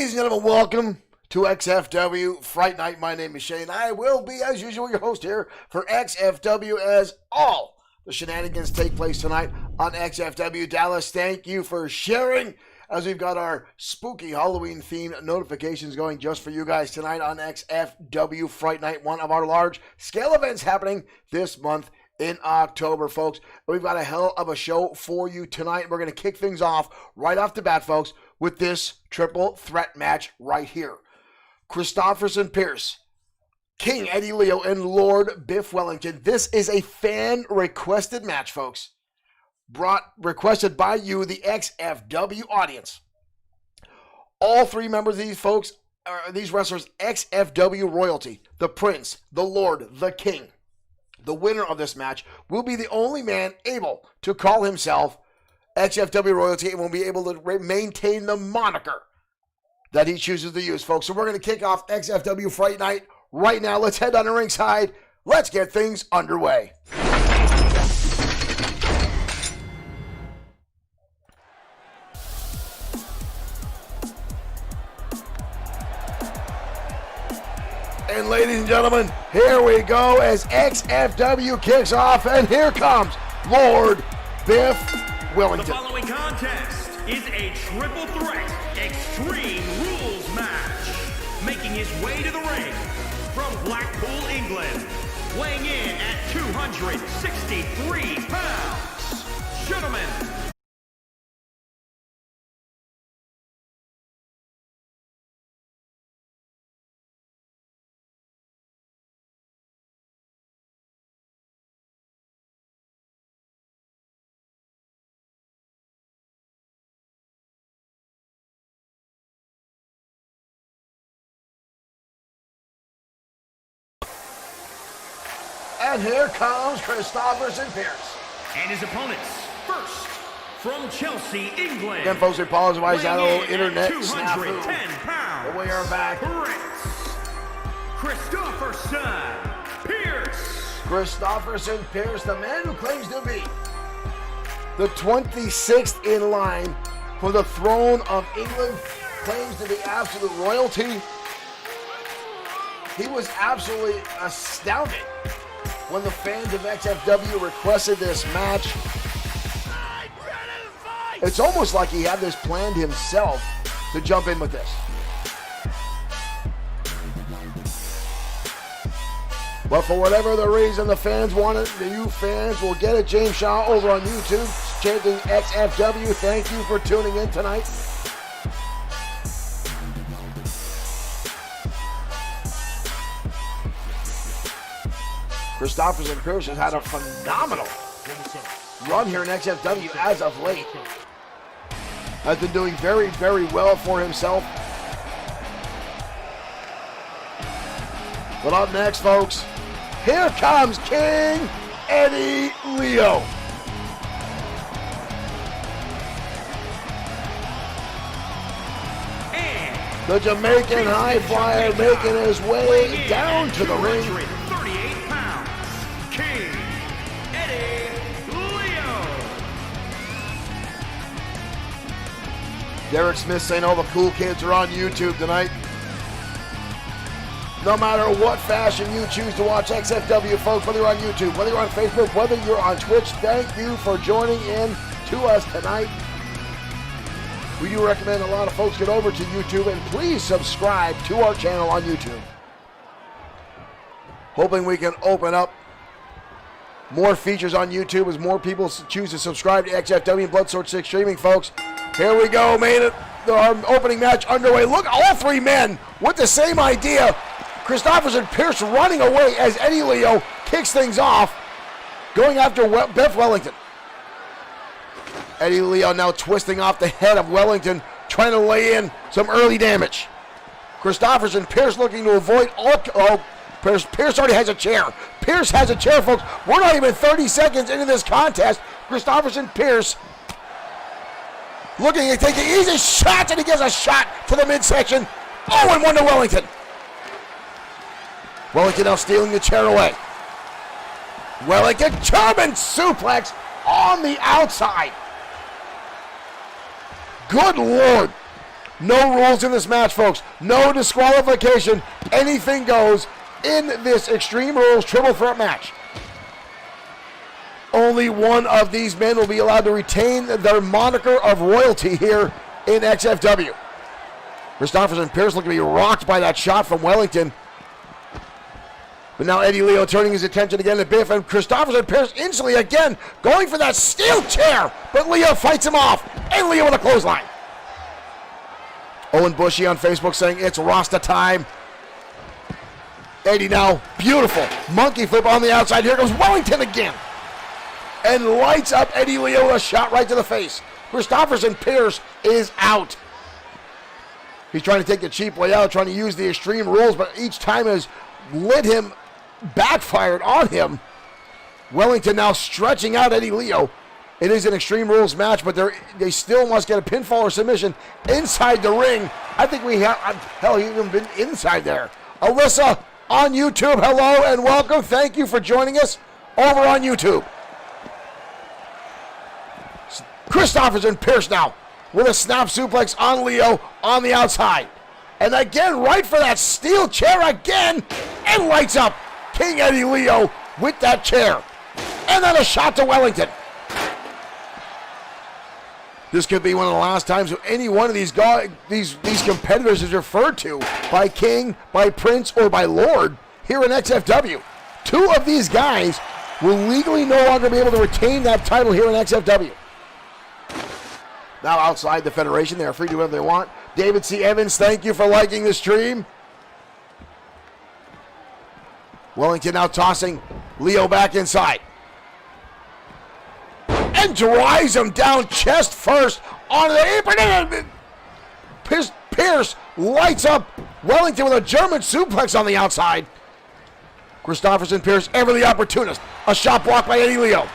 Ladies and gentlemen, welcome to XFW Fright Night. My name is Shane. I will be, as usual, your host here for XFW as all the shenanigans take place tonight on XFW Dallas. Thank you for sharing as we've got our spooky Halloween-themed notifications going just for you guys tonight on XFW Fright Night, one of our large-scale events happening this month in October, folks. We've got a hell of a show for you tonight. We're going to kick things off right off the bat, folks, with this triple threat match right here. Christopherson Pierce, King Eddie Leo, and Lord Biff Wellington. This is a fan-requested match, folks. Requested by you, the XFW audience. All three members of these folks, these wrestlers, XFW royalty, the Prince, the Lord, the King. The winner of this match will be the only man able to call himself XFW royalty and will be able to maintain the moniker that he chooses to use, folks. So we're going to kick off XFW Fright Night right now. Let's head on the ringside. Let's get things underway. And ladies and gentlemen, here we go as XFW kicks off, and here comes Lord Biff Wellington. The following contest is a triple threat extreme rules match. Making his way to the ring from Blackpool, England, weighing in at 263 pounds, gentlemen. And here comes Christopherson Pierce. And his opponents, first, from Chelsea, England. Again, folks, we apologize. That little internet 210 snafu. pounds. But we are back. Christopherson Pierce. Christopherson Pierce, the man who claims to be the 26th in line for the throne of England, claims to be absolute royalty. He was absolutely astounded when the fans of XFW requested this match. It's almost like he had this planned himself to jump in with this. But for whatever the reason the fans want it, you fans will get it. James Shaw over on YouTube chanting XFW. Thank you for tuning in tonight. Christopherson Pierce has had a phenomenal run here in XFW as of late. Has been doing very, very well for himself. But up next, folks, here comes King Eddie Leo. The Jamaican high flyer making his way down to the ring. King Eddie Leo. Derek Smith saying all the cool kids are on YouTube tonight. No matter what fashion you choose to watch XFW, folks, whether you're on YouTube, whether you're on Facebook, whether you're on Twitch, thank you for joining in to us tonight. We do recommend a lot of folks get over to YouTube and please subscribe to our channel on YouTube. Hoping we can open up more features on YouTube as more people choose to subscribe to XFW and Bloodsport 6 streaming, folks. Here we go, our opening match underway. Look, all three men with the same idea. Christopherson Pierce running away as Eddie Leo kicks things off, going after Biff Wellington. Eddie Leo now twisting off the head of Wellington, trying to lay in some early damage. Christopherson Pierce looking to avoid all. Pierce already has a chair. Pierce has a chair, folks. We're not even 30 seconds into this contest. Christopherson Pierce looking at taking easy shots, and he gives a shot to the midsection. Oh, and one to Wellington. Wellington now stealing the chair away. Wellington, German suplex on the outside. Good Lord. No rules in this match, folks. No disqualification. Anything goes in this Extreme Rules triple threat match. Only one of these men will be allowed to retain their moniker of royalty here in XFW. Christopherson Pierce looking to be rocked by that shot from Wellington. But now Eddie Leo turning his attention again to Biff, and Christopherson Pierce instantly again going for that steel chair, but Leo fights him off, and Leo with a clothesline. Owen Bushy on Facebook saying it's Rasta time. Eddie now, beautiful monkey flip on the outside. Here goes Wellington again. And lights up Eddie Leo with a shot right to the face. Christopherson Pierce is out. He's trying to take the cheap way out, trying to use the Extreme Rules, but each time has lit him, backfired on him. Wellington now stretching out Eddie Leo. It is an Extreme Rules match, but they still must get a pinfall or submission inside the ring. I think we have, hell, he's even been inside there. Alyssa on YouTube, hello and welcome. Thank you for joining us over on YouTube. Christopherson Pierce now with a snap suplex on Leo on the outside. And again, right for that steel chair again, and lights up King Eddie Leo with that chair. And then a shot to Wellington. This could be one of the last times any one of these guys, these competitors is referred to by King, by Prince, or by Lord here in XFW. Two of these guys will legally no longer be able to retain that title here in XFW. Now outside the Federation, they are free to do whatever they want. David C. Evans, thank you for liking the stream. Wellington now tossing Leo back inside. And drives him down chest first onto the apron. Pierce lights up Wellington with a German suplex on the outside. Christopherson Pierce, ever the opportunist. A shot blocked by Eddie Leo.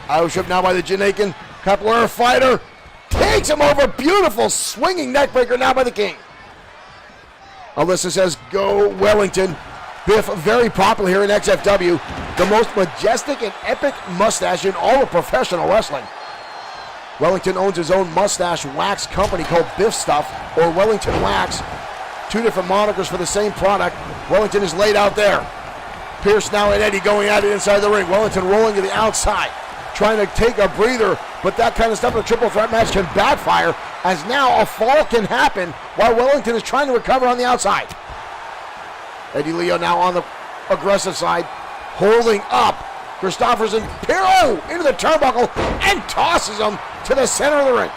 Irish whip now by the Jamaican Capoeira fighter. Takes him over. Beautiful swinging neckbreaker now by the King. Alyssa says, go Wellington. Biff, very popular here in XFW. The most majestic and epic mustache in all of professional wrestling. Wellington owns his own mustache wax company called Biff Stuff, or Wellington Wax. Two different monikers for the same product. Wellington is laid out there. Pierce now and Eddie going at it inside the ring. Wellington rolling to the outside, trying to take a breather, but that kind of stuff in a triple threat match can backfire, as now a fall can happen while Wellington is trying to recover on the outside. Eddie Leo now on the aggressive side, holding up Christopherson Pierce into the turnbuckle and tosses him to the center of the ring.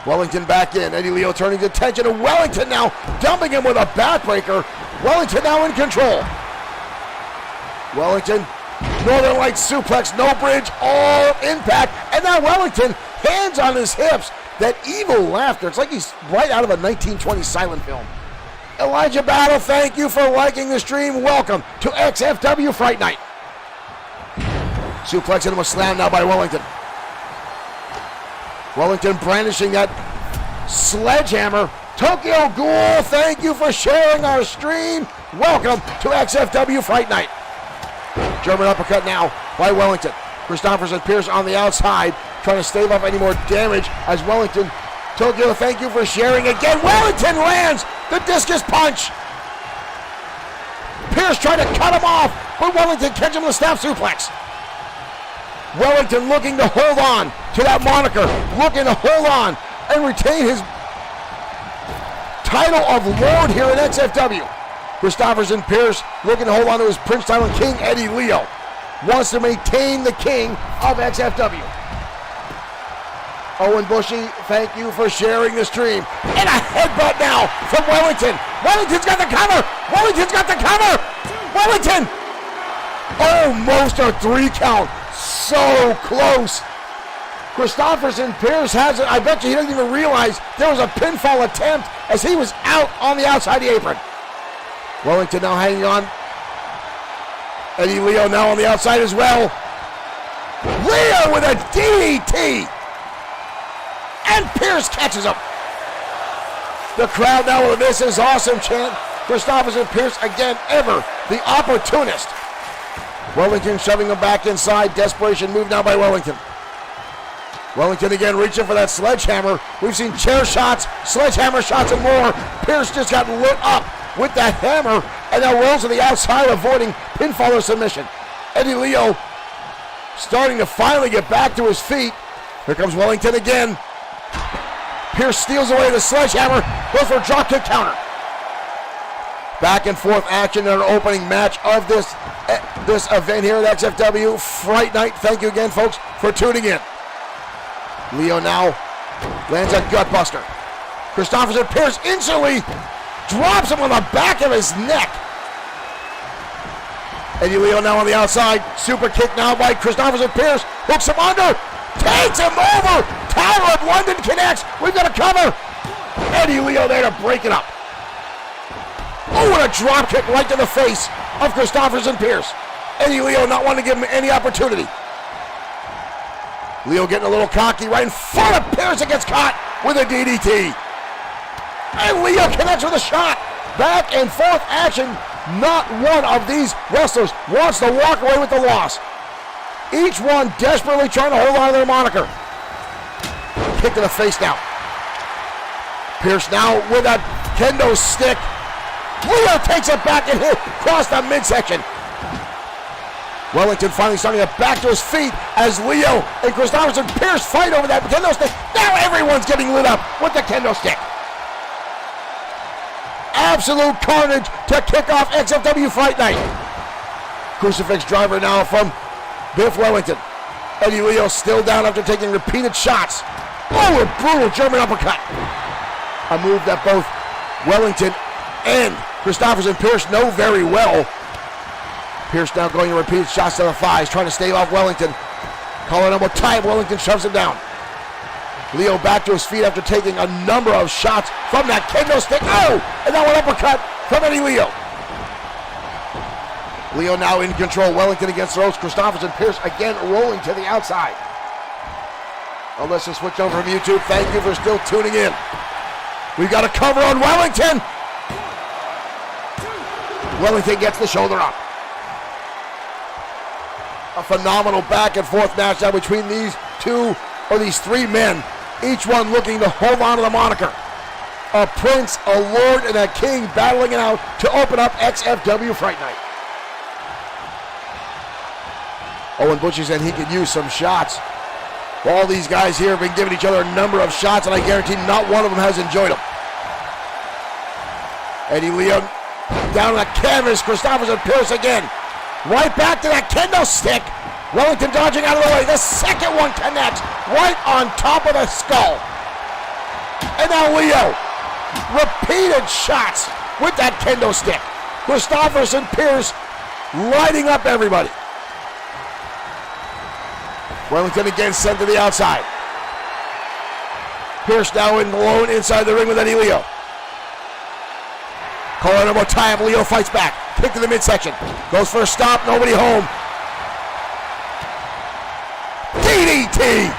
Wellington back in. Eddie Leo turning his attention to Wellington now, dumping him with a backbreaker. Wellington now in control. Wellington, Northern Lights suplex, no bridge, all impact. And now Wellington, hands on his hips. That evil laughter. It's like he's right out of a 1920 silent film. Elijah Battle, thank you for liking the stream. Welcome to XFW Fright Night. Suplex into a slam now by Wellington. Wellington brandishing that sledgehammer. Tokyo Ghoul, thank you for sharing our stream. Welcome to XFW Fright Night. German uppercut now by Wellington. Christopherson Pierce on the outside, trying to stave off any more damage as Wellington. Tokyo, thank you for sharing again. Wellington lands the discus punch. Pierce trying to cut him off, but Wellington catches him with a snap suplex. Wellington looking to hold on to that moniker, looking to hold on and retain his title of Lord here in XFW. Christopherson Pierce looking to hold on to his Prince title, and King Eddie Leo wants to maintain the king of XFW. Owen Bushy, thank you for sharing the stream. And a headbutt now from Wellington. Wellington's got the cover. Wellington's got the cover. Wellington. Almost a 3 count. So close. Christopherson Pierce has it. I bet you he doesn't even realize there was a pinfall attempt as he was out on the outside the apron. Wellington now hanging on. Eddie Leo now on the outside as well. Leo with a DDT. And Pierce catches him. The crowd now with "This is awesome" chant. Christopherson Pierce again, ever the opportunist. Wellington shoving him back inside. Desperation move now by Wellington. Wellington again reaching for that sledgehammer. We've seen chair shots, sledgehammer shots, and more. Pierce just got lit up with that hammer and now rolls to the outside, avoiding pinfall or submission. Eddie Leo starting to finally get back to his feet. Here comes Wellington again. Pierce steals away the sledgehammer, goes for a dropkick counter. Back and forth action in our opening match of this event here at XFW Fright Night. Thank you again, folks, for tuning in. Leo now lands a gutbuster. Christopherson Pierce instantly drops him on the back of his neck. Eddie Leo now on the outside. Super kick now by Christopherson Pierce. Hooks him under. Takes him over. Tower of London connects. We've got a cover. Eddie Leo there to break it up. Oh, and a drop kick right to the face of Christopherson Pierce. Eddie Leo not wanting to give him any opportunity. Leo getting a little cocky right in front of Pierce and gets caught with a DDT. And Leo connects with a shot. Back and forth action. Not one of these wrestlers wants to walk away with the loss. Each one desperately trying to hold on to their moniker. Kick to the face now. Pierce now with a kendo stick. Leo takes it back and hit across the midsection. Wellington finally starting to back to his feet as Leo and Christopherson Pierce fight over that kendo stick. Now everyone's getting lit up with the kendo stick. Absolute carnage to kick off XFW Fright Night. Crucifix driver now from Biff Wellington. Eddie Leo still down after taking repeated shots. Oh, a brutal German uppercut. A move that both Wellington and Christopherson Pierce know very well. Pierce now going to repeat shots to the thighs, trying to stave off Wellington. Calling elbow tie, Wellington shoves him down. Leo back to his feet after taking a number of shots from that kendo stick. Oh, and now an uppercut from Eddie Leo. Leo now in control. Wellington against the ropes. Christopherson Pierce again rolling to the outside. Oh, let's just switch over from YouTube. Thank you for still tuning in. We've got a cover on Wellington. Wellington gets the shoulder up. A phenomenal back and forth match now between these three men, each one looking to hold on to the moniker. A prince, a lord, and a king battling it out to open up XFW Fright Night. Owen Butchie said he could use some shots. All these guys here have been giving each other a number of shots, and I guarantee not one of them has enjoyed them. Eddie Leo down on the canvas. Christopherson Pierce again. Right back to that kendo stick. Wellington dodging out of the way. The second one connects right on top of the skull. And now Leo. Repeated shots with that kendo stick. Christopherson Pierce lighting up everybody. Wellington again sent to the outside. Pierce now in alone inside the ring with Eddie Leo. Calling elbow tie up. Leo fights back. Kick to the midsection. Goes for a stop. Nobody home. DDT.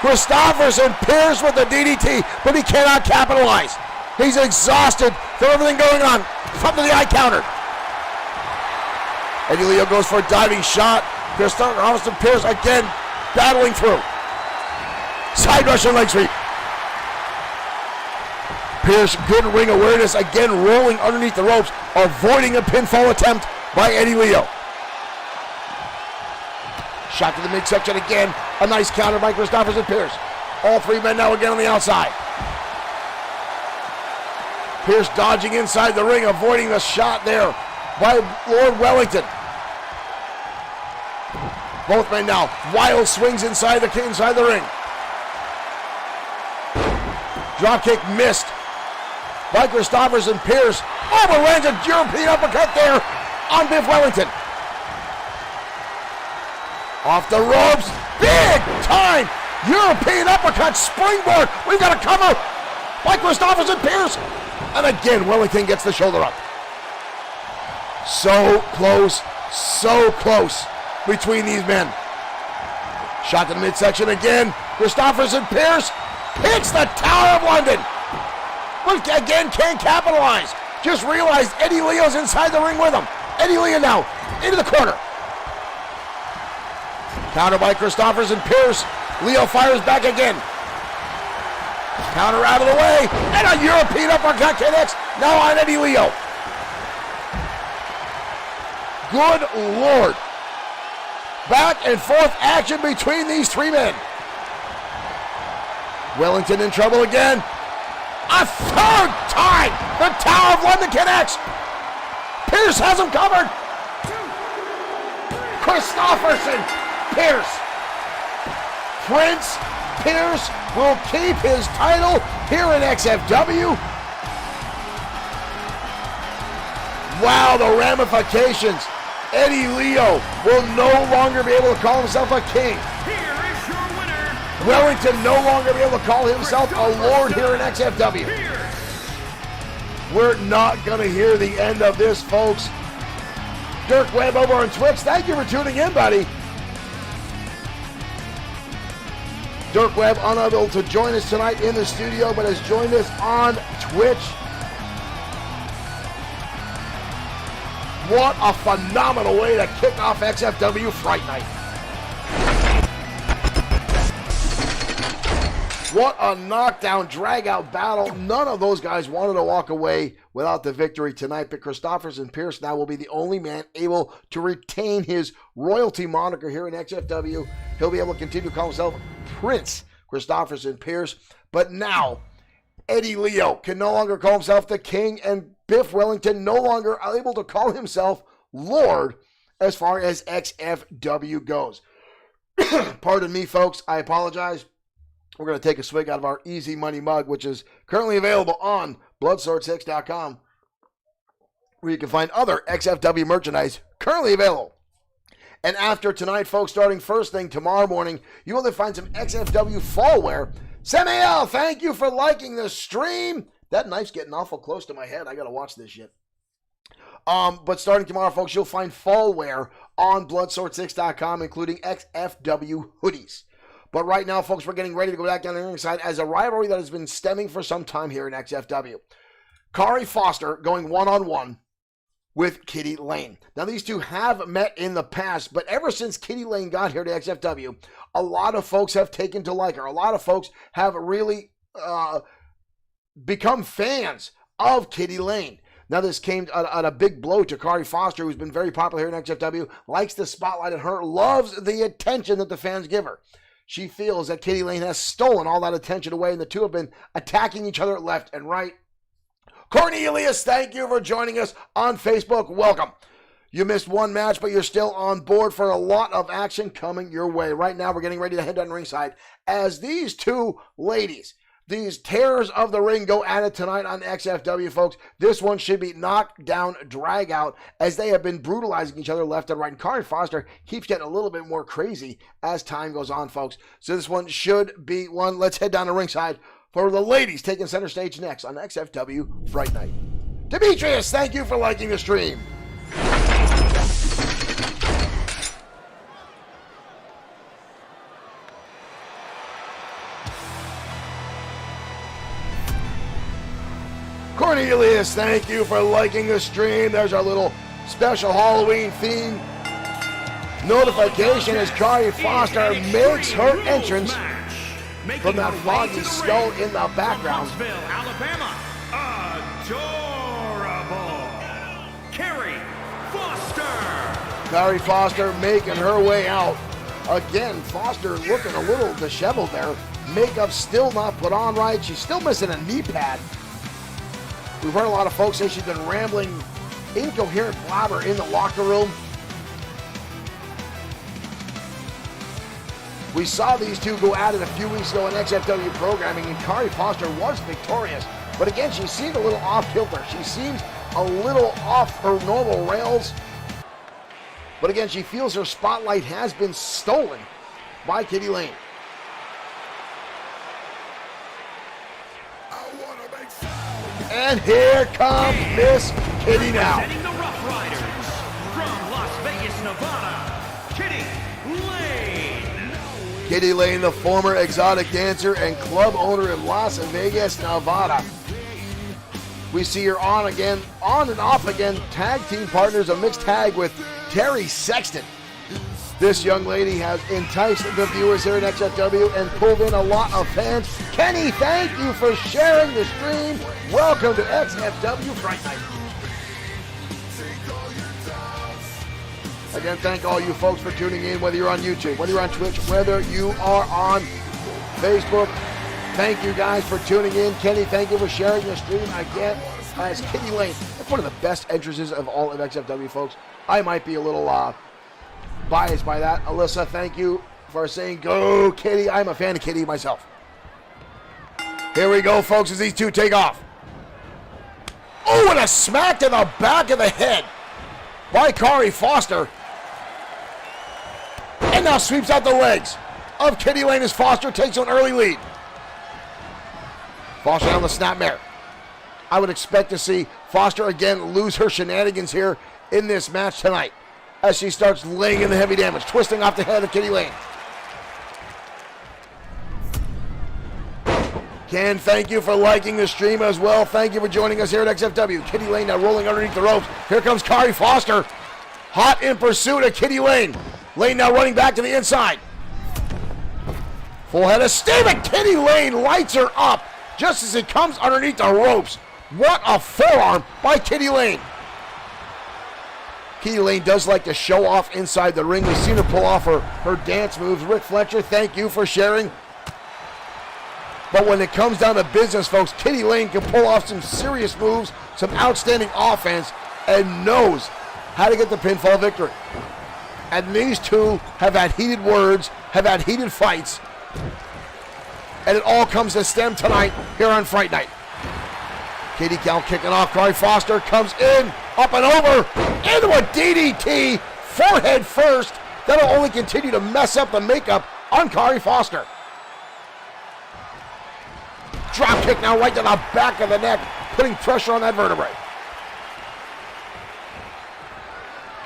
Christopherson Pierce with the DDT, but he cannot capitalize. He's exhausted from everything going on. Up to the eye counter. Eddie Leo goes for a diving shot. Christopherson Pierce again battling through. Side Russian leg sweep. Pierce, good ring awareness, again rolling underneath the ropes, avoiding a pinfall attempt by Eddie Leo. Shot to the midsection again. A nice counter by Christopherson Pierce. All three men now again on the outside. Pierce dodging inside the ring, avoiding the shot there by Lord Wellington. Both men now, wild swings inside the ring. Dropkick missed by Christopherson Pierce. Oh, but lands a European uppercut there on Biff Wellington. Off the ropes, big time European uppercut springboard. We've got a cover by Christopherson Pierce. And again, Wellington gets the shoulder up. So close between these men. Shot to the midsection again. Christopherson Pierce hits the Tower of London. But again, can't capitalize. Just realized Eddie Leo's inside the ring with him. Eddie Leo now into the corner. Counter by Christopherson Pierce. Leo fires back again. Counter out of the way. And a European uppercut connects. Now on Eddie Leo. Good Lord. Back and forth action between these three men. Wellington in trouble again. A third time. The Tower of London connects. Pierce has him covered. Christopherson, Pierce. Prince Pierce will keep his title here in XFW. Wow, the ramifications. Eddie Leo will no longer be able to call himself a king. Here is your winner. Wellington no longer be able to call himself a lord here in XFW. We're not going to hear the end of this, folks. Dirk Webb over on Twitch, thank you for tuning in, buddy. Dirk Webb unable to join us tonight in the studio, but has joined us on Twitch. What a phenomenal way to kick off XFW Fright Night. What a knockdown, drag-out battle. None of those guys wanted to walk away without the victory tonight, but Christopherson Pierce now will be the only man able to retain his royalty moniker here in XFW. He'll be able to continue to call himself Prince Christopherson Pierce, but now Eddie Leo can no longer call himself the king, and Biff Wellington no longer able to call himself Lord as far as XFW goes. Pardon me, folks. I apologize. We're going to take a swig out of our Easy Money mug, which is currently available on Bloodsword6.com, where you can find other XFW merchandise currently available. And after tonight, folks, starting first thing tomorrow morning, you will then find some XFW fall wear. Samuel, thank you for liking the stream. That knife's getting awful close to my head. I got to watch this shit. But starting tomorrow, folks, you'll find fall wear on Bloodsword6.com, including XFW hoodies. But right now, folks, we're getting ready to go back down the ringside as a rivalry that has been stemming for some time here in XFW. Kari Foster going one-on-one with Kitty Lane. Now, these two have met in the past, but ever since Kitty Lane got here to XFW, a lot of folks have taken to like her. A lot of folks have really become fans of Kitty Lane. Now, this came at a big blow to Kari Foster, who's been very popular here in XFW, likes the spotlight on her, loves the attention that the fans give her. She feels that Kitty Lane has stolen all that attention away, and the two have been attacking each other left and right. Cornelius, thank you for joining us on Facebook. Welcome. You missed one match, but you're still on board for a lot of action coming your way. Right now, we're getting ready to head down ringside as these two ladies, these terrors of the ring, go at it tonight on XFW, folks. This one should be knocked down, drag out, as they have been brutalizing each other left and right. And Kari Foster keeps getting a little bit more crazy as time goes on, folks. So this one should be one. Let's head down to ringside for the ladies taking center stage next on XFW Fright Night. Demetrius, thank you for liking the stream. Cornelius, thank you for liking the stream. There's our little special Halloween theme notification as Kari Foster makes her entrance from that foggy skull in the background. Alabama, adorable. Kari Foster. Kari Foster making her way out. Again, Foster looking a little disheveled there. Makeup still not put on right. She's still missing a knee pad. We've heard a lot of folks say she's been rambling, incoherent blabber in the locker room. We saw these two go at it a few weeks ago in XFW programming, and Kari Foster was victorious. But again, she seemed a little off kilter. She seems a little off her normal rails. But again, she feels her spotlight has been stolen by Kitty Lane. And here comes Miss Kitty now. Representing the Rough Riders from Las Vegas, Nevada, Kitty Lane. Kitty Lane, the former exotic dancer and club owner in Las Vegas, Nevada. We see her on and off again, tag team partners, a mixed tag with Terry Sexton. This young lady has enticed the viewers here at XFW and pulled in a lot of fans. Kenny, thank you for sharing the stream. Welcome to XFW Fright Night. Again, thank all you folks for tuning in, whether you're on YouTube, whether you're on Twitch, whether you are on Facebook. Thank you guys for tuning in. Kenny, thank you for sharing the stream. Again, as Kitty Lane, that's one of the best entrances of all of XFW, folks. I might be a little biased by that. Alyssa, thank you for saying go Kitty. I'm a fan of Kitty myself. Here we go, folks, as these two take off. Oh, and a smack to the back of the head by Kari Foster. And now sweeps out the legs of Kitty Lane as Foster takes an early lead. Foster on the snapmare. I would expect to see Foster again lose her shenanigans here in this match tonight as she starts laying in the heavy damage, twisting off the head of Kitty Lane. Ken, thank you for liking the stream as well. Thank you for joining us here at XFW. Kitty Lane now rolling underneath the ropes. Here comes Kari Foster, hot in pursuit of Kitty Lane. Lane now running back to the inside. Full head of steam, and Kitty Lane lights her up just as he comes underneath the ropes. What a forearm by Kitty Lane. Kitty Lane does like to show off inside the ring. We've seen her pull off her dance moves. Rick Fletcher, thank you for sharing. But when it comes down to business, folks, Kitty Lane can pull off some serious moves, some outstanding offense, and knows how to get the pinfall victory. And these two have had heated words, have had heated fights, and it all comes to stem tonight here on Fright Night. Kitty Cal kicking off. Kari Foster comes in, up and over, into a DDT, forehead first. That'll only continue to mess up the makeup on Kari Foster. Drop kick now right to the back of the neck, putting pressure on that vertebrae.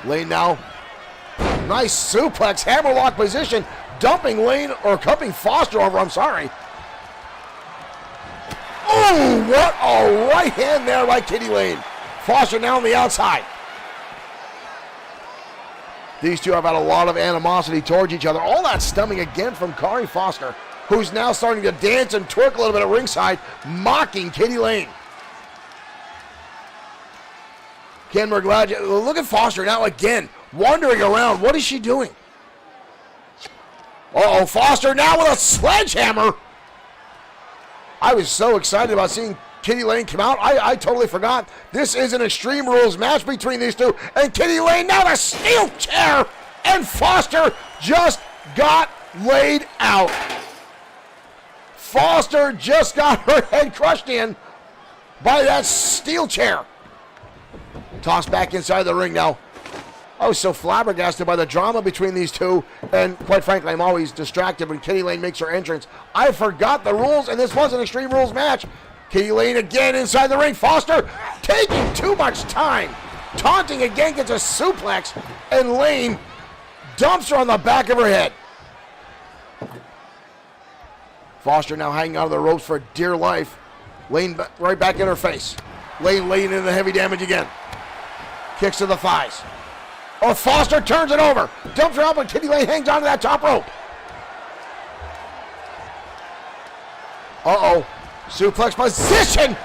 Lane now, nice suplex, hammerlock position, dumping Foster over, I'm sorry. Oh, what a right hand there by Kitty Lane. Foster now on the outside. These two have had a lot of animosity towards each other. All that stemming again from Kari Foster, who's now starting to dance and twerk a little bit at ringside, mocking Kitty Lane. Ken, we're glad you... Look at Foster now again, wandering around. What is she doing? Uh-oh, Foster now with a sledgehammer. I was so excited about seeing Kitty Lane come out. I totally forgot. This is an Extreme Rules match between these two. And Kitty Lane now the steel chair. And Foster just got laid out. Foster just got her head crushed in by that steel chair. Tossed back inside the ring now. I was so flabbergasted by the drama between these two, and quite frankly, I'm always distracted when Kitty Lane makes her entrance. I forgot the rules, and this was an Extreme Rules match. Kitty Lane again inside the ring. Foster taking too much time. Taunting again, gets a suplex, and Lane dumps her on the back of her head. Foster now hanging out of the ropes for dear life. Lane right back in her face. Lane laying in the heavy damage again. Kicks to the thighs. Oh, Foster turns it over. Dumps her out, but Kitty Lane hangs onto that top rope. Uh-oh. Suplex position.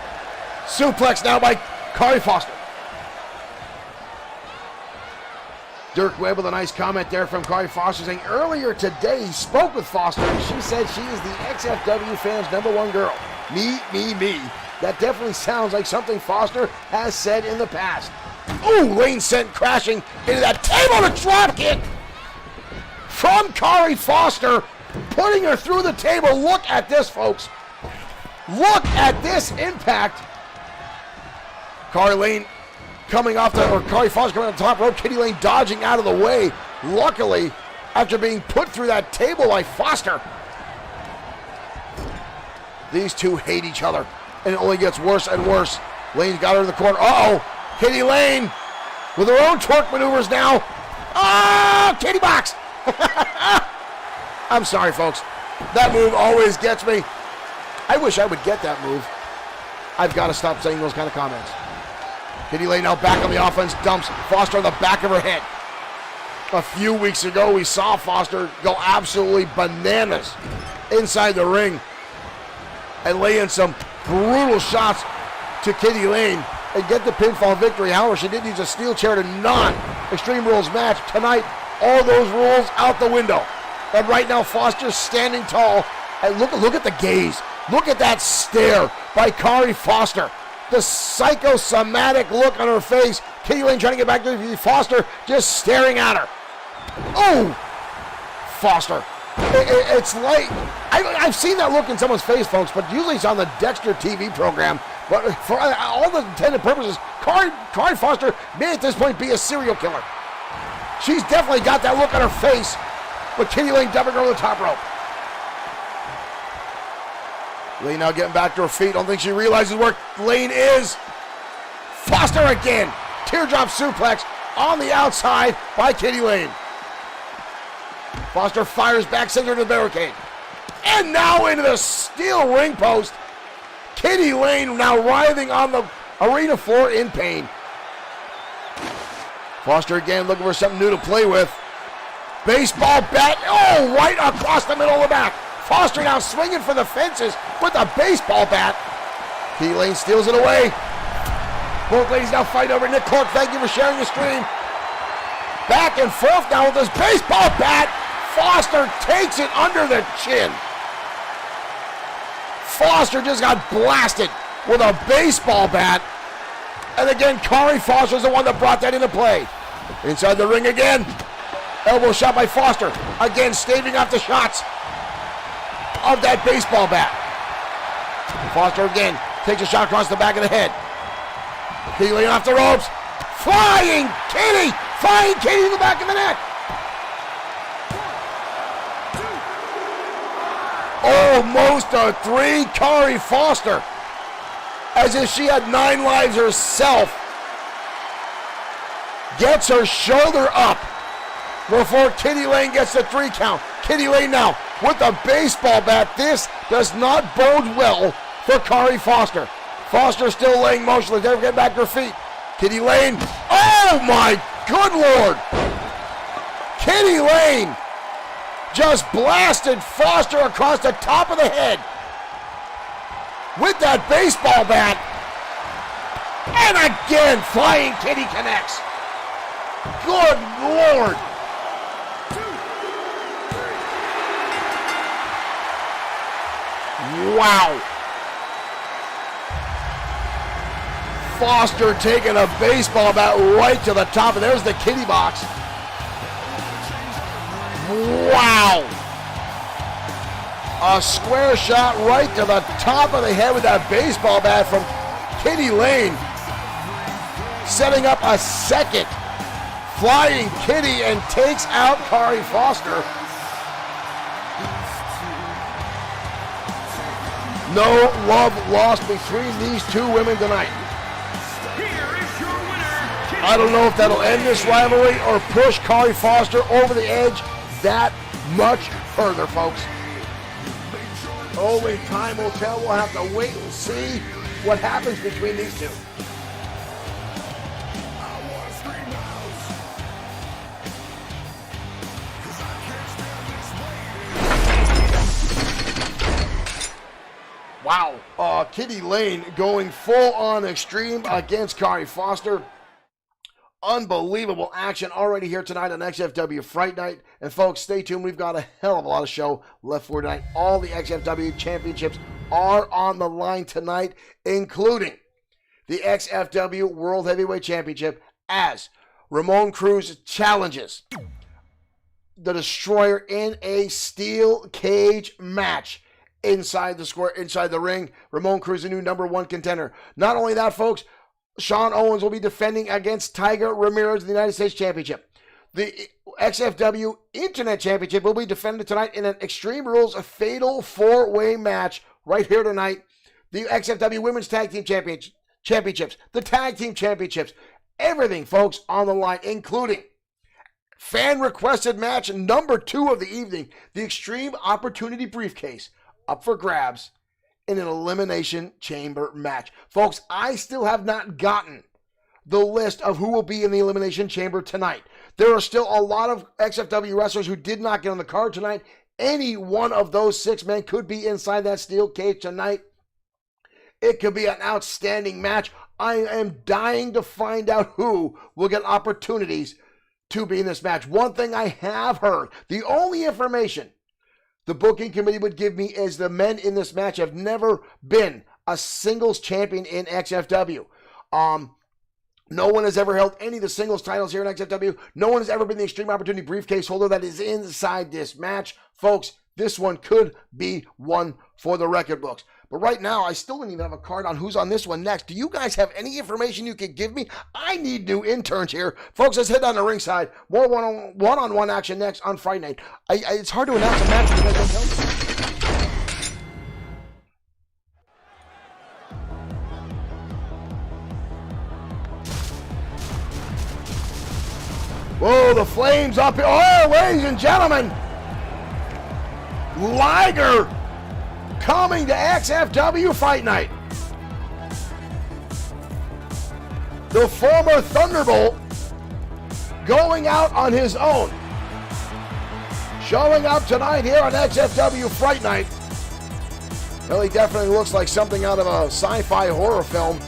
Suplex now by Kari Foster. Dirk Webb with a nice comment there from Kari Foster saying earlier today he spoke with Foster and she said she is the XFW fans' #1 girl. Me. That definitely sounds like something Foster has said in the past. Ooh, Lane sent crashing into that table, to drop kick from Kari Foster, putting her through the table. Look at this, folks. Look at this impact. Kari Foster coming on the top rope. Kitty Lane dodging out of the way. Luckily, after being put through that table by Foster. These two hate each other, and it only gets worse and worse. Lane's got her in the corner. Uh-oh. Kitty Lane with her own twerk maneuvers now. Oh, kitty box. I'm sorry, folks. That move always gets me. I wish I would get that move. I've got to stop saying those kind of comments. Kitty Lane now back on the offense, dumps Foster on the back of her head. A few weeks ago, we saw Foster go absolutely bananas inside the ring and lay in some brutal shots to Kitty Lane and get the pinfall victory. However, she did use a steel chair to non-Extreme Rules match. Tonight, all those rules out the window. And right now, Foster's standing tall. And look at the gaze. Look at that stare by Kari Foster. The psychosomatic look on her face. Kitty Lane trying to get back to Foster, just staring at her. Oh! Foster. It's like, I've seen that look in someone's face, folks, but usually it's on the Dexter TV program. But for all the intended purposes, Kari Foster may at this point be a serial killer. She's definitely got that look on her face, but Kitty Lane dumping her over the top rope. Lane now getting back to her feet. Don't think she realizes where Lane is. Foster again. Teardrop suplex on the outside by Kitty Lane. Foster fires back, sends her to the barricade. And now into the steel ring post. Kitty Lane now writhing on the arena floor in pain. Foster again looking for something new to play with. Baseball bat. Oh, right across the middle of the back. Foster now swinging for the fences with a baseball bat. Kitty Lane steals it away. Both ladies now fight over Nick Clark. Thank you for sharing the stream. Back and forth now with this baseball bat. Foster takes it under the chin. Foster just got blasted with a baseball bat. And again, Kari Foster is the one that brought that into play. Inside the ring again. Elbow shot by Foster. Again, staving off the shots of that baseball bat. Foster again takes a shot across the back of the head. Kitty Lane off the ropes. Flying Kitty! Flying Kitty in the back of the neck. Almost a 3, Kari Foster. As if she had 9 lives herself. Gets her shoulder up before Kitty Lane gets the 3 count. Kitty Lane now with the baseball bat. This does not bode well for Kari Foster. Foster still laying motionless. Never get back to her feet. Kitty Lane. Oh my good Lord. Kitty Lane just blasted Foster across the top of the head with that baseball bat. And again, Flying Kitty connects. Good Lord. Wow. Foster taking a baseball bat right to the top, and there's the kitty box. Wow. A square shot right to the top of the head with that baseball bat from Kitty Lane. Setting up a second Flying Kitty and takes out Kari Foster. No love lost between these two women tonight. I don't know if that'll end this rivalry or push Kari Foster over the edge that much further, folks. Only time will tell. We'll have to wait and see what happens between these two. Wow. Kitty Lane going full on extreme against Kari Foster. Unbelievable action already here tonight on XFW Fright Night. And folks, stay tuned. We've got a hell of a lot of show left for tonight. All the XFW championships are on the line tonight, including the XFW World Heavyweight Championship as Ramon Cruz challenges the Destroyer in a steel cage match inside the ring. Ramon Cruz, the new #1 contender. Not only that, folks, Sean Owens will be defending against Tiger Ramirez in the United States Championship. The XFW Internet Championship will be defended tonight in an Extreme Rules fatal 4-way match right here tonight. The XFW Women's Tag Team Championships, the Tag Team Championships, everything, folks, on the line, including fan-requested match #2 of the evening, the Extreme Opportunity Briefcase, up for grabs in an Elimination Chamber match. Folks, I still have not gotten the list of who will be in the Elimination Chamber tonight. There are still a lot of XFW wrestlers who did not get on the card tonight. Any one of those 6 men could be inside that steel cage tonight. It could be an outstanding match. I am dying to find out who will get opportunities to be in this match. One thing I have heard, the only information the booking committee would give me is the men in this match have never been a singles champion in XFW. No one has ever held any of the singles titles here in XFW. No one has ever been the Extreme Opportunity briefcase holder that is inside this match. Folks, this one could be one for the record books. But right now, I still don't even have a card on who's on this one next. Do you guys have any information you could give me? I need new interns here. Folks, let's head down to ringside. More one-on-one action next on Fright Night. It's hard to announce a match when you guys don't tell me. Whoa, the flames up here. Oh, ladies and gentlemen. Liger coming to XFW Fright Night. The former Thunderbolt going out on his own. Showing up tonight here on XFW Fright Night. Well, he definitely looks like something out of a sci-fi horror film.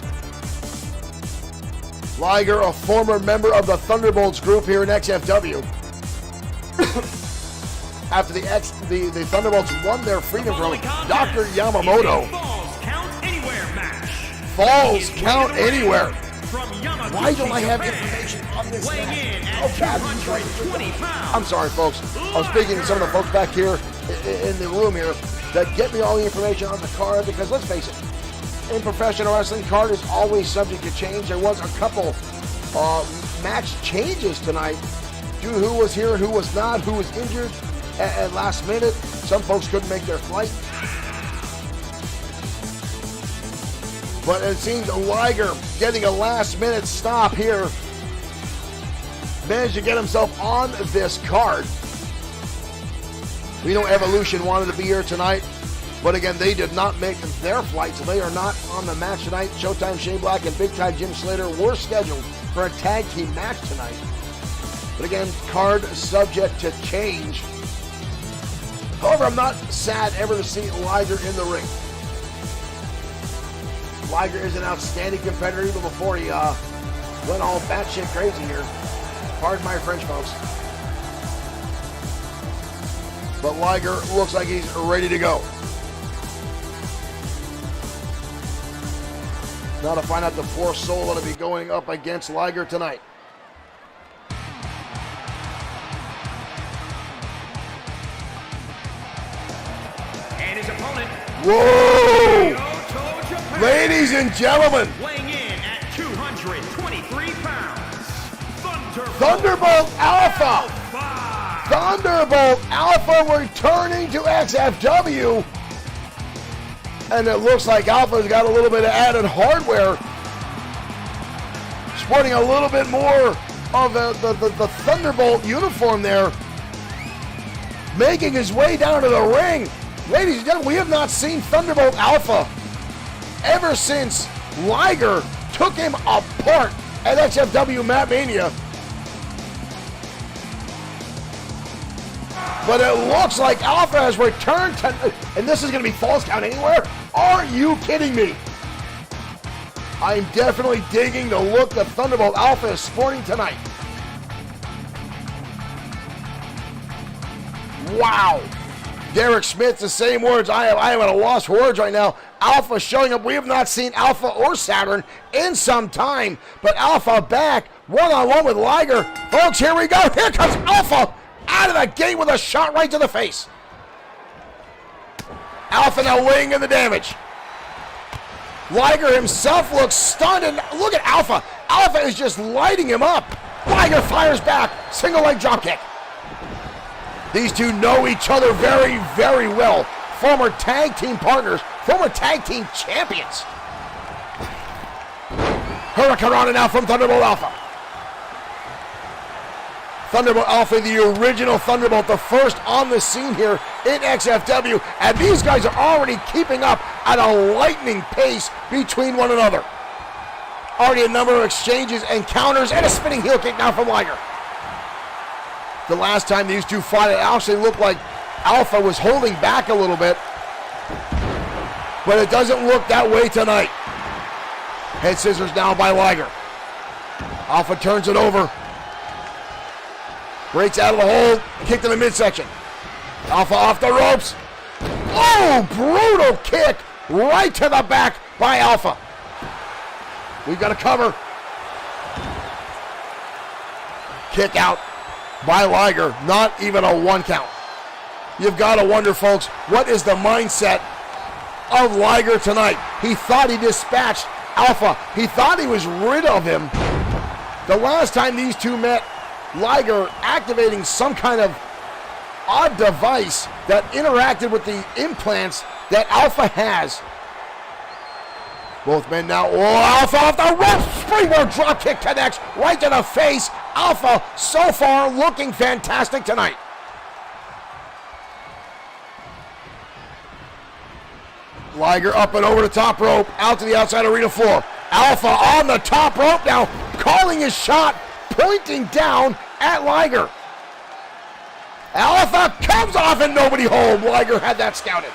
Liger, a former member of the Thunderbolts group here in XFW. After the Thunderbolts won their freedom from Dr. Yamamoto. Falls Count Anywhere match. Falls Count Anywhere. Why don't I have information on this Weighing match? in at 220 pounds. I'm sorry, folks. I was speaking to some of the folks back here in the room here that get me all the information on the card because let's face it, in professional wrestling, card is always subject to change. There was a couple match changes tonight due to who was here and who was not, who was injured at last minute. Some folks couldn't make their flight. But it seems Liger getting a last minute stop here. Managed to get himself on this card. We know Evolution wanted to be here tonight. But again, they did not make their flight, so they are not on the match tonight. Showtime Shane Black and Big Time Jim Slater were scheduled for a tag team match tonight. But again, card subject to change. However, I'm not sad ever to see Liger in the ring. Liger is an outstanding competitor even before he went all batshit crazy here. Pardon my French, folks. But Liger looks like he's ready to go. Now to find out the fourth soul that'll be going up against Liger tonight. And his opponent. Whoa! Ladies and gentlemen. Weighing in at 223 pounds. Thunderbolt Alpha. Thunderbolt Alpha returning to XFW. And it looks like Alpha's got a little bit of added hardware. Sporting a little bit more of the Thunderbolt uniform there. Making his way down to the ring. Ladies and gentlemen, we have not seen Thunderbolt Alpha ever since Liger took him apart at XFW Mat Mania. But it looks like Alpha has returned to, and this is going to be Falls Count Anywhere? Are you kidding me? I'm definitely digging the look that Thunderbolt Alpha is sporting tonight. Wow. Derek Smith, the same words. I am at a loss for words right now. Alpha showing up. We have not seen Alpha or Saturn in some time, but Alpha back one-on-one with Liger. Folks, here we go. Here comes Alpha out of the gate with a shot right to the face. Alpha now weighing in the damage. Liger himself looks stunned, and look at Alpha. Alpha is just lighting him up. Liger fires back. Single leg dropkick. These two know each other very, very well. Former tag team partners, former tag team champions. Hurricanrana now from Thunderbolt Alpha. Thunderbolt Alpha, the original Thunderbolt, the first on the scene here in XFW, and these guys are already keeping up at a lightning pace between one another. Already a number of exchanges and counters, and a spinning heel kick now from Liger. The last time these two fought, it actually looked like Alpha was holding back a little bit. But it doesn't look that way tonight. Head scissors now by Liger. Alpha turns it over. Breaks out of the hold. Kick to the midsection. Alpha off the ropes. Oh, brutal kick right to the back by Alpha. We've got a cover. Kick out by Liger. Not even a 1 count. You've got to wonder, folks, what is the mindset of Liger tonight? He thought he dispatched Alpha. He thought he was rid of him. The last time these two met, Liger activating some kind of odd device that interacted with the implants that Alpha has. Both men now. Oh, Alpha off the rope. Springboard drop kick connects right to the face. Alpha so far looking fantastic tonight. Liger up and over the top rope, out to the outside arena floor. Alpha on the top rope now, calling his shot, pointing down at Liger. Alpha comes off and nobody home. Liger had that scouted.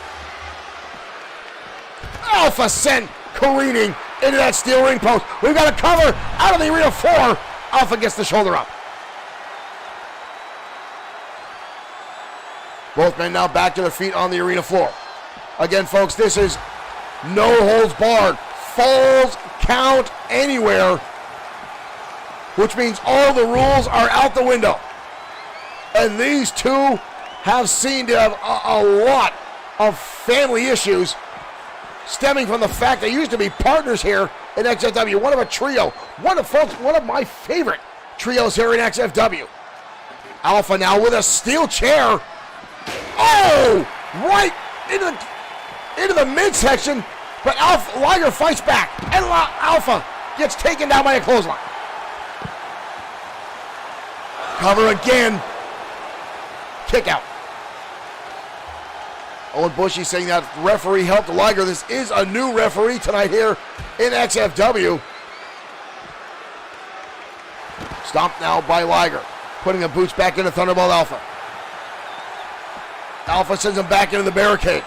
Alpha sent careening into that steel ring post. We've got a cover out of the arena floor. Alpha gets the shoulder up. Both men now back to their feet on the arena floor. Again, folks, this is no holds barred. Falls count anywhere, which means all the rules are out the window. And these two have seemed to have a lot of family issues stemming from the fact they used to be partners here in XFW. One of a trio. One of my favorite trios here in XFW. Alpha now with a steel chair. Oh! Right into the midsection, but Liger fights back, and Alpha gets taken down by a clothesline. Cover again. Kick out. Owen Bushy saying that referee helped Liger. This is a new referee tonight here in XFW. Stomped now by Liger, putting the boots back into Thunderbolt Alpha. Alpha sends him back into the barricade.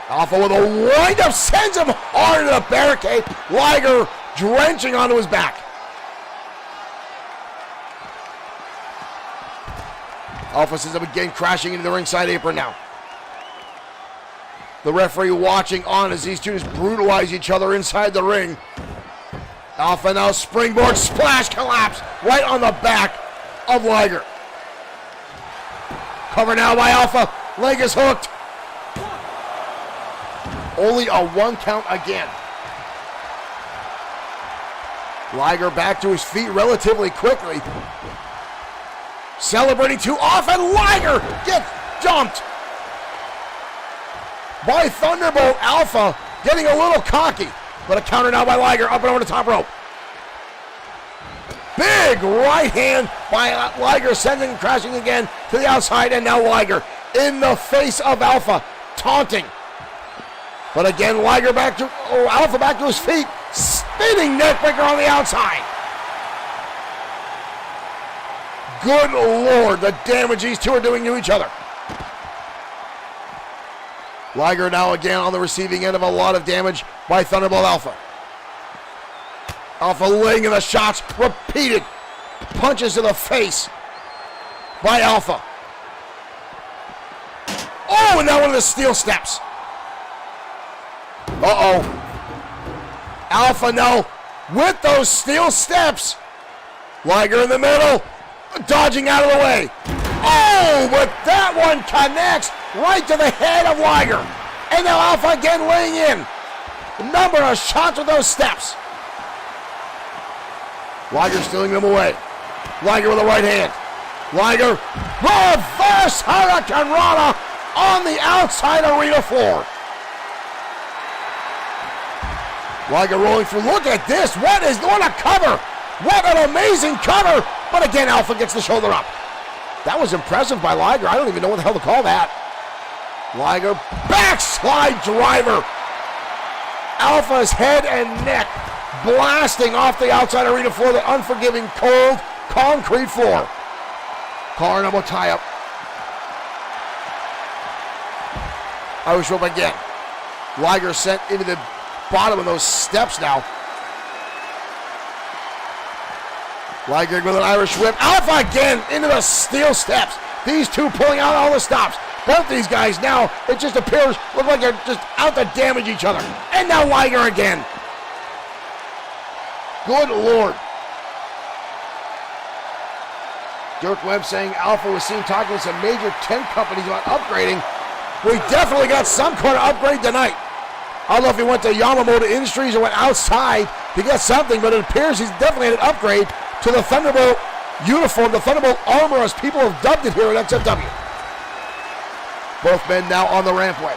Alpha with a wind-up sends him hard into the barricade. Liger drenching onto his back. Alpha sends him again, crashing into the ringside apron now. The referee watching on as these two just brutalize each other inside the ring. Alpha now springboard splash collapse right on the back of Liger. Cover now by Alpha. Leg is hooked. Only a 1 count again. Liger back to his feet relatively quickly. Celebrating too often. Liger gets dumped by Thunderbolt Alpha, getting a little cocky. But a counter now by Liger, up and over the top rope. Big right hand by Liger, sending him crashing again to the outside, and now Liger in the face of Alpha, taunting. But again, Alpha back to his feet, spinning neckbreaker on the outside. Good Lord, the damage these two are doing to each other. Liger now again on the receiving end of a lot of damage by Thunderbolt Alpha. Alpha laying in the shots, repeated punches to the face by Alpha. Oh, and now one of the steel steps. Uh-oh. Alpha now with those steel steps. Liger in the middle, dodging out of the way. Oh, but that one connects right to the head of Liger. And now Alpha again laying in. A number of shots with those steps. Liger stealing them away. Liger with the right hand. Liger, reverse Hurricane Rana on the outside arena floor. Liger rolling through. Look at this. What a cover. What an amazing cover. But again, Alpha gets the shoulder up. That was impressive by Liger. I don't even know what the hell to call that. Liger, backslide driver. Alpha's head and neck blasting off the outside arena floor, the unforgiving, cold concrete floor. Collar elbow tie up. Irish whip again. Liger sent into the bottom of those steps now. Liger with an Irish whip. Alpha again into the steel steps. These two pulling out all the stops. Both these guys now, it just appears, look like they're just out to damage each other. And now Liger again. Good Lord. Dirk Webb saying Alpha was seen talking with some major tent companies about upgrading. We definitely got some kind of upgrade tonight. I don't know if he went to Yamamoto Industries or went outside to get something, but it appears he's definitely had an upgrade to the Thunderbolt uniform, the Thunderbolt armor, as people have dubbed it here at XFW. Both men now on the rampway.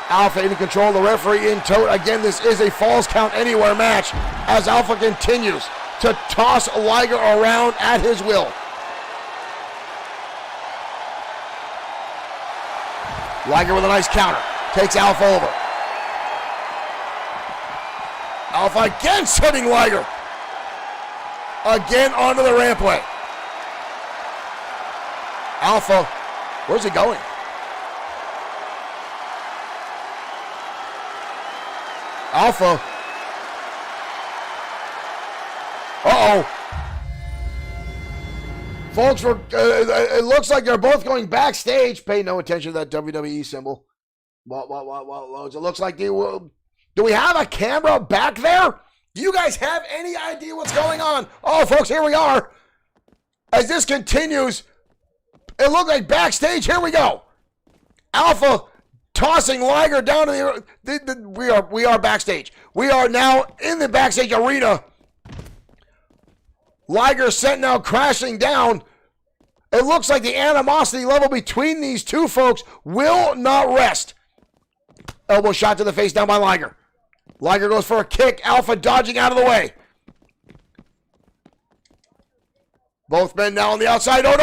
Alpha in control, the referee in tow. Again, this is a Falls Count Anywhere match as Alpha continues to toss Liger around at his will. Liger with a nice counter. Takes Alpha over. Alpha again sending Liger. Again onto the rampway. Alpha, where's he going? Alpha. Uh-oh. Folks, it looks like they're both going backstage. Pay no attention to that WWE symbol. What loads? It looks like do we have a camera back there? Do you guys have any idea what's going on? Oh, folks, here we are. As this continues, it looked like backstage. Here we go. Alpha tossing Liger down to we are backstage. We are now in the backstage arena. Liger sent now crashing down. It looks like the animosity level between these two folks will not rest. Elbow shot to the face down by Liger. Liger goes for a kick. Alpha dodging out of the way. Both men now on the outside. Oh,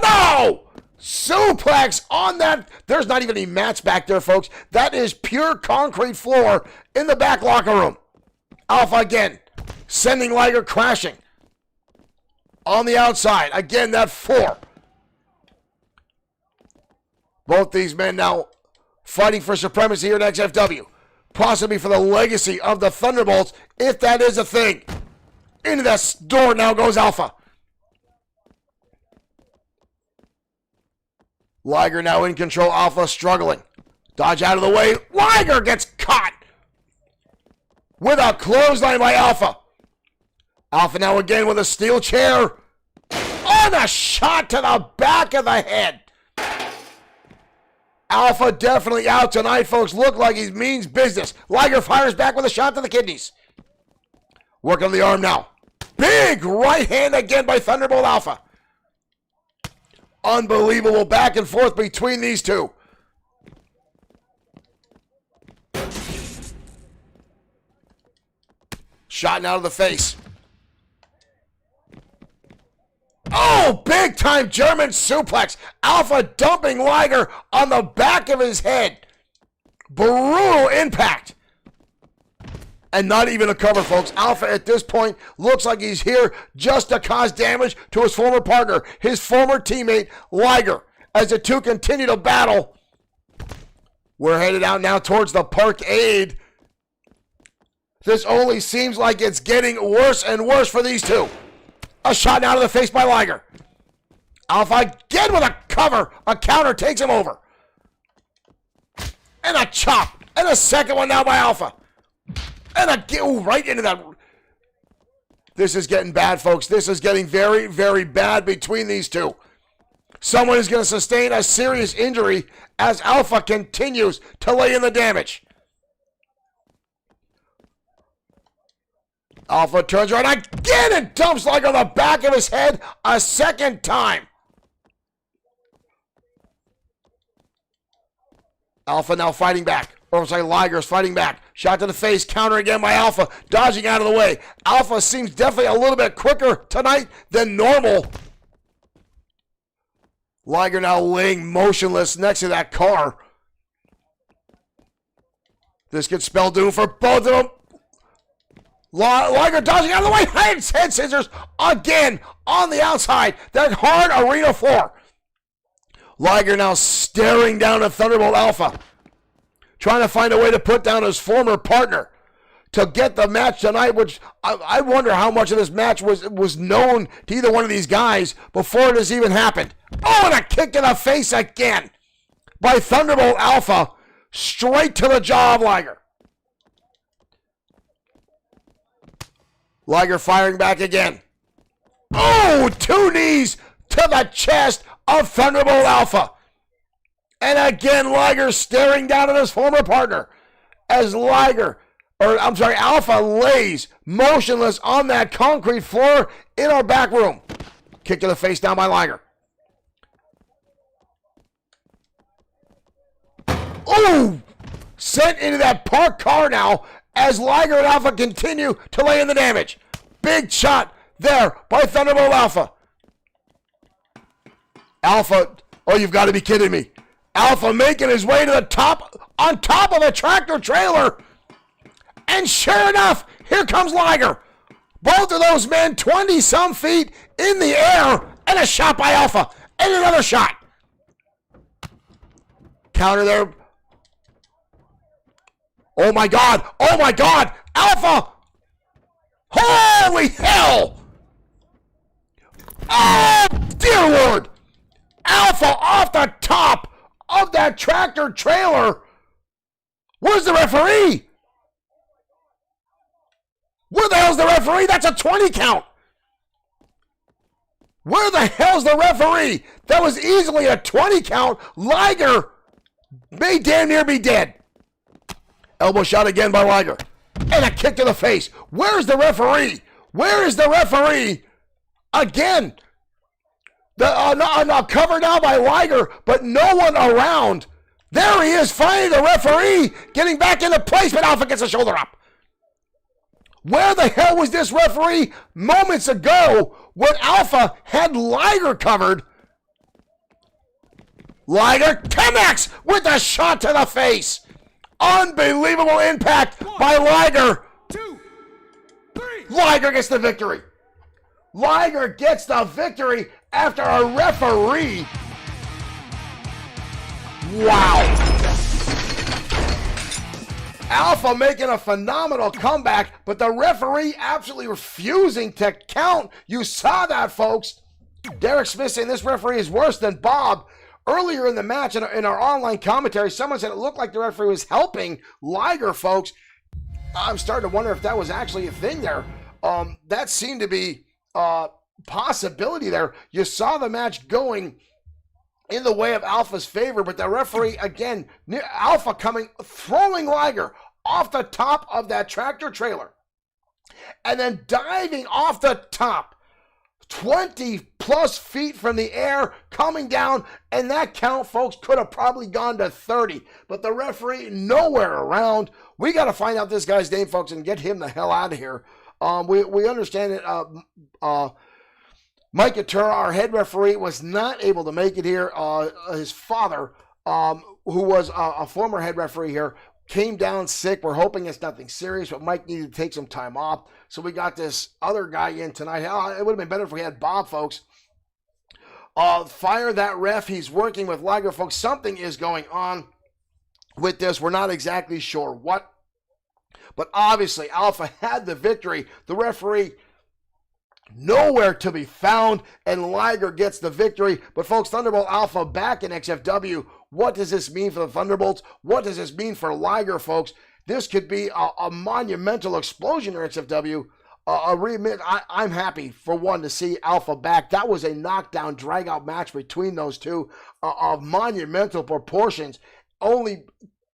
no. Suplex on that. There's not even any mats back there, folks. That is pure concrete floor in the back locker room. Alpha again, sending Liger crashing. On the outside. Again, that 4. Both these men now fighting for supremacy here at XFW. Possibly for the legacy of the Thunderbolts, if that is a thing. Into that door now goes Alpha. Liger now in control. Alpha struggling. Dodge out of the way. Liger gets caught with a clothesline by Alpha. Alpha now again with a steel chair. On a shot to the back of the head. Alpha definitely out tonight, folks. Look like he means business. Liger fires back with a shot to the kidneys. Working on the arm now. Big right hand again by Thunderbolt Alpha. Unbelievable back and forth between these two. Shot now to the face. Oh, big time German suplex. Alpha dumping Liger on the back of his head. Brutal impact. And not even a cover, folks. Alpha at this point looks like he's here just to cause damage to his former partner, his former teammate, Liger. As the two continue to battle, we're headed out now towards the parkade. This only seems like it's getting worse and worse for these two. A shot now to the face by Liger. Alpha again with a cover. A counter takes him over. And a chop. And a second one now by Alpha. And right into that. This is getting bad, folks. This is getting very, very bad between these two. Someone is going to sustain a serious injury as Alpha continues to lay in the damage. Alpha turns around again and dumps Liger on the back of his head a second time. Alpha now fighting back. Or sorry, Liger's fighting back. Shot to the face, counter again by Alpha, dodging out of the way. Alpha seems definitely a little bit quicker tonight than normal. Liger now laying motionless next to that car. This could spell doom for both of them. Liger dodging out of the way. Head scissors again on the outside. That hard arena floor. Liger now staring down at Thunderbolt Alpha, trying to find a way to put down his former partner to get the match tonight, which I wonder how much of this match was known to either one of these guys before this even happened. Oh, and a kick in the face again by Thunderbolt Alpha, straight to the jaw of Liger. Liger firing back again. Oh, 2 knees to the chest of Thunderbolt Alpha. And again, Liger staring down at his former partner as Alpha lays motionless on that concrete floor in our back room. Kick to the face down by Liger. Oh! Sent into that parked car now as Liger and Alpha continue to lay in the damage. Big shot there by Thunderbolt Alpha. Alpha, oh, you've got to be kidding me. Alpha making his way to the top, on top of a tractor trailer. And sure enough, here comes Liger. Both of those men 20-some feet in the air, and a shot by Alpha, and another shot. Counter there. Oh my God, Alpha! Holy hell! Oh, dear Lord! Alpha off the top of that tractor trailer. Where's the referee? Where the hell's the referee? That's a 20 count. Where the hell's the referee? That was easily a 20 count. Liger may damn near be dead. Elbow shot again by Liger. And a kick to the face. Where's the referee? Where is the referee? Again. Covered now by Liger, but no one around. There he is, finally the referee getting back into place, but Alpha gets a shoulder up. Where the hell was this referee moments ago when Alpha had Liger covered? Liger, Temex with a shot to the face. Unbelievable impact by Liger. 2, 3. Liger gets the victory. Liger gets the victory after a referee. Wow. Alpha making a phenomenal comeback, but the referee absolutely refusing to count. You saw that, folks. Derek Smith saying this referee is worse than Bob. Earlier in the match, in our online commentary, someone said it looked like the referee was helping Liger, folks. I'm starting to wonder if that was actually a thing there. That seemed to be a possibility there. You saw the match going in the way of Alpha's favor, but the referee, again, Alpha throwing Liger off the top of that tractor trailer, and then diving off the top, 20 plus feet from the air, coming down, and that count, folks, could have probably gone to 30, but the referee nowhere around. We got to find out this guy's name, folks, and get him the hell out of here. We understand that Mike Atura, our head referee, was not able to make it here. His father, who was a former head referee here, came down sick. We're hoping it's nothing serious, but Mike needed to take some time off. So we got this other guy in tonight. Hell, it would have been better if we had Bob, folks. Fire that ref. He's working with Liger, folks. Something is going on with this. We're not exactly sure what. But obviously, Alpha had the victory. The referee nowhere to be found, and Liger gets the victory. But folks, Thunderbolt Alpha back in XFW. What does this mean for the Thunderbolts? What does this mean for Liger, folks? This could be a monumental explosion in XFW. I'm happy, for one, to see Alpha back. That was a knockdown, drag-out match between those two of monumental proportions. Only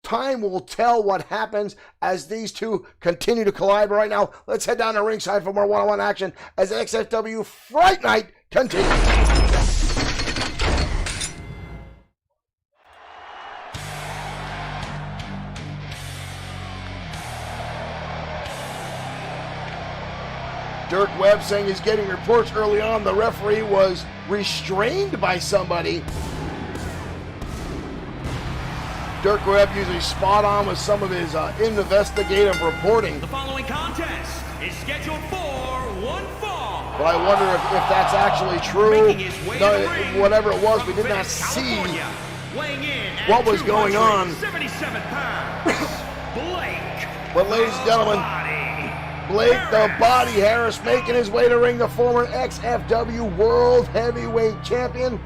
time will tell what happens as these two continue to collide. But right now, let's head down to ringside for more one-on-one action as XFW Fright Night continues. Dirk Webb saying he's getting reports early on the referee was restrained by somebody. Dirk Webb usually spot on with some of his investigative reporting. The following contest is scheduled for one fall. But I wonder if that's actually true. Making his way to the ring Whatever it was, we from did not Venice, see California, weighing in at what was going on. 77 pounds, Blake. But ladies and gentlemen, Blake the Body Harris making his way to ring, the former XFW World Heavyweight Champion,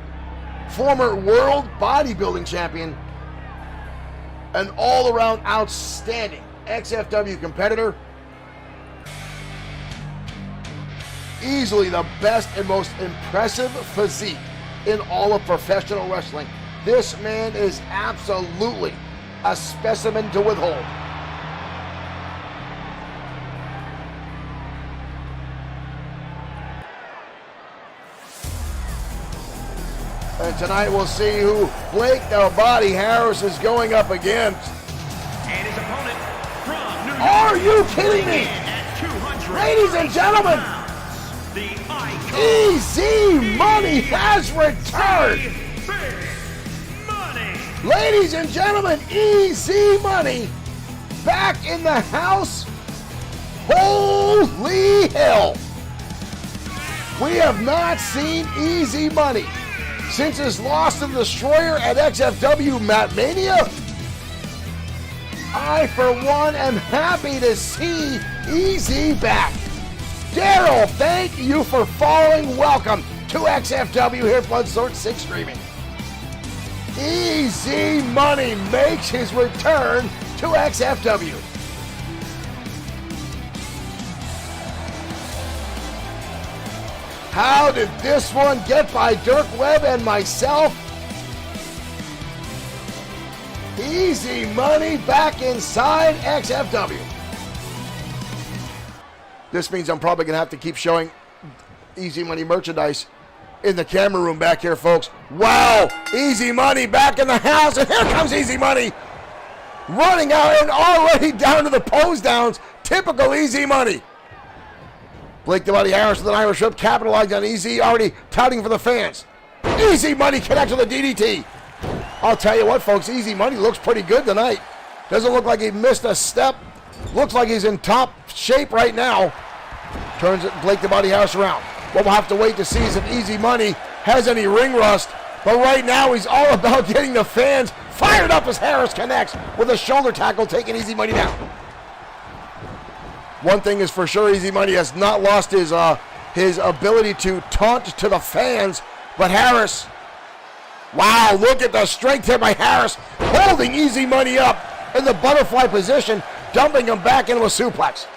former World Bodybuilding Champion, an all-around outstanding XFW competitor. Easily the best and most impressive physique in all of professional wrestling. This man is absolutely a specimen to withhold. And tonight we'll see who Blake the Body Harris is going up against. And his opponent from New York. Are you kidding me? Ladies and gentlemen, the icon, Easy Money has returned. Big Money. Ladies and gentlemen, Easy Money back in the house. Holy hell. We have not seen Easy Money since his loss to the Destroyer at XFW Mania. I, for one, am happy to see Easy back. Daryl, thank you for following. Welcome to XFW here, Bloodsword 6 streaming. Easy Money makes his return to XFW. How did this one get by Dirk Webb and myself? Easy Money back inside XFW. This means I'm probably going to have to keep showing Easy Money merchandise in the camera room back here, folks. Wow, Easy Money back in the house, and here comes Easy Money running out and already down to the pose downs. Typical Easy Money. Blake the Body Harris with an Irish whip, capitalizing on Easy, already touting for the fans. Easy Money connects with a DDT. I'll tell you what, folks, Easy Money looks pretty good tonight. Doesn't look like he missed a step. Looks like he's in top shape right now. Turns Blake the Body Harris around. What we'll have to wait to see is if Easy Money has any ring rust. But right now, he's all about getting the fans fired up as Harris connects with a shoulder tackle, taking Easy Money down. One thing is for sure, Easy Money has not lost his ability to taunt to the fans. But Harris, wow, look at the strength here by Harris, holding Easy Money up in the butterfly position, dumping him back into a suplex.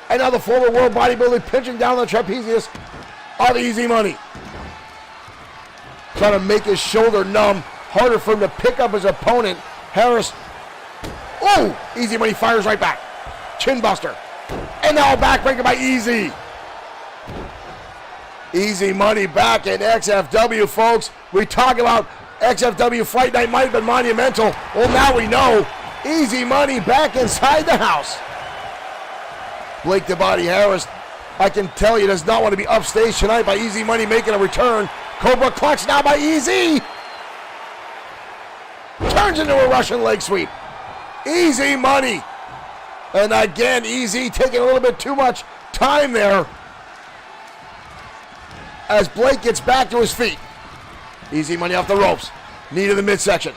And now the former world bodybuilder pinching down the trapezius of Easy Money. Trying to make his shoulder numb, harder for him to pick up his opponent. Harris, oh, Easy Money fires right back. Chin buster. And now a backbreaker by Easy. Easy Money back in XFW, folks. We talk about XFW Fright Night might have been monumental. Well, now we know. Easy Money back inside the house. Blake the Body Harris, I can tell you, does not want to be upstaged tonight by Easy Money making a return. Cobra clutch now by Easy. Turns into a Russian leg sweep. Easy Money. And again, Easy taking a little bit too much time there as Blake gets back to his feet. Easy Money off the ropes. Knee to the midsection.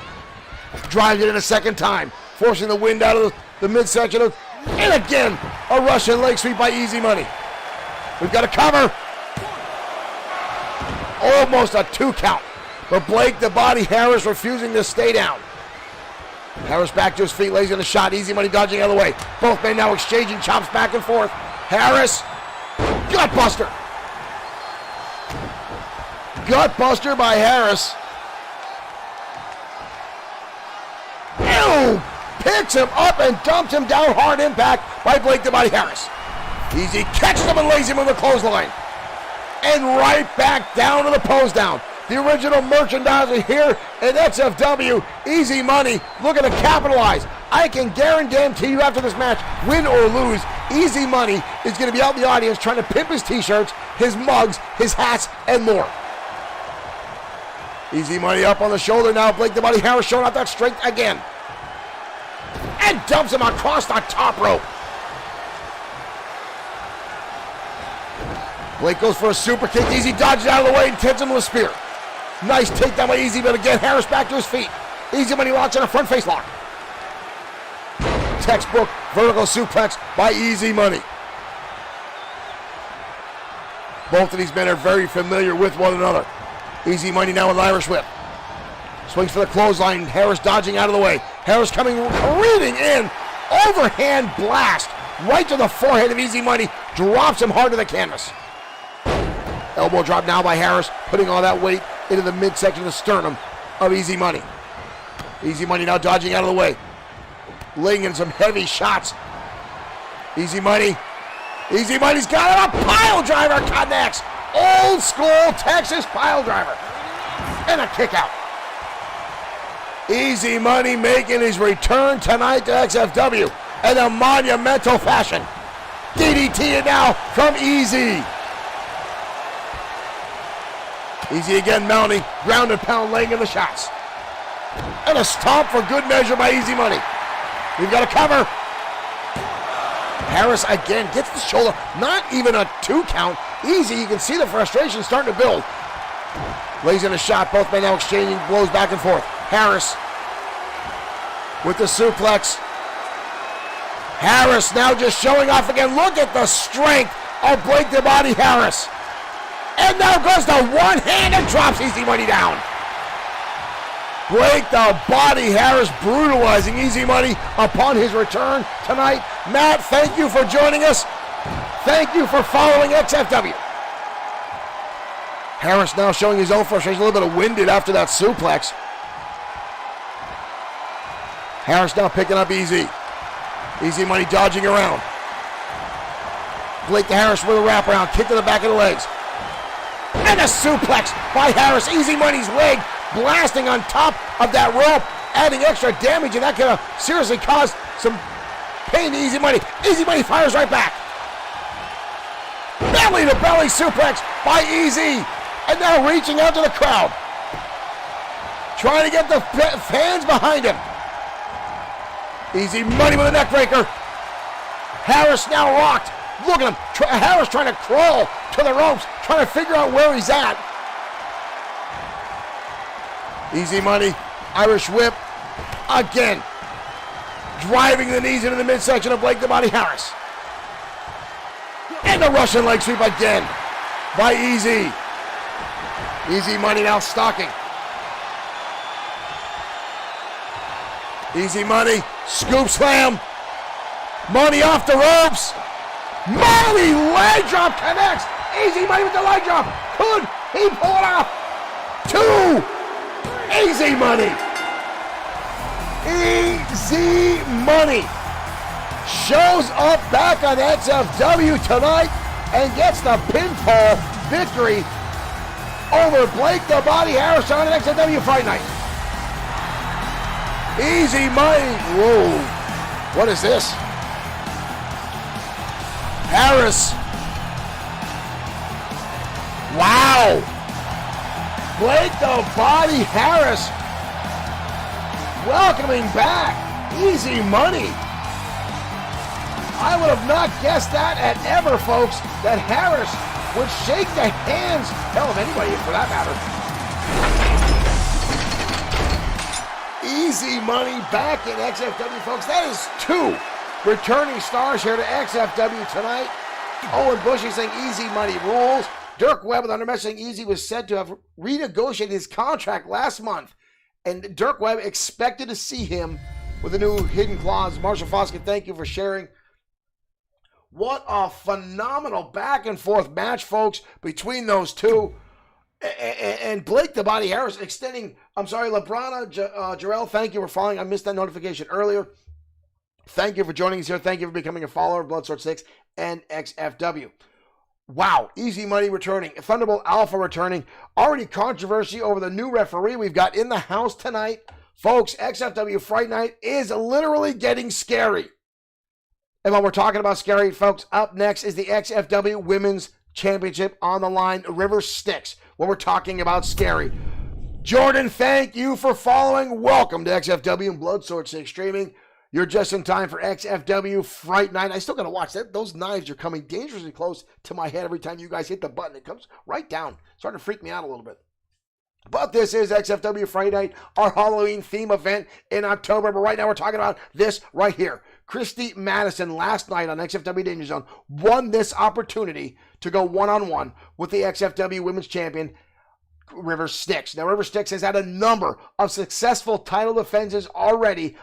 Drives it in a second time, forcing the wind out of the midsection. And again, a Russian leg sweep by Easy Money. We've got a cover. Almost a 2 count. But Blake the Body Harris refusing to stay down. Harris back to his feet, lays in a shot. Easy Money dodging out of the way. Both men now exchanging chops back and forth. Harris, gutbuster. Gutbuster by Harris. Ew! Picks him up and dumps him down. Hard impact by Blake the Body Harris. Easy catches him and lays him in the clothesline. And right back down to the pose down. The original merchandiser here at XFW. Easy Money looking to capitalize. I can guarantee you after this match, win or lose, Easy Money is going to be out in the audience trying to pimp his t-shirts, his mugs, his hats, and more. Easy Money up on the shoulder now. Blake the Body Harris showing off that strength again. And dumps him across the top rope. Blake goes for a super kick. Easy dodges out of the way and hits him with a spear. Nice takedown by Easy, but again, Harris back to his feet. Easy Money locks in a front face lock. Textbook vertical suplex by Easy Money. Both of these men are very familiar with one another. Easy Money now with an Irish whip. Swings for the clothesline. Harris dodging out of the way. Harris coming careening in. Overhand blast right to the forehead of Easy Money. Drops him hard to the canvas. Elbow drop now by Harris, putting all that weight into the midsection of the sternum of Easy Money. Easy Money now dodging out of the way. Laying in some heavy shots. Easy Money. Easy Money's got it. A pile driver connects. Old school Texas pile driver. And a kick out. Easy Money making his return tonight to XFW in a monumental fashion. DDT it now from Easy. Easy again mounting, ground and pound, laying in the shots. And a stomp for good measure by Easy Money. We've got a cover. Harris again gets the shoulder, not even a 2 count. Easy, you can see the frustration starting to build. Lays in a shot, both men now exchanging blows back and forth. Harris with the suplex. Harris now just showing off again. Look at the strength of Blake the Body Harris. And now goes the one hand and drops Easy Money down. Blake the Body Harris brutalizing Easy Money upon his return tonight. Matt, thank you for joining us. Thank you for following XFW. Harris now showing his own frustration, a little bit of winded after that suplex. Harris now picking up Easy. Easy Money dodging around. Blake the Harris with a wraparound, kick to the back of the legs. And a suplex by Harris. Easy Money's leg blasting on top of that rope, adding extra damage, and that could have seriously caused some pain to Easy Money. Easy Money fires right back. Belly to belly suplex by Easy. And now reaching out to the crowd. Trying to get the fans behind him. Easy Money with a neck breaker. Harris now locked. Look at him. Harris trying to crawl to the ropes, trying to figure out where he's at. Easy Money, Irish whip. Again. Driving the knees into the midsection of Blake the Body Harris. And the Russian leg sweep again by Easy. Easy Money now stalking. Easy Money, scoop slam. Money off the ropes. Money leg drop connects. Easy Money with the leg drop. Could he pull it off? 2. Easy Money. Easy Money shows up back on XFW tonight and gets the pinfall victory over Blake the Body Harris on an XFW Fright Night. Easy Money. Whoa. What is this? Harris. Wow. Blake the Body Harris welcoming back Easy Money. I would have not guessed that at ever, folks, that Harris would shake the hands, hell, of anybody for that matter. Easy Money back in XFW, folks. That is 2 returning stars here to XFW tonight. Owen Bushy saying Easy Money rules. Dirk Webb with under message saying Easy was said to have renegotiated his contract last month. And Dirk Webb expected to see him with a new hidden clause. Marshall Foskett, thank you for sharing. What a phenomenal back and forth match, folks, between those two. And Blake the Body Harris extending, I'm sorry, Lebrana Jarrell, thank you for following. I missed that notification earlier. Thank you for joining us here. Thank you for becoming a follower of Bloodsport 6 and XFW. Wow, Easy Money returning. Thunderbolt Alpha returning. Already controversy over the new referee we've got in the house tonight. Folks, XFW Fright Night is literally getting scary. And while we're talking about scary, folks, up next is the XFW Women's Championship on the line. River Styx, when we're talking about scary. Jordan, thank you for following. Welcome to XFW and Bloodsport 6 streaming. You're just in time for XFW Fright Night. I still got to watch that. Those knives are coming dangerously close to my head every time you guys hit the button. It comes right down. Starting to freak me out a little bit. But this is XFW Fright Night, our Halloween theme event in October. But right now we're talking about this right here. Christy Madison last night on XFW Danger Zone won this opportunity to go one-on-one with the XFW Women's Champion, River Styx. Now, River Styx has had a number of successful title defenses already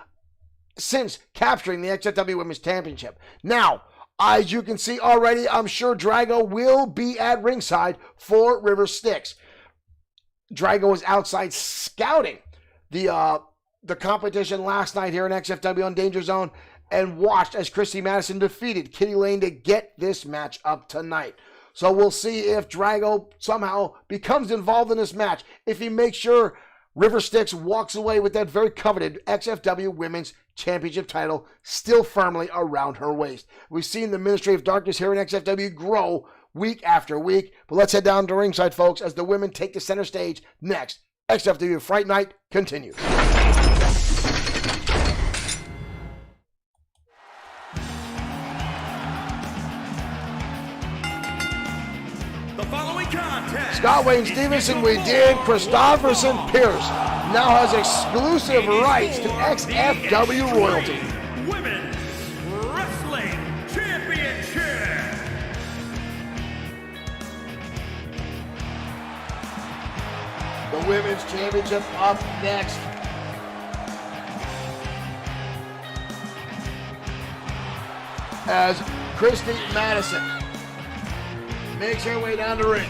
since capturing the XFW Women's Championship. Now, as you can see already, I'm sure Drago will be at ringside for River Styx. Drago was outside scouting the competition last night here in XFW on Danger Zone and watched as Christy Madison defeated Kitty Lane to get this match up tonight. So we'll see if Drago somehow becomes involved in this match, if he makes sure River Styx walks away with that very coveted XFW Women's Championship title still firmly around her waist. We've seen the Ministry of Darkness here in XFW grow week after week, but let's head down to ringside, folks, as the women take the center stage next. XFW Fright Night continues. The following contest. Scott Wayne Stevenson, we did. Christopherson Pierce now has exclusive rights to XFW royalty. Women's Wrestling Championship. The Women's Championship up next. As Christy Madison makes her way down the ring.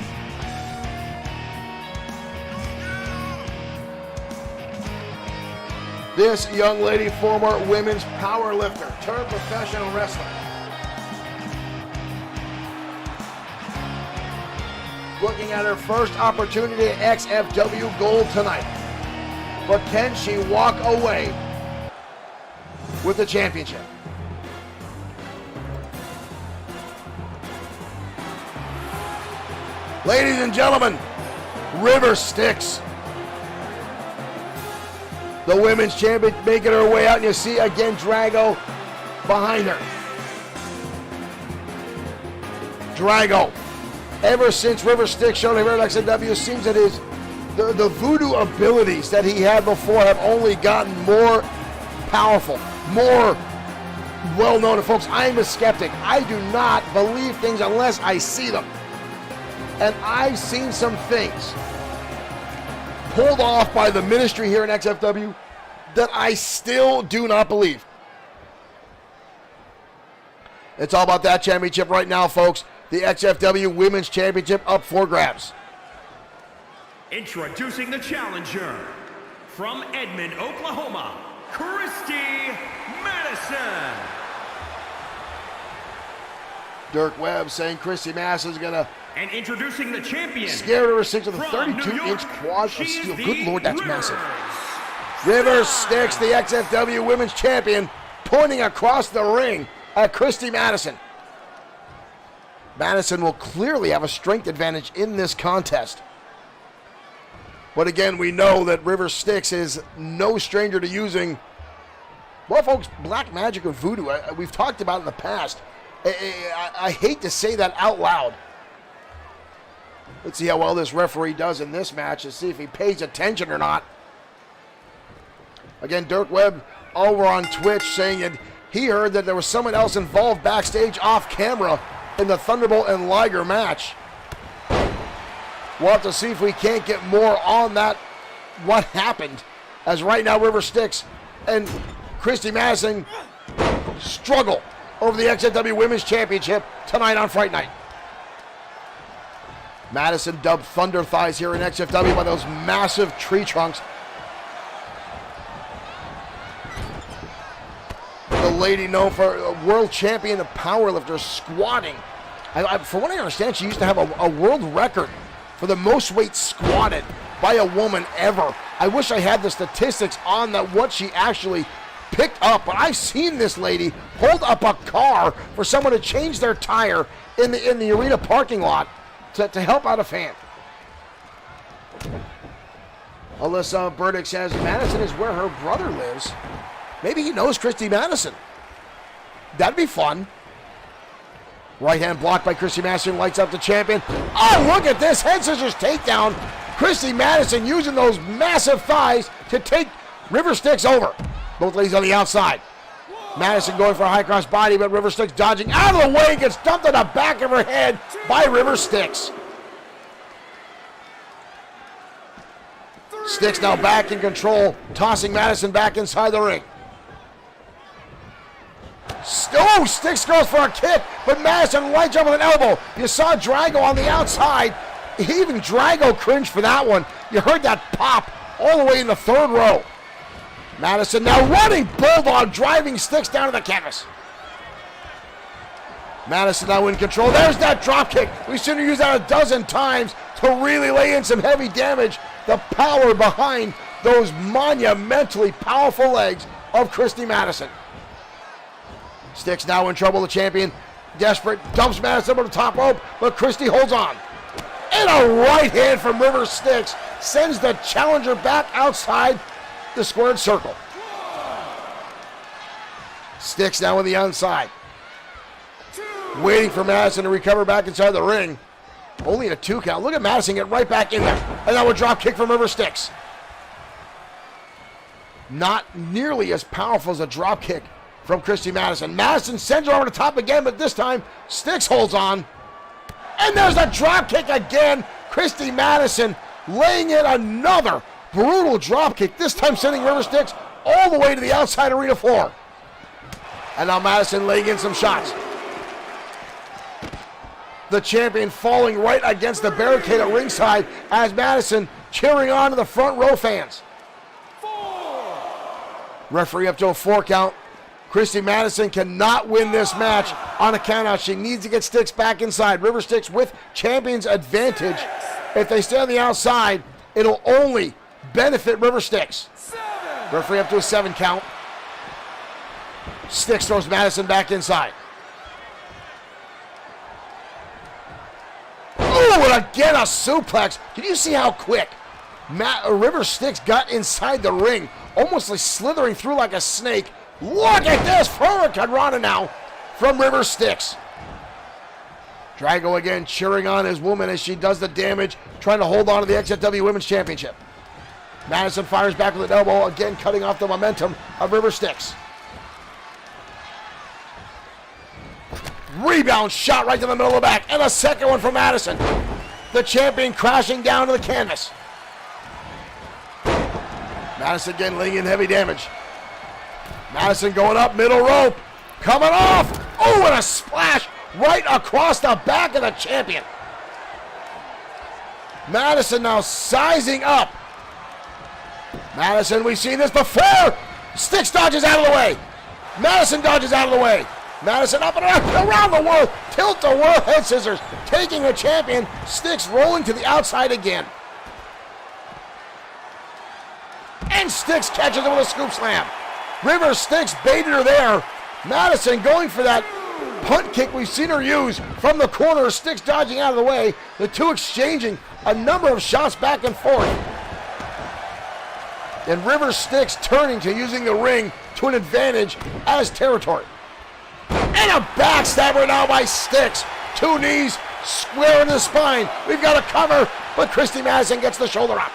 This young lady, former women's power lifter, turned professional wrestler. Looking at her first opportunity at XFW Gold tonight. But can she walk away with the championship? Ladies and gentlemen, River Styx, the women's champion, making her way out, and you see again Drago behind her. Drago, ever since River Styx showed him here at XFW, seems that the voodoo abilities that he had before have only gotten more powerful, more well-known to folks. I am a skeptic. I do not believe things unless I see them. And I've seen some things pulled off by the ministry here in XFW that I still do not believe. It's all about that championship right now, folks. The XFW Women's Championship up for grabs. Introducing the challenger from Edmond, Oklahoma, Christy Madison. Dirk Webb saying Christy Madison is going to And introducing the champion, scare River Styx with a from 32-inch quad of steel. Good Lord, that's massive. River River Styx, the XFW Women's Champion, pointing across the ring at Christy Madison. Madison will clearly have a strength advantage in this contest. But again, we know that River Styx is no stranger to using, well, folks, black magic or voodoo. We've talked about it in the past. I hate to say that out loud. Let's see how well this referee does in this match and see if he pays attention or not. Again, Dirk Webb over on Twitch saying that he heard that there was someone else involved backstage off camera in the Thunderbolt and Liger match. We'll have to see if we can't get more on that, what happened, as right now River Styx and Christy Madison struggle over the XFW Women's Championship tonight on Fright Night. Madison dubbed Thunder Thighs here in XFW by those massive tree trunks. The lady known for a world champion of powerlifter squatting. From what I understand, she used to have a world record for the most weight squatted by a woman ever. I wish I had the statistics on that, what she actually picked up, but I've seen this lady hold up a car for someone to change their tire in the arena parking lot to help out a fan. Alyssa Burdick says Madison is where her brother lives. Maybe he knows Christy Madison. That'd be fun. Right hand blocked by Christy Madison, lights up the champion. Oh, look at this, head scissors takedown. Christy Madison using those massive thighs to take River Styx over. Both ladies on the outside. Madison going for a high cross body, but River Styx dodging out of the way, gets dumped on the back of her head by River Styx. Styx now back in control, tossing Madison back inside the ring. Oh, Styx goes for a kick, but Madison lights up with an elbow. You saw Drago on the outside. Even Drago cringed for that one. You heard that pop all the way in the third row. Madison now running bulldog, driving Styx down to the canvas. Madison now in control. There's that drop kick. We've seen her use that a dozen times to really lay in some heavy damage. The power behind those monumentally powerful legs of Christy Madison. Styx now in trouble, the champion. Desperate, dumps Madison over the top rope, but Christy holds on. And a right hand from River Styx sends the challenger back outside the squared circle. Styx now on the outside. Waiting for Madison to recover back inside the ring. Only a 2 count. Look at Madison get right back in there. And now a drop kick from River Styx. Not nearly as powerful as a drop kick from Christy Madison. Madison sends her over the top again, but this time Styx holds on. And there's a drop kick again. Christy Madison laying in another brutal drop kick, this time sending River Styx all the way to the outside arena floor. And now Madison laying in some shots. The champion falling right against the barricade at ringside as Madison cheering on to the front row fans. 4. Referee up to a 4 count. Christy Madison cannot win this match on a countout. She needs to get Styx back inside. River Styx with champion's advantage. If they stay on the outside, it'll only benefit River Styx. 7. Referee up to a 7 count. Styx throws Madison back inside. Oh, and again a suplex. Can you see how quick River Styx got inside the ring, almost like slithering through like a snake? Look at this, Hurricane Rana now from River Styx. Drago again cheering on his woman as she does the damage, trying to hold on to the XFW Women's Championship. Madison fires back with an elbow, again cutting off the momentum of River Styx. Rebound shot right to the middle of the back, and a second one from Madison. The champion crashing down to the canvas. Madison again laying in heavy damage. Madison going up, middle rope, coming off. Oh, and a splash right across the back of the champion. Madison now sizing up. Madison, we've seen this before. Styx dodges out of the way. Madison dodges out of the way. Madison up and around the world. Tilt-a-whirl head scissors. Taking the champion. Styx rolling to the outside again. And Styx catches him with a scoop slam. River Styx baited her there. Madison going for that punt kick we've seen her use from the corner. Styx dodging out of the way. The two exchanging a number of shots back and forth. And River Styx turning to using the ring to an advantage as territory. And a backstabber now by Styx. 2 knees square into the spine. We've got a cover, but Christy Madison gets the shoulder up.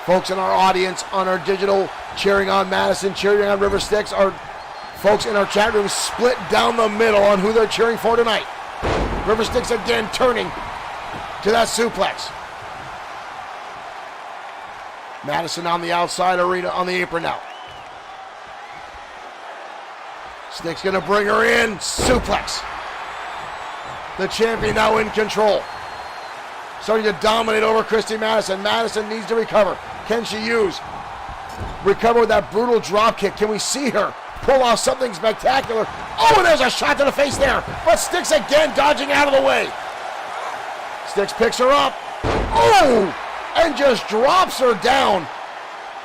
Folks in our audience, on our digital, cheering on Madison, cheering on River Styx. Our folks in our chat room split down the middle on who they're cheering for tonight. River Styx again turning to that suplex. Madison on the outside arena, on the apron now. Styx gonna bring her in, suplex. The champion now in control. Starting to dominate over Christy Madison. Madison needs to recover. Can she recover with that brutal drop kick? Can we see her pull off something spectacular? Oh, and there's a shot to the face there. But Styx again dodging out of the way. Styx picks her up. Oh, and just drops her down.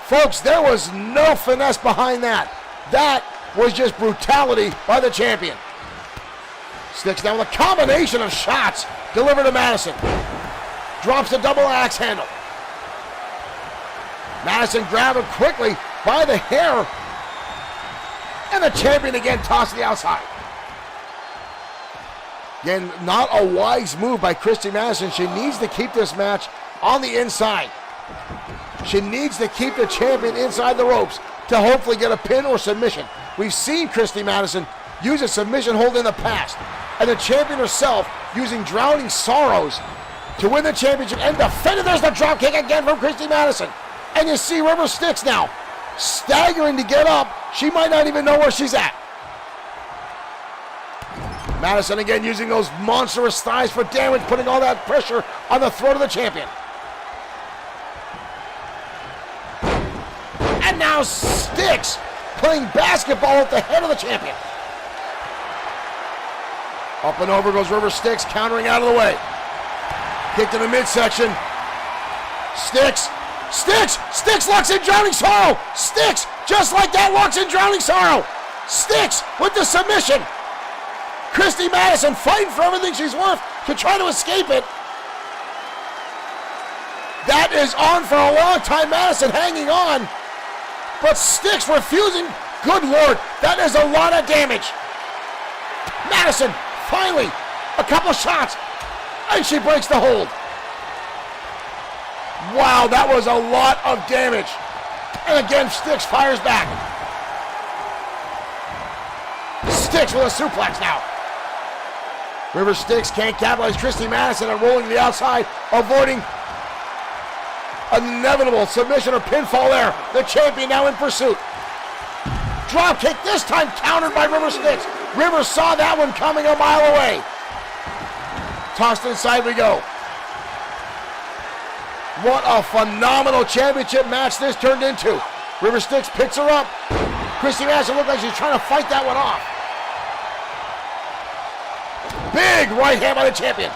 Folks, there was no finesse behind that. That was just brutality by the champion. Styx down with a combination of shots delivered to Madison. Drops the double axe handle. Madison grabbed him quickly by the hair. And the champion again tossed to the outside. Again, not a wise move by Christy Madison. She needs to keep this match on the inside. She needs to keep the champion inside the ropes to hopefully get a pin or submission. We've seen Christy Madison use a submission hold in the past, and the champion herself using Drowning Sorrows to win the championship and defend it. There's the drop kick again from Christy Madison. And you see River Styx now staggering to get up. She might not even know where she's at. Madison again using those monstrous thighs for damage, putting all that pressure on the throat of the champion. And now Styx playing basketball at the head of the champion. Up and over goes River Styx, countering out of the way. Kick to the midsection. Styx locks in Drowning Sorrow. Styx, just like that, locks in Drowning Sorrow. Styx with the submission. Christy Madison fighting for everything she's worth to try to escape it. That is on for a long time. Madison hanging on, but Styx refusing. Good Lord, that is a lot of damage. Madison, finally, a couple shots, and she breaks the hold. Wow, that was a lot of damage. And again, Styx fires back. Styx with a suplex now. River Styx can't capitalize. Christy Madison and rolling to the outside, avoiding an inevitable submission or pinfall there. The champion now in pursuit. Drop kick, this time countered by River Styx. River saw that one coming a mile away. Tossed inside we go. What a phenomenal championship match this turned into. River Styx picks her up. Christy Madison looked like she's trying to fight that one off. Big right hand by the champion.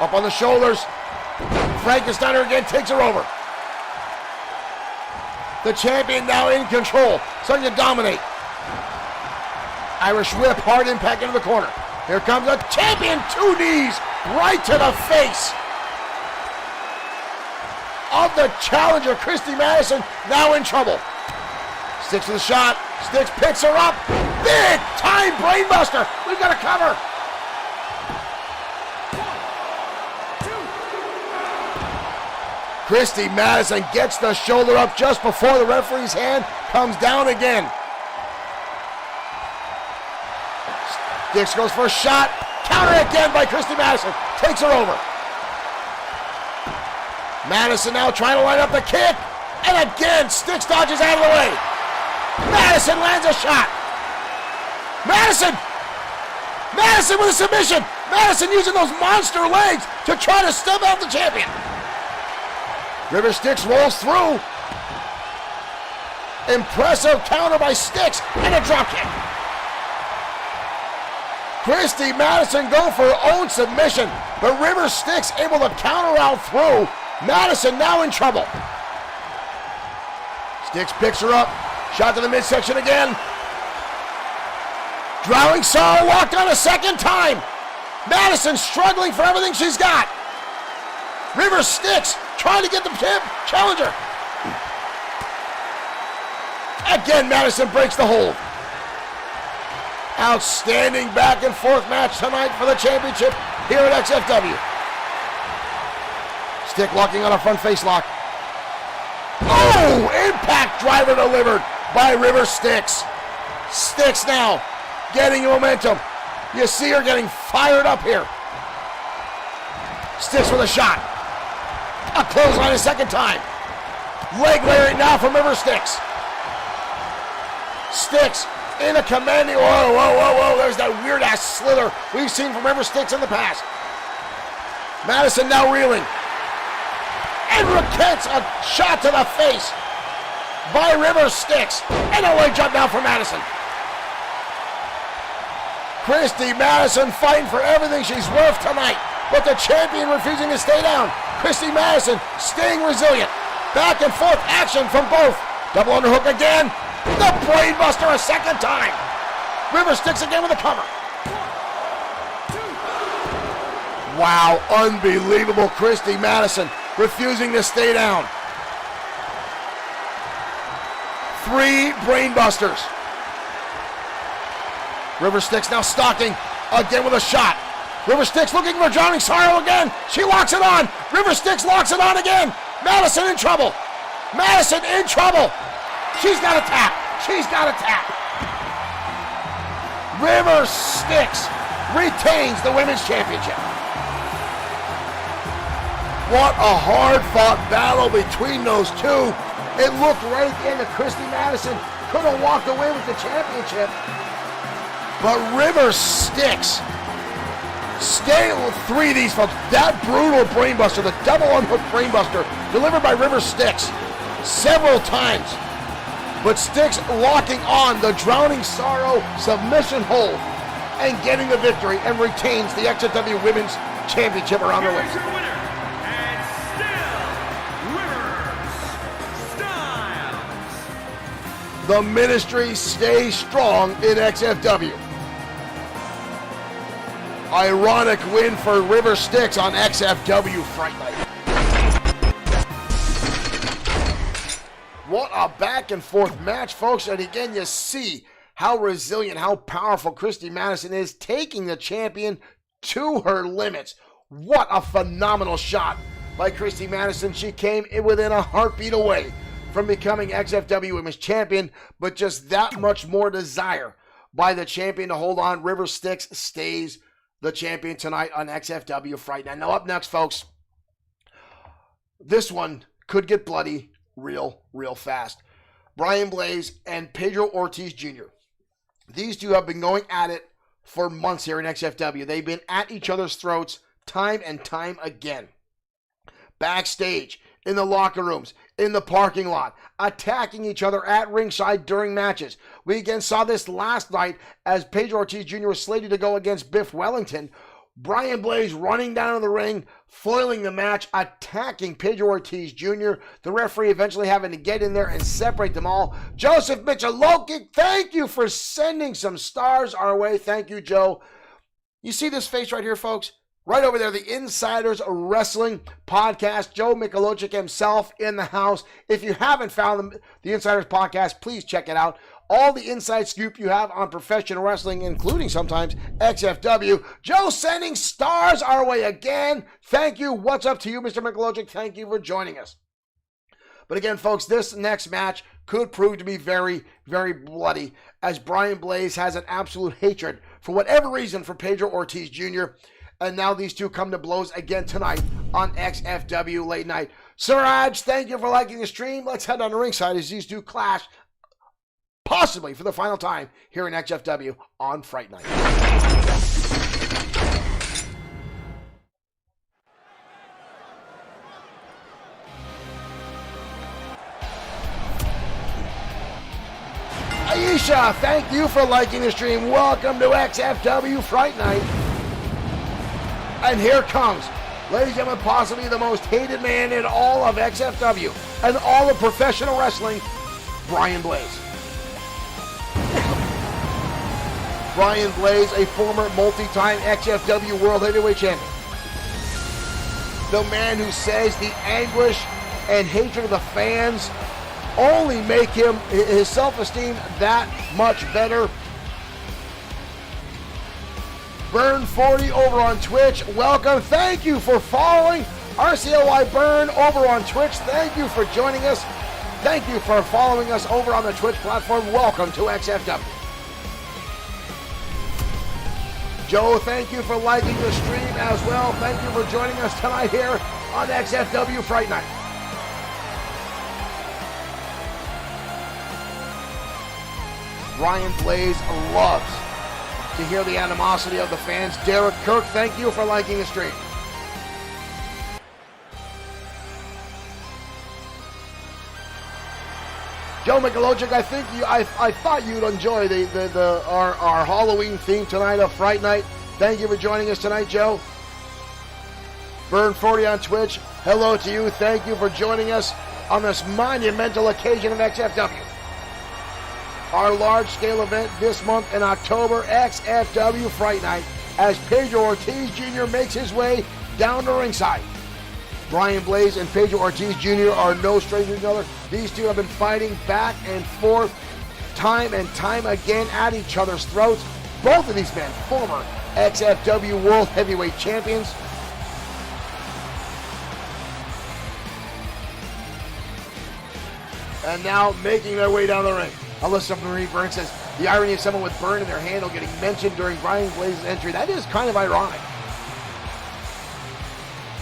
Up on the shoulders. Frankensteiner again takes her over. The champion now in control, starting to dominate. Irish whip, hard impact into the corner. Here comes the champion, 2 knees right to the face of the challenger. Christy Madison now in trouble. Styx with a shot. Styx picks her up. Big time brainbuster. We've got a cover. Christy Madison gets the shoulder up just before the referee's hand comes down again. Styx goes for a shot. Counter again by Christy Madison. Takes her over. Madison now trying to line up the kick. And again, Styx dodges out of the way. Madison lands a shot. Madison with a submission. Madison using those monster legs to try to step out the champion. River Styx rolls through. Impressive counter by Styx and a drop kick. Christy Madison going for her own submission, but River Styx able to counter out through. Madison now in trouble. Styx picks her up. Shot to the midsection again. Drowning Sorrow locked on a second time. Madison struggling for everything she's got. River Styx trying to get the challenger. Again, Madison breaks the hold. Outstanding back and forth match tonight for the championship here at XFW. Styx locking on a front face lock. Oh, impact driver delivered by River Styx. Styx now getting momentum. You see her getting fired up here. Styx with a shot. A clothesline a second time. Leg layering now from River Styx. Styx in a commanding, whoa. There's that weird ass slither we've seen from River Styx in the past. Madison now reeling. And gets a shot to the face by River Styx. And a leg drop down for Madison. Christy Madison fighting for everything she's worth tonight, but the champion refusing to stay down. Christy Madison staying resilient. Back and forth action from both. Double underhook again. The brainbuster a second time. River Styx again with a cover. Wow, unbelievable. Christy Madison refusing to stay down. 3 brainbusters. River Styx now stalking again with a shot. River Styx looking for Drowning Sorrow again. She locks it on. River Styx locks it on again. Madison in trouble. Madison in trouble. She's got a tap. She's got a tap. River Styx retains the Women's Championship. What a hard-fought battle between those two. It looked right at the end that Christy Madison could have walked away with the championship. But River Styx staying with 3 of these folks. That brutal brainbuster, the double unhook brainbuster, delivered by River Styx several times. But Styx locking on the Drowning Sorrow submission hold and getting the victory and retains the XFW Women's Championship around the waist. The ministry stays strong in XFW. Ironic win for River Styx on XFW Fright Night. What a back and forth match, folks. And again, you see how resilient, how powerful Christy Madison is, taking the champion to her limits. What a phenomenal shot by Christy Madison. She came in within a heartbeat away from becoming XFW Women's Champion, but just that much more desire by the champion to hold on. River Styx stays the champion tonight on XFW Fright Night. Now up next, folks, this one could get bloody real fast. Brian Blaze and Pedro Ortiz Jr. These two have been going at it for months here in XFW. They've been at each other's throats time and time again. Backstage, in the locker rooms, in the parking lot, attacking each other at ringside during matches. We again saw this last night as Pedro Ortiz Jr. was slated to go against Biff Wellington. Brian Blaze running down to the ring, foiling the match, attacking Pedro Ortiz Jr. The referee eventually having to get in there and separate them all. Joseph Michalokic, thank you for sending some stars our way. Thank you, Joe. You see this face right here, folks? Right over there, the Insiders Wrestling Podcast. Joe Michalokic himself in the house. If you haven't found the Insiders Podcast, please check it out. All the inside scoop you have on professional wrestling, including sometimes XFW. Joe sending stars our way again. Thank you. What's up to you, Mr. Michalokic? Thank you for joining us. But again, folks, this next match could prove to be very bloody, as Brian Blaze has an absolute hatred, for whatever reason, for Pedro Ortiz Jr., and now these two come to blows again tonight on XFW Late Night. Siraj, thank you for liking the stream. Let's head on to ringside as these two clash, possibly for the final time, here in XFW on Fright Night. Aisha, thank you for liking the stream. Welcome to XFW Fright Night. And here comes, ladies and gentlemen, possibly the most hated man in all of XFW and all of professional wrestling, Brian Blaze. Brian Blaze, a former multi-time XFW World Heavyweight Champion. The man who says the anguish and hatred of the fans only make him, his self-esteem, that much better. Burn 40 over on Twitch, welcome. Thank you for following. RCLY Burn over on Twitch, thank you for joining us. Thank you for following us over on the Twitch platform. Welcome to XFW. Joe, thank you for liking the stream as well. Thank you for joining us tonight here on XFW Fright Night. Brian Blaze loves to hear the animosity of the fans. Derek Kirk, thank you for liking the stream. Joe Michalokic, I think I thought you'd enjoy our Halloween theme tonight of Fright Night. Thank you for joining us tonight, Joe. Burn 40 on Twitch, hello to you. Thank you for joining us on this monumental occasion of XFW. Our large-scale event this month in October, XFW Fright Night, as Pedro Ortiz Jr. makes his way down to ringside. Brian Blaze and Pedro Ortiz Jr. are no strangers to each other. These two have been fighting back and forth time and time again at each other's throats. Both of these men, former XFW World Heavyweight Champions. And now making their way down the ring. Alyssa Marie Byrne says, the irony of someone with Byrne in their handle getting mentioned during Brian Blaze's entry, that is kind of ironic.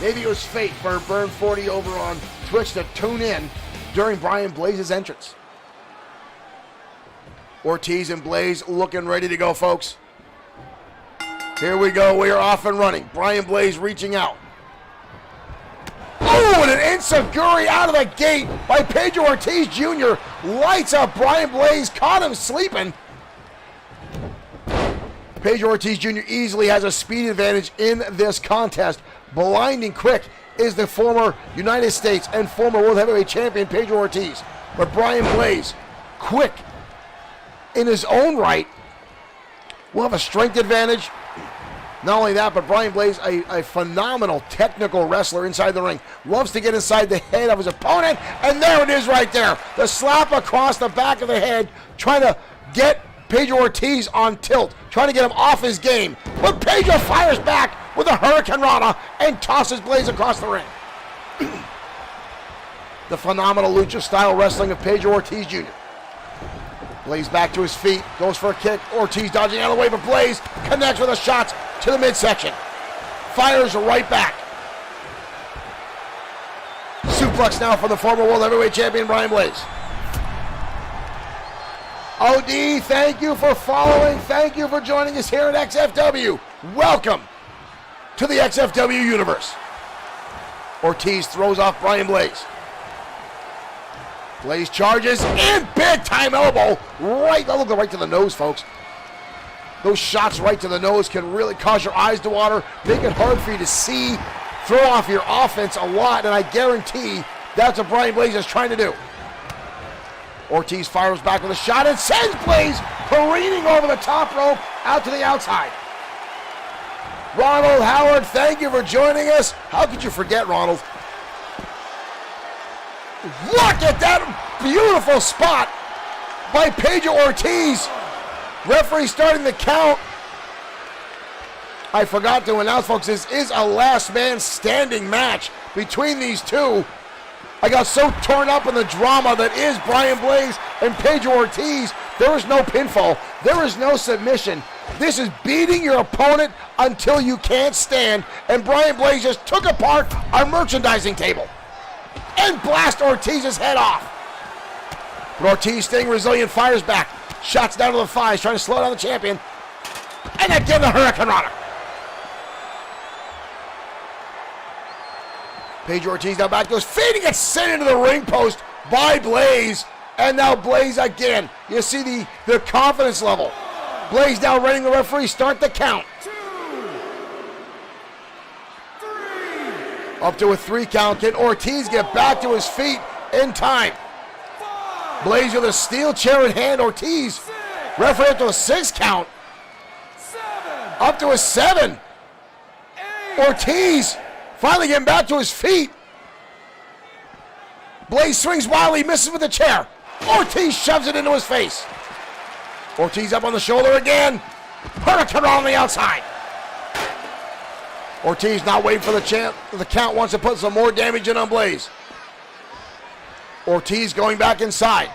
Maybe it was fate for Byrne 40 over on Twitch to tune in during Brian Blaze's entrance. Ortiz and Blaze looking ready to go, folks. Here we go. We are off and running. Brian Blaze reaching out. Oh, and an enziguri out of the gate by Pedro Ortiz Jr. Lights up Brian Blaze. Caught him sleeping. Pedro Ortiz Jr. easily has a speed advantage in this contest. Blinding quick is the former United States and former World Heavyweight Champion Pedro Ortiz. But Brian Blaze, quick in his own right, will have a strength advantage. Not only that, but Brian Blaze, a phenomenal technical wrestler inside the ring. Loves to get inside the head of his opponent, and there it is right there. The slap across the back of the head, trying to get Pedro Ortiz on tilt, trying to get him off his game. But Pedro fires back with a Hurricane Rana and tosses Blaze across the ring. The phenomenal lucha-style wrestling of Pedro Ortiz Jr. Blaze back to his feet, goes for a kick. Ortiz dodging out of the way, but Blaze connects with the shots to the midsection. Fires right back. Suplex now for the former World Heavyweight Champion, Brian Blaze. OD, thank you for following. Thank you for joining us here at XFW. Welcome to the XFW universe. Ortiz throws off Brian Blaze. Blaze charges and big time elbow right to the nose, folks. Those shots right to the nose can really cause your eyes to water, make it hard for you to see, throw off your offense a lot, and I guarantee that's what Brian Blaze is trying to do. Ortiz fires back with a shot and sends Blaze careening over the top rope out to the outside. Ronald Howard, thank you for joining us. How could you forget, Ronald? Look at that beautiful spot by Pedro Ortiz. Referee starting the count. I forgot to announce, folks, this is a last man standing match between these two. I got so torn up in the drama that is Brian Blaze and Pedro Ortiz. There is no pinfall. There is no submission. This is beating your opponent until you can't stand. And Brian Blaze just took apart our merchandising table and blast Ortiz's head off. But Ortiz, staying resilient, fires back. Shots down to the thighs, trying to slow down the champion. And again, the Hurricane Rana. Pedro Ortiz now back to his feet. He gets sent into the ring post by Blaze. And now Blaze again. You see the confidence level. Blaze now ready the referee. Start the count. 2, 3. Up to a 3 count. Can Ortiz get back to his feet in time? 5, Blaze with a steel chair in hand. Ortiz. 6, Referee up to a 6 count. 7, Up to a 7. 8. Ortiz finally getting back to his feet. Blaze swings wildly, misses with the chair. Ortiz shoves it into his face. Ortiz up on the shoulder again. Hurricane on the outside. Ortiz not waiting for the count, wants to put some more damage in on Blaze. Ortiz going back inside.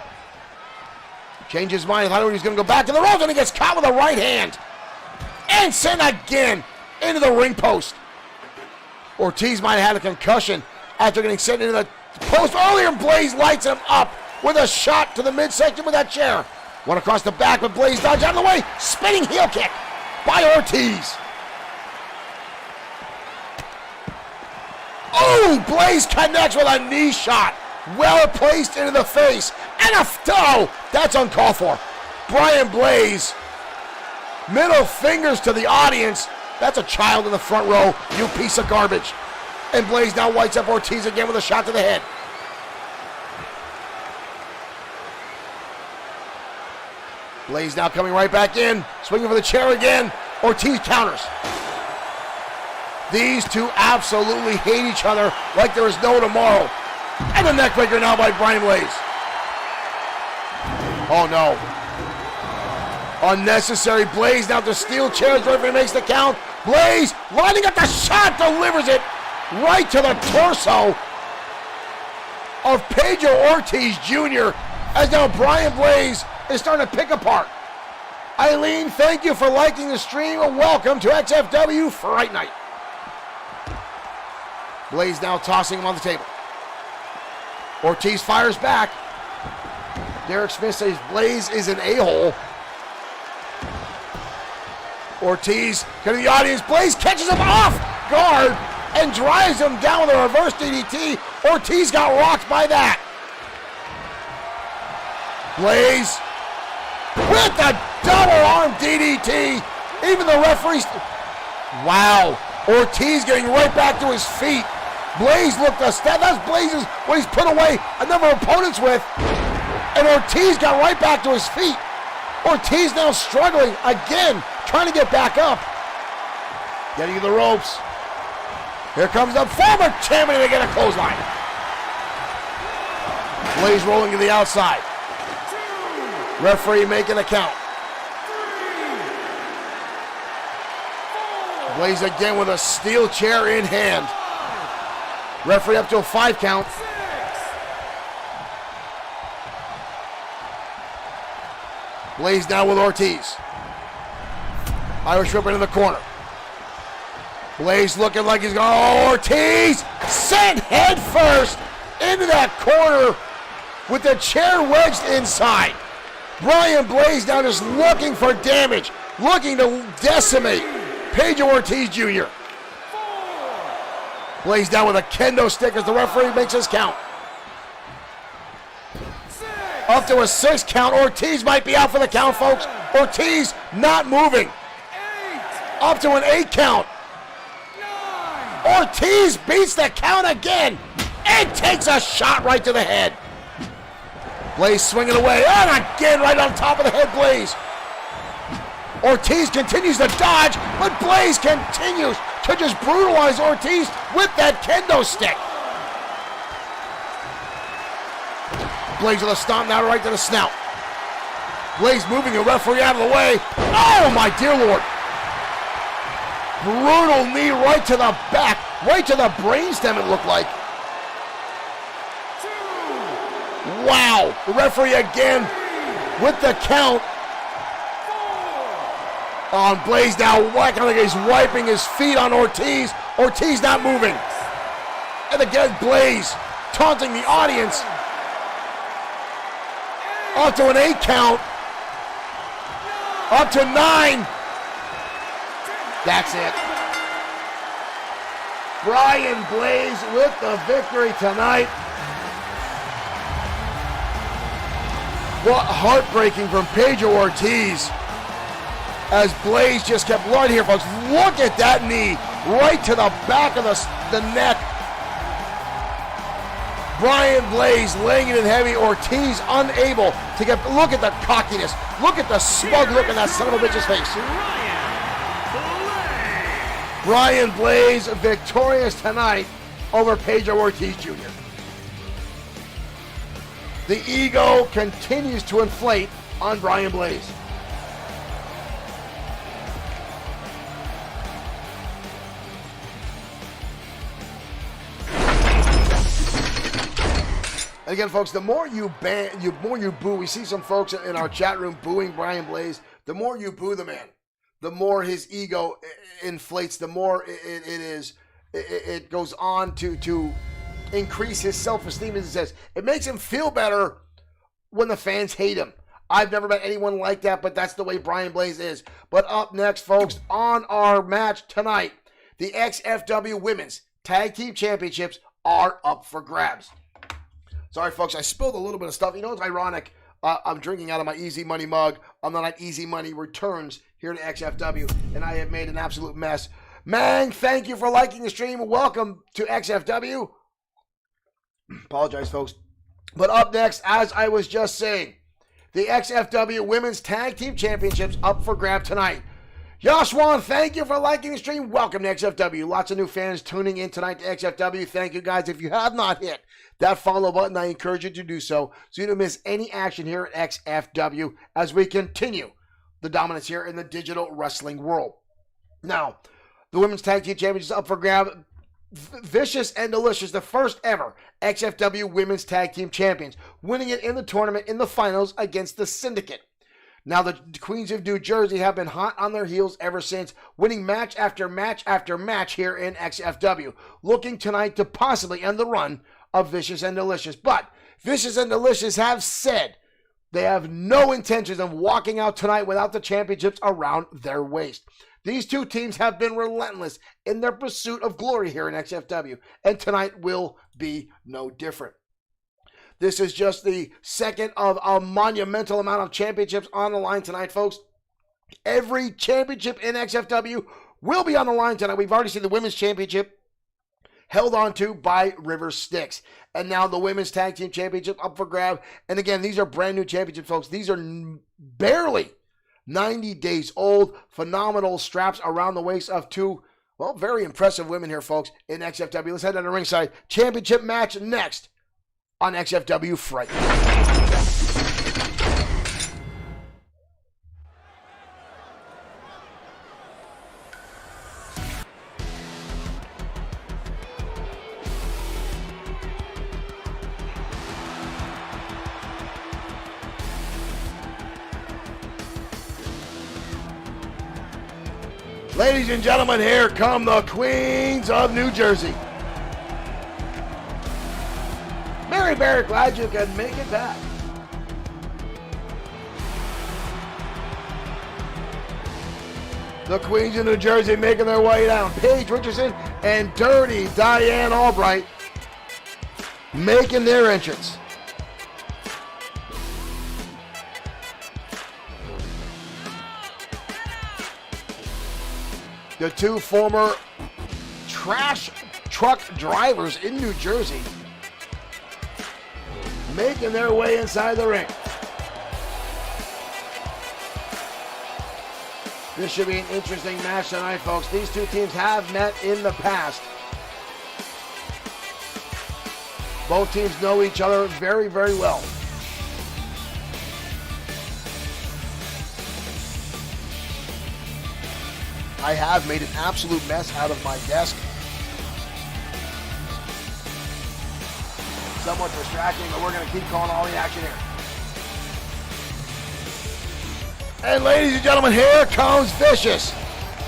Changes his mind. I thought he was going to go back to the ropes, and he gets caught with a right hand. And sent again into the ring post. Ortiz might have had a concussion after getting sent into the post earlier. Blaze lights him up with a shot to the midsection with that chair. One across the back, but Blaze dodged out of the way. Spinning heel kick by Ortiz. Oh, Blaze connects with a knee shot. Well placed into the face. And a toe. That's uncalled for. Brian Blaze. Middle fingers to the audience. That's a child in the front row, you piece of garbage. And Blaze now lights up Ortiz again with a shot to the head. Blaze now coming right back in, swinging for the chair again. Ortiz counters. These two absolutely hate each other like there is no tomorrow. And the neckbreaker now by Brian Blaze. Oh no. Unnecessary. Blaze now to steel chairs. Referee makes the count. Blaze lining up the shot, delivers it right to the torso of Pedro Ortiz Jr. as now Brian Blaze is starting to pick apart. Eileen, thank you for liking the stream and welcome to XFW Fright Night. Blaze now tossing him on the table. Ortiz fires back. Derek Smith says Blaze is an a-hole. Ortiz to the audience. Blaze catches him off guard and drives him down with a reverse DDT. Ortiz got rocked by that. Blaze with a double arm DDT. Even the referees. Wow. Ortiz getting right back to his feet. Blaze looked a step. That's Blaze's what he's put away a number of opponents with. And Ortiz got right back to his feet. Ortiz now struggling again, trying to get back up. Getting to the ropes. Here comes the former champion to get a clothesline. Blaze rolling to the outside. Referee making a count. Blaze again with a steel chair in hand. Referee up to a 5 count. Blaze now with Ortiz. Irish Whip into the corner. Blaze looking like he's going. Oh, Ortiz sent head first into that corner with the chair wedged inside. Brian Blaze now just looking for damage, looking to decimate Pedro Ortiz Jr. Blaze down with a kendo stick as the referee makes his count. Up to a 6 count. Ortiz might be out for the count, folks. Ortiz not moving. Up to an 8 count. Ortiz beats the count again and takes a shot right to the head. Blaze swinging away, and again right on top of the head, Blaze. Ortiz continues to dodge, but Blaze continues to just brutalize Ortiz with that kendo stick. Blaze with a stomp now right to the snout. Blaze moving the referee out of the way. Oh, my dear Lord. Brutal knee right to the back, right to the brainstem it looked like. Wow, the referee again with the count. On Blaze now whacking like he's wiping his feet on Ortiz. Ortiz not moving. And again, Blaze taunting the audience. Up to an 8 count. Up to 9. That's it. Brian Blaze with the victory tonight. What heartbreaking from Pedro Ortiz as Blaze just kept right here, folks. Look at that knee right to the back of the neck. Brian Blaze laying it in heavy. Ortiz unable to get. Look at the cockiness. Look at the smug look in that son of a bitch's face. Brian Blaze victorious tonight over Pedro Ortiz Jr. The ego continues to inflate on Brian Blaze. And again, folks, the more you boo, we see some folks in our chat room booing Brian Blaze. The more you boo the man, the more his ego inflates. The more it goes on to increase his self-esteem, as he says. It makes him feel better when the fans hate him. I've never met anyone like that, but that's the way Brian Blaze is. But up next, folks, on our match tonight, the XFW Women's Tag Team Championships are up for grabs. Sorry, folks, I spilled a little bit of stuff. You know, it's ironic. I'm drinking out of my Easy Money mug. I'm not at Easy Money Returns here at XFW, and I have made an absolute mess. Mang, thank you for liking the stream. Welcome to XFW. Apologize, folks. But up next, as I was just saying, the XFW Women's Tag Team Championships up for grab tonight. Joshua, thank you for liking the stream. Welcome to XFW. Lots of new fans tuning in tonight to XFW. Thank you, guys. If you have not hit that follow button, I encourage you to do so you don't miss any action here at XFW as we continue the dominance here in the digital wrestling world. Now, the Women's Tag Team Championship is up for grab. Vicious and Delicious, the first ever XFW Women's Tag Team Champions, winning it in the tournament in the finals against the Syndicate. Now, the Queens of New Jersey have been hot on their heels ever since, winning match after match after match here in XFW, looking tonight to possibly end the run of Vicious and Delicious. But Vicious and Delicious have said they have no intentions of walking out tonight without the championships around their waist. These two teams have been relentless in their pursuit of glory here in XFW, and tonight will be no different. This is just the second of a monumental amount of championships on the line tonight, folks. Every championship in XFW will be on the line tonight. We've already seen the Women's Championship held on to by River Styx. And now the Women's Tag Team Championship up for grab. And again, these are brand new championships, folks. These are barely 90 days old. Phenomenal straps around the waist of two, well, very impressive women here, folks, in XFW. Let's head down to ringside. Championship match next on XFW Fright Night. Ladies and gentlemen, here come the Queens of New Jersey. Mary Bear, glad you could make it back. The Queens of New Jersey making their way down. Paige Richardson and Dirty Diane Albright making their entrance. The two former trash truck drivers in New Jersey making their way inside the ring. This should be an interesting match tonight, folks. These two teams have met in the past. Both teams know each other very, very well. I have made an absolute mess out of my desk. Somewhat distracting, but we're going to keep calling all the action here. And ladies and gentlemen, here comes Vicious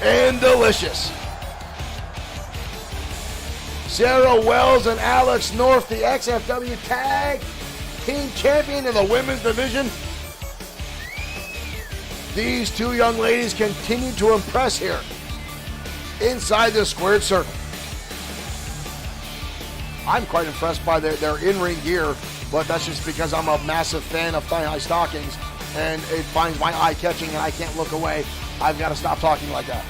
and Delicious. Sarah Wells and Alex North, the XFW Tag Team Champion in the Women's Division. These two young ladies continue to impress here inside the squared circle. I'm quite impressed by their in-ring gear, but that's just because I'm a massive fan of thigh-high stockings, and it finds my eye catching and I can't look away. I've got to stop talking like that.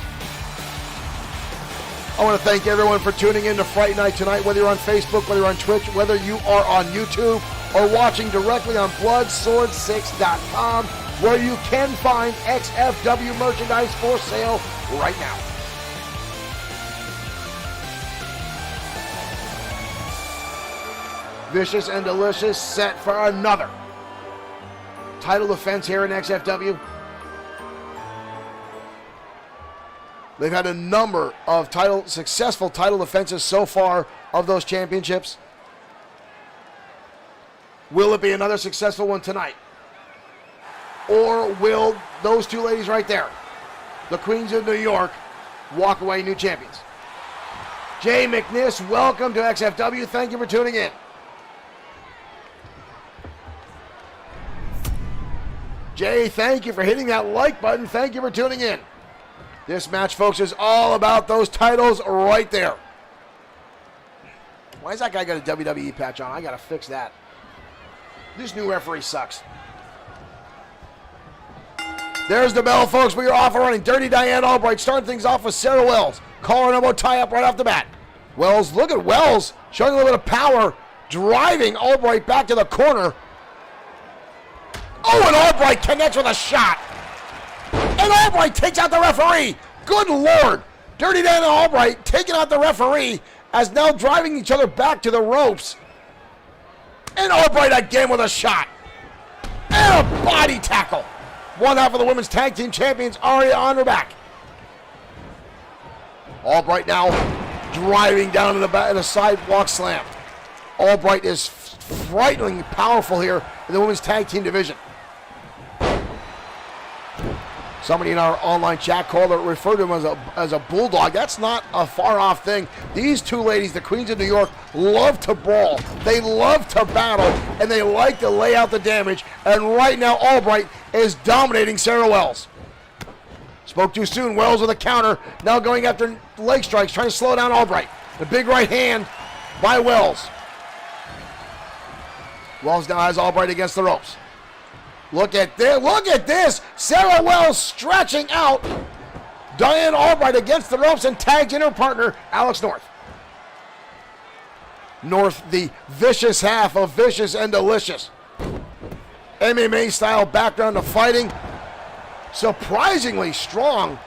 I want to thank everyone for tuning in to Fright Night tonight, whether you're on Facebook, whether you're on Twitch, whether you are on YouTube, or watching directly on Bloodsword6.com, where you can find XFW merchandise for sale right now. Vicious and Delicious set for another title defense here in XFW. They've had a number of successful title defenses so far of those championships. Will it be another successful one tonight? Or will those two ladies right there, the Queens of New York, walk away new champions? Jay McNiss, welcome to XFW. Thank you for tuning in. Jay, thank you for hitting that like button. Thank you for tuning in. This match, folks, is all about those titles right there. Why has that guy got a WWE patch on? I got to fix that. This new referee sucks. There's the bell, folks. We are off and running. Dirty Diane Albright starting things off with Sarah Wells. Collar and elbow tie-up right off the bat. Wells, look at Wells showing a little bit of power, driving Albright back to the corner. Oh, and Albright connects with a shot. And Albright takes out the referee. Good Lord. Dirty Dan and Albright taking out the referee as now driving each other back to the ropes. And Albright again with a shot. And a body tackle. One half of the women's tag team champions already on her back. Albright now driving down to the back in a sidewalk slam. Albright is frighteningly powerful here in the women's tag team division. Somebody in our online chat called it, referred to him as a bulldog. That's not a far off thing. These two ladies, the Queens of New York, love to brawl. They love to battle, and they like to lay out the damage. And right now, Albright is dominating Sarah Wells. Spoke too soon. Wells with a counter. Now going after leg strikes, trying to slow down Albright. The big right hand by Wells. Wells now has Albright against the ropes. Look at this. Look at this. Sarah Wells stretching out. Diane Albright against the ropes and tags in her partner, Alex North. North, the vicious half of Vicious and Delicious. MMA style background to fighting. Surprisingly strong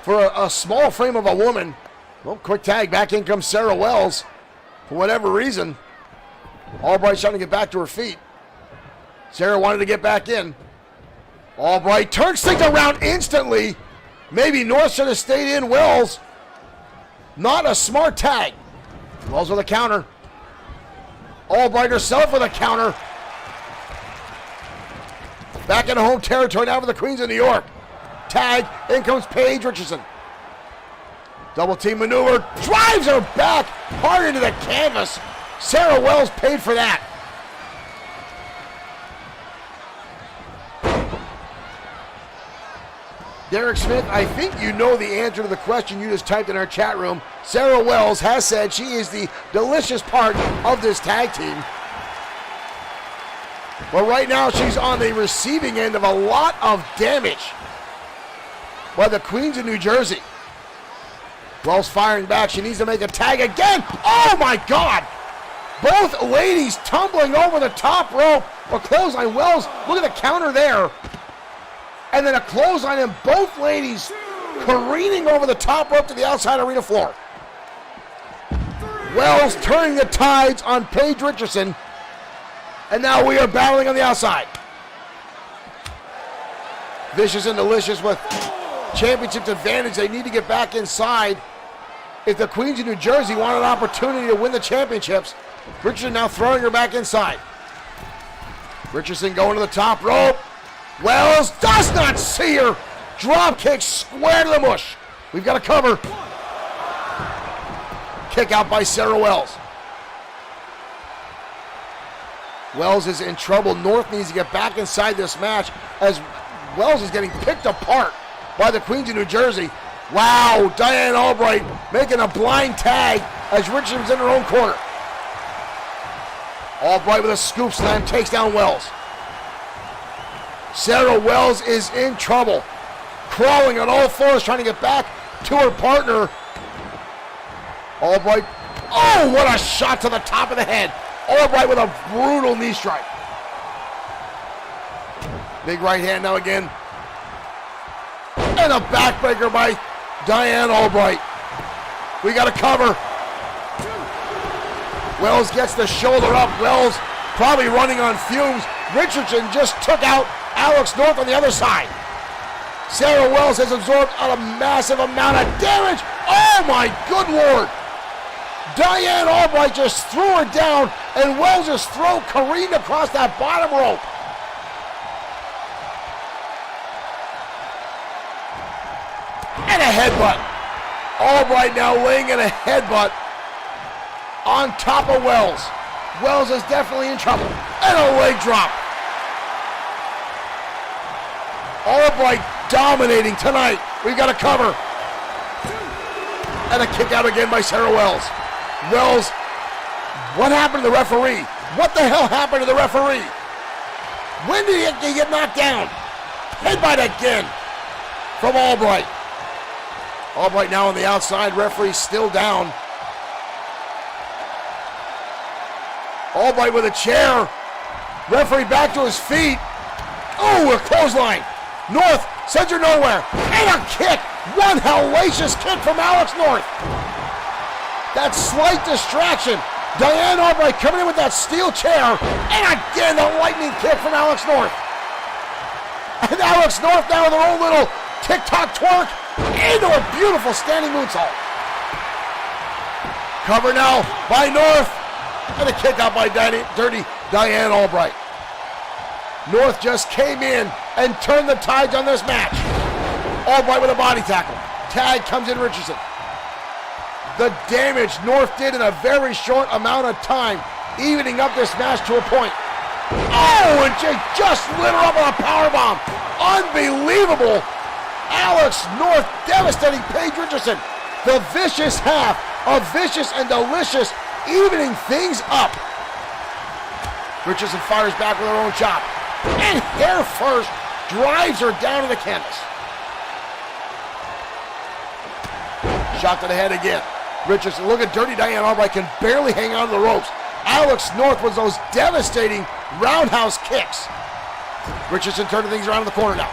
for a small frame of a woman. Well, quick tag. Back in comes Sarah Wells. For whatever reason, Albright's trying to get back to her feet. Sarah wanted to get back in. Albright turns things around instantly. Maybe North should have stayed in. Wells. Not a smart tag. Wells with a counter. Albright herself with a counter. Back in home territory now for the Queens of New York. Tag. In comes Paige Richardson. Double team maneuver. Drives her back hard into the canvas. Sarah Wells paid for that. Derek Smith, I think you know the answer to the question you just typed in our chat room. Sarah Wells has said she is the delicious part of this tag team. But right now she's on the receiving end of a lot of damage by the Queens of New Jersey. Wells firing back. She needs to make a tag again. Oh my God! Both ladies tumbling over the top rope. A clothesline. Wells, look at the counter there. And then a clothesline, and both ladies careening over the top rope to the outside arena floor. Wells turning the tides on Paige Richardson. And now we are battling on the outside. Vicious and Delicious with championship advantage. They need to get back inside if the Queens of New Jersey want an opportunity to win the championships. Richardson now throwing her back inside. Richardson going to the top rope. Wells does not see her. Drop kick square to the mush. We've got a cover. Kick out by Sarah Wells. Wells is in trouble. North needs to get back inside this match as Wells is getting picked apart by the Queens of New Jersey. Wow, Diane Albright making a blind tag as Richardson's in her own corner. Albright with a scoop slam takes down Wells. Sarah Wells is in trouble. Crawling on all fours, trying to get back to her partner. Albright. Oh, what a shot to the top of the head. Albright with a brutal knee strike. Big right hand now again. And a backbreaker by Diane Albright. We got a cover. Wells gets the shoulder up. Wells probably running on fumes. Richardson just took out Alex North on the other side. Sarah Wells has absorbed a massive amount of damage. Oh my good Lord. Diane Albright just threw her down and Wells just careened across that bottom rope. And a headbutt. Albright now laying in a headbutt on top of Wells. Wells is definitely in trouble. And a leg drop. Albright dominating tonight. We've got a cover. And a kick out again by Sarah Wells. Wells, what happened to the referee? What the hell happened to the referee? When did he get knocked down? Headbutt again from Albright. Albright now on the outside. Referee still down. Albright with a chair. Referee back to his feet. Oh, a clothesline. North sends her nowhere. And a kick. One hellacious kick from Alex North. That slight distraction. Diane Albright coming in with that steel chair. And again, the lightning kick from Alex North. And Alex North now with her own little TikTok twerk into a beautiful standing moonsault. Cover now by North. And a kick out by Dirty Diane Albright. North just came in and turned the tides on this match. Albright with a body tackle. Tag comes in Richardson. The damage North did in a very short amount of time, evening up this match to a point. Oh, and she just lit her up on a powerbomb. Unbelievable. Alex North devastating Paige Richardson. The vicious half of Vicious and Delicious, evening things up. Richardson fires back with her own chop. And hair first drives her down to the canvas. Shot to the head again. Richardson, look at Dirty Diane Albright, can barely hang on to the ropes. Alex North was those devastating roundhouse kicks. Richardson turning things around in the corner now.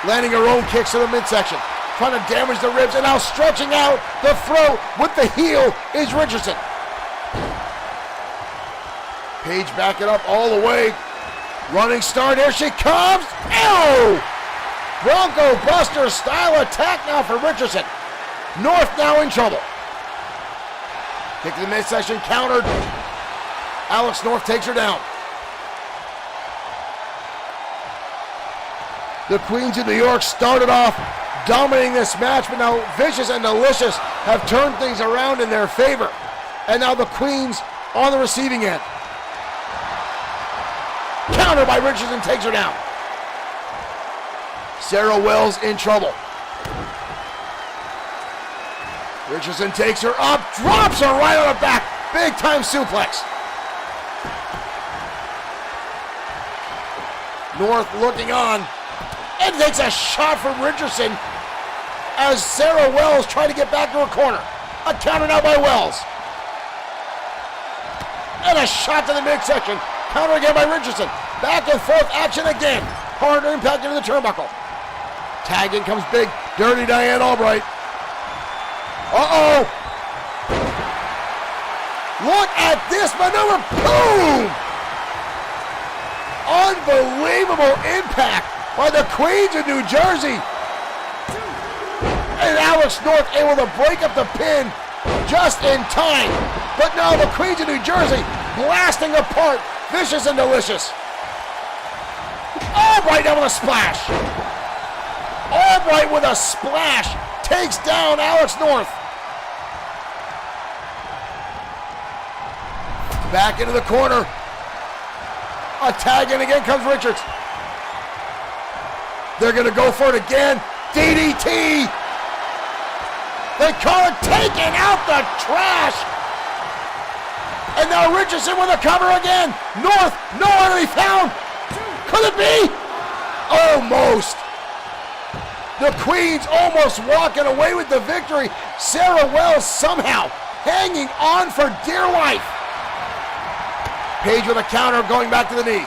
Landing her own kicks to the midsection. Trying to damage the ribs and now stretching out the throat with the heel is Richardson. Paige back it up all the way. Running start, here she comes. Ow! Bronco Buster style attack now for Richardson. North now in trouble. Kick to the midsection, countered. Alex North takes her down. The Queens of New York started off dominating this match, but now Vicious and Delicious have turned things around in their favor. And now the Queens on the receiving end. Counter by Richardson takes her down. Sarah Wells in trouble. Richardson takes her up, drops her right on the back. Big time suplex. North looking on and takes a shot from Richardson as Sarah Wells trying to get back to her corner. A counter now by Wells. And a shot to the midsection. Counter again by Richardson. Back and forth action again. Hard impact into the turnbuckle. Tag in comes big. Dirty Diane Albright. Uh-oh. Look at this maneuver. Boom! Unbelievable impact by the Queens of New Jersey. And Alex North able to break up the pin just in time. But now the Queens of New Jersey blasting apart Vicious and Delicious. Albright now with a splash. Albright with a splash takes down Alex North. Back into the corner. A tag in again comes Richards. They're going to go for it again. DDT. They call it taking out the trash. And now Richardson with a cover again. North, nowhere to be found. Could it be? Almost. The Queens almost walking away with the victory. Sarah Wells somehow hanging on for dear life. Paige with a counter going back to the knee.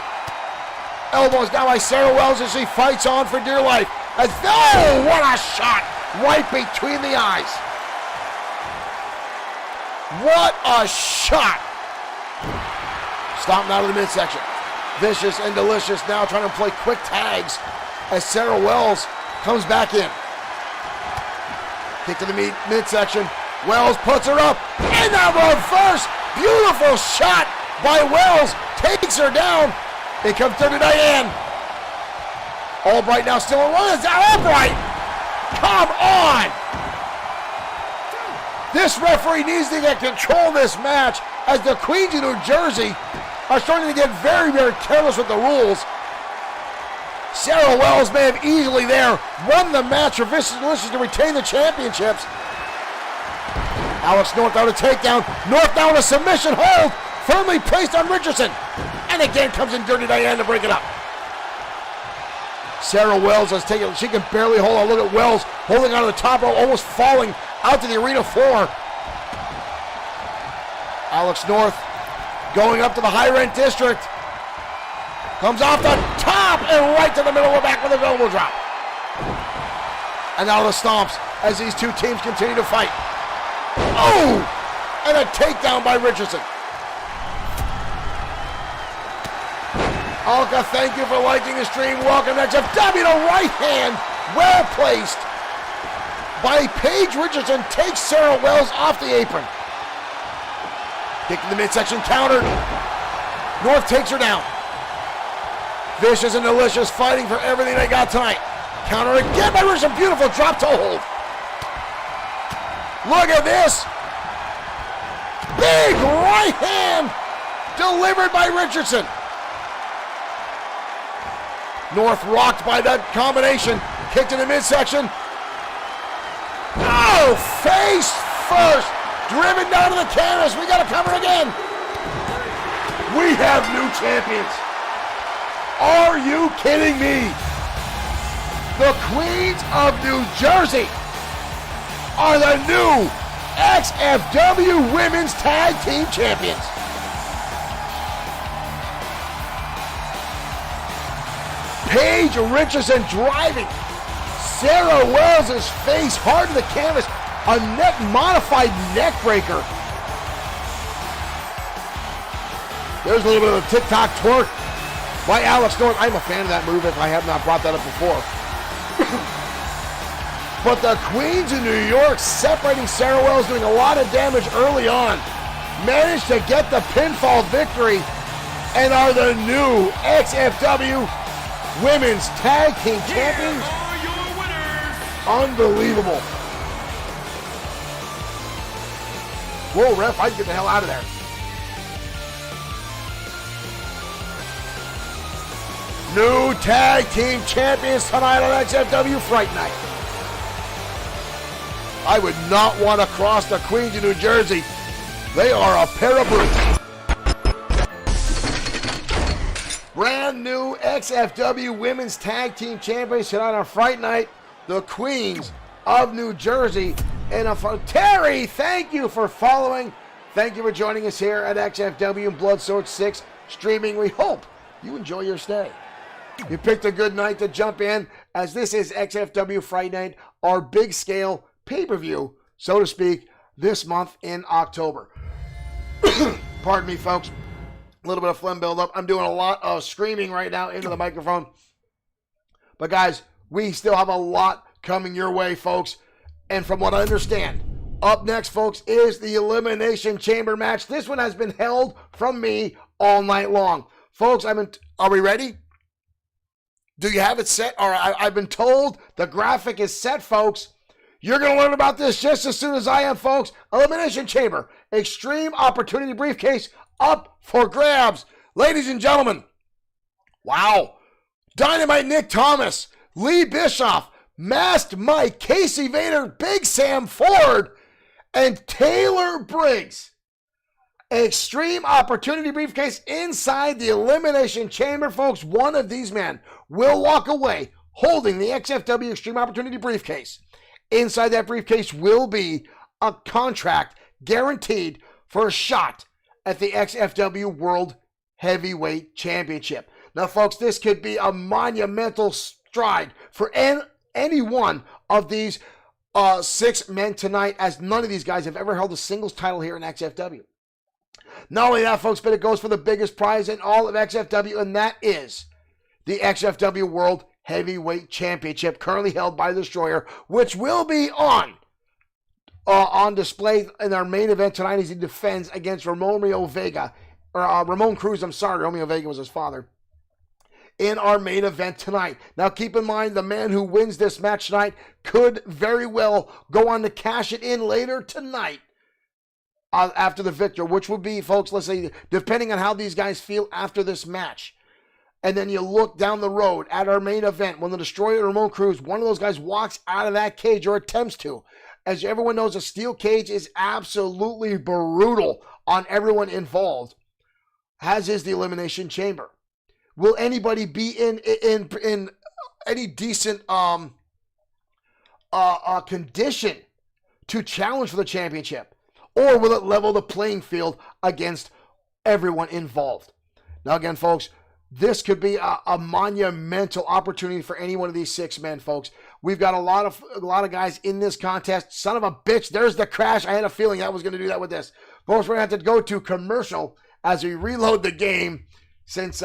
Elbows down by Sarah Wells as she fights on for dear life. As oh, what a shot right between the eyes. What a shot. Stomping out of the midsection. Vicious and Delicious now trying to play quick tags as Sarah Wells comes back in. Kick to the midsection. Wells puts her up. And the reverse. Beautiful shot by Wells. Takes her down. It comes to Diane. Albright now still on run. Is that Albright? Come on. This referee needs to get control of this match as the Queens of New Jersey are starting to get very, very careless with the rules. Sarah Wells may have easily there won the match for Vicious and Delicious to retain the championships. Alex North out a takedown. North now in a submission hold. Firmly placed on Richardson. And again comes in Dirty Diane to break it up. Sarah Wells has taken, she can barely hold on. Look at Wells holding on to the top rope, almost falling out to the arena floor. Alex North going up to the high rent district. Comes off the top and right to the middle of the back with a elbow drop. And now the stomps as these two teams continue to fight. Oh! And a takedown by Richardson. Alka, thank you for liking the stream. Welcome to XFW. The right hand, well placed by Paige Richardson, takes Sarah Wells off the apron. Kick in the midsection, countered. North takes her down. Vicious and Delicious fighting for everything they got tonight. Counter again by Richardson. Beautiful drop toe hold. Look at this. Big right hand delivered by Richardson. North rocked by that combination. Kicked in the midsection. Oh, face first. Driven down to the canvas. We got to cover again. We have new champions. Are you kidding me? The Queens of New Jersey are the new XFW Women's Tag Team Champions. Paige Richardson driving Sarah Wells' face hard to the canvas. A modified neck breaker. There's a little bit of a TikTok twerk by Alex North. I'm a fan of that move if I have not brought that up before. But the Queens of New York separating Sarah Wells, doing a lot of damage early on. Managed to get the pinfall victory and are the new XFW Women's Tag Team Champions. Here are your winners. Unbelievable. Whoa, ref, I'd get the hell out of there. New Tag Team Champions tonight on XFW Fright Night. I would not want to cross the Queens of New Jersey. They are a pair of brutes. Brand new XFW Women's Tag Team Champions tonight on Fright Night. The Queens of New Jersey. And Terry, thank you for following. Thank you for joining us here at XFW and Bloodsport 6 streaming. We hope you enjoy your stay. You picked a good night to jump in, as this is XFW Fright Night, our big scale pay-per-view, so to speak, this month in October. Pardon me, folks. A little bit of phlegm buildup. I'm doing a lot of screaming right now into the microphone. But guys, we still have a lot coming your way, folks. And from what I understand, up next, folks, is the Elimination Chamber match. This one has been held from me all night long. Folks, are we ready? Do you have it set? All right, I've been told the graphic is set, folks. You're going to learn about this just as soon as I am, folks. Elimination Chamber, Extreme Opportunity Briefcase up for grabs. Ladies and gentlemen, wow. Dynamite Nick Thomas, Lee Bischoff, Masked Mike, Casey Vader, Big Sam Ford, and Taylor Briggs. Extreme Opportunity Briefcase inside the Elimination Chamber, folks. One of these men will walk away holding the XFW Extreme Opportunity Briefcase. Inside that briefcase will be a contract guaranteed for a shot at the XFW World Heavyweight Championship. Now, folks, this could be a monumental stride for any one of these 6 men tonight, as none of these guys have ever held a singles title here in XFW. Not only that, folks, but it goes for the biggest prize in all of XFW, and that is the XFW World Heavyweight Championship, currently held by the Destroyer, which will be on display in our main event tonight as he defends against Ramon Cruz. I'm sorry, Romeo Vega was his father. In our main event tonight. Now, keep in mind, the man who wins this match tonight could very well go on to cash it in later tonight after the victor, which would be, folks, let's say, depending on how these guys feel after this match. And then you look down the road at our main event, when the Destroyer and Ramon Cruz, one of those guys walks out of that cage or attempts to. As everyone knows, a steel cage is absolutely brutal on everyone involved, as is the Elimination Chamber. Will anybody be in any decent condition to challenge for the championship? Or will it level the playing field against everyone involved? Now again, folks, this could be a monumental opportunity for any one of these 6 men, folks. We've got a lot of guys in this contest. Son of a bitch, there's the crash. I had a feeling I was going to do that with this. Folks, we're going to have to go to commercial as we reload the game, since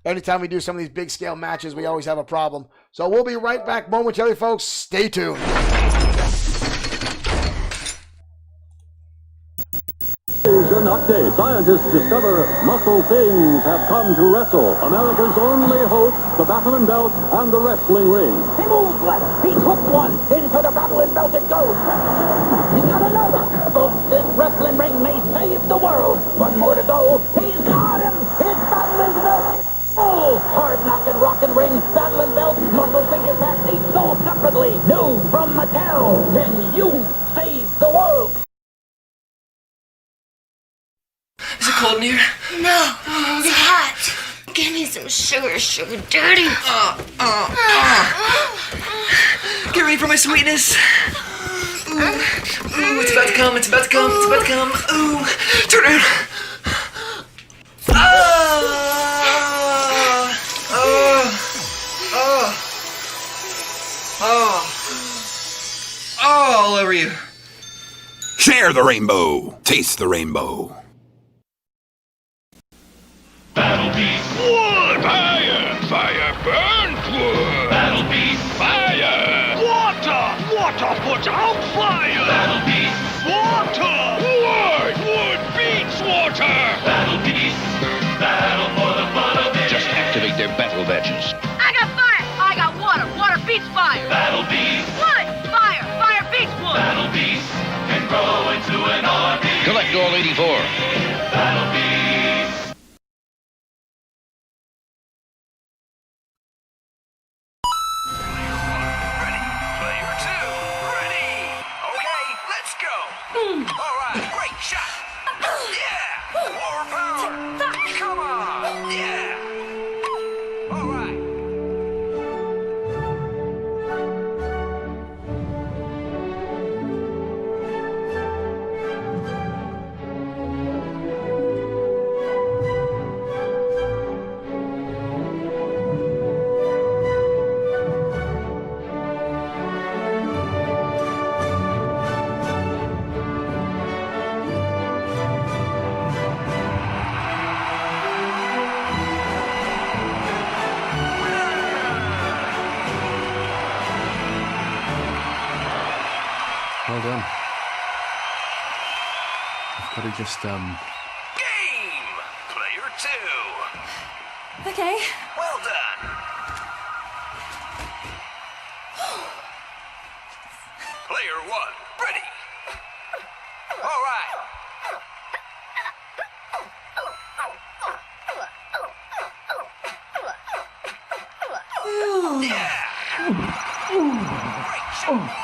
anytime we do some of these big scale matches, we always have a problem. So we'll be right back momentarily, folks. Stay tuned. Update. Scientists discover muscle things have come to wrestle. America's only hope, the Battle and Belt and the wrestling ring. He moves left. He took one. Into the Battle and Belt it goes. He's got another. Folks, this wrestling ring may save the world. One more to go. He's got him. It's Battle and Belt. Oh, hard knocking, rockin' ring. Battle and Belt. Muscle figure packs each sold separately. New from Mattel. Can you save the world? Is it cold in here? No, it's hot. Give me some sugar, sugar daddy. Get ready for my sweetness. Ooh, it's about to come, it's about to come, it's about to come. Ooh, turn around. All over you. Share the rainbow. Taste the rainbow. Battle beast wood! Fire! Fire burns wood! Battle beast fire! Water! Water puts out fire! Battle beast water! Wood! Wood beats water! Battle beast! Battle for the fun of it! Just activate their battle badges. I got fire! I got water! Water beats fire! Battle beast! Wood! Fire! Fire beats wood! Battle beast can grow into an army! Collect all 84. Battle beast! Well done. I've got to just, Game! Player 2. Okay. Well done. Player 1, ready. All right. Yeah. Great shot.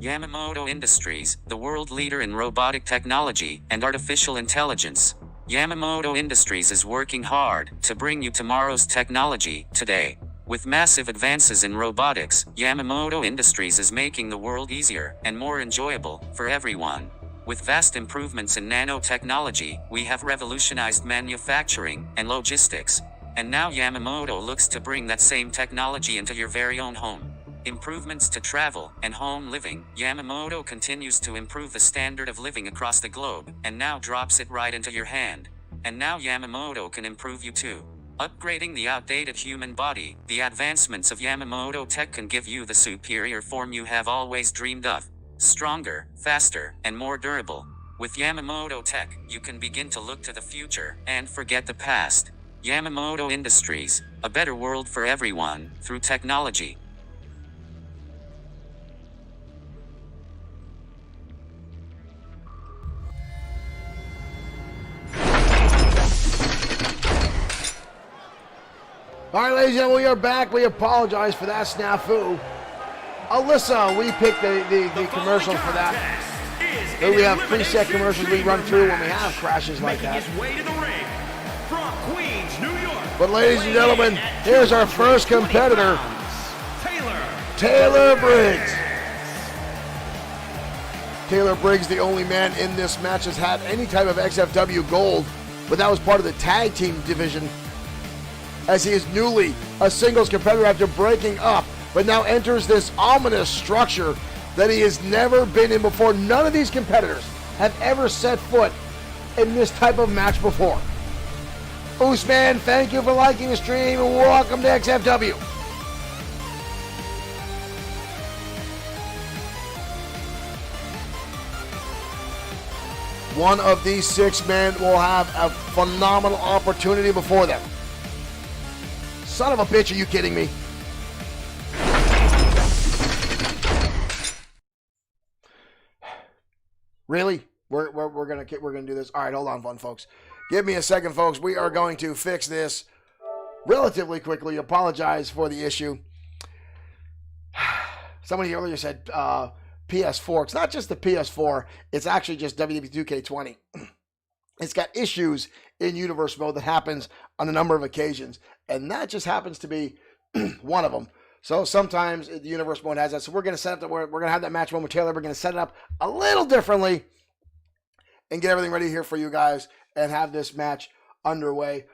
Yamamoto Industries, the world leader in robotic technology and artificial intelligence. Yamamoto Industries is working hard to bring you tomorrow's technology today. With massive advances in robotics, Yamamoto Industries is making the world easier and more enjoyable for everyone. With vast improvements in nanotechnology, we have revolutionized manufacturing and logistics. And now Yamamoto looks to bring that same technology into your very own home. Improvements to travel and home living. Yamamoto continues to improve the standard of living across the globe, and now drops it right into your hand. And now Yamamoto can improve you too. Upgrading the outdated human body, the advancements of Yamamoto tech can give you the superior form you have always dreamed of. Stronger, faster, and more durable. With Yamamoto tech, you can begin to look to the future and forget the past. Yamamoto Industries, a better world for everyone, through technology. All right, ladies and gentlemen, we are back. We apologize for that snafu. Alyssa, we picked the commercial for that. We have preset commercials we run through when we have crashes like that. His way to the ring from But ladies and gentlemen, here's our first competitor, Taylor Briggs. Taylor Briggs, the only man in this match, has had any type of XFW gold, but that was part of the tag team division, as he is newly a singles competitor after breaking up, but now enters this ominous structure that he has never been in before. None of these competitors have ever set foot in this type of match before. Usman, thank you for liking the stream and welcome to XFW. One of these 6 men will have a phenomenal opportunity before them. Son of a bitch, are you kidding me? Really? We're gonna do this. All right, hold on, fun folks. Give me a second, folks. We are going to fix this relatively quickly. Apologize for the issue. Somebody earlier said PS4. It's not just the PS4. It's actually just WWE 2K20. It's got issues in universe mode that happens on a number of occasions, and that just happens to be one of them. So sometimes the universe mode has that. So we're going to set up we're going to have that match momentarily. We're going to set it up a little differently and get everything ready here for you guys and have this match underway.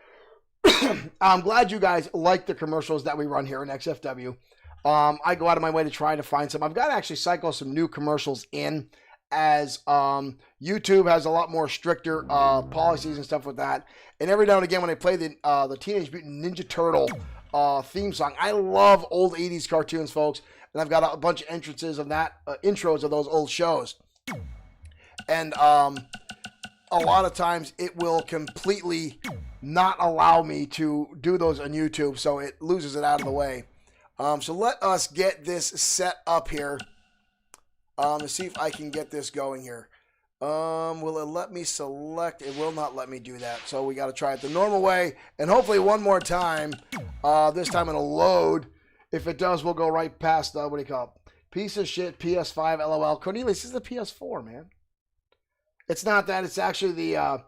I'm glad you guys like the commercials that we run here in XFW. I go out of my way to try to find some. I've got to actually cycle some new commercials in, as YouTube has a lot more stricter policies and stuff with that. And every now and again when I play the Teenage Mutant Ninja Turtle theme song, I love old 80s cartoons, folks. And I've got a bunch of entrances of that, intros of those old shows. And a lot of times it will completely not allow me to do those on YouTube, so it loses it out of the way. So let us get this set up here. To see if I can get this going here. Will it let me select? It will not let me do that. So we got to try it the normal way. And hopefully one more time. This time it'll load. If it does, we'll go right past what do you call it? Piece of shit, PS5, LOL. Cornelius, this is the PS4, man. It's not that. It's actually the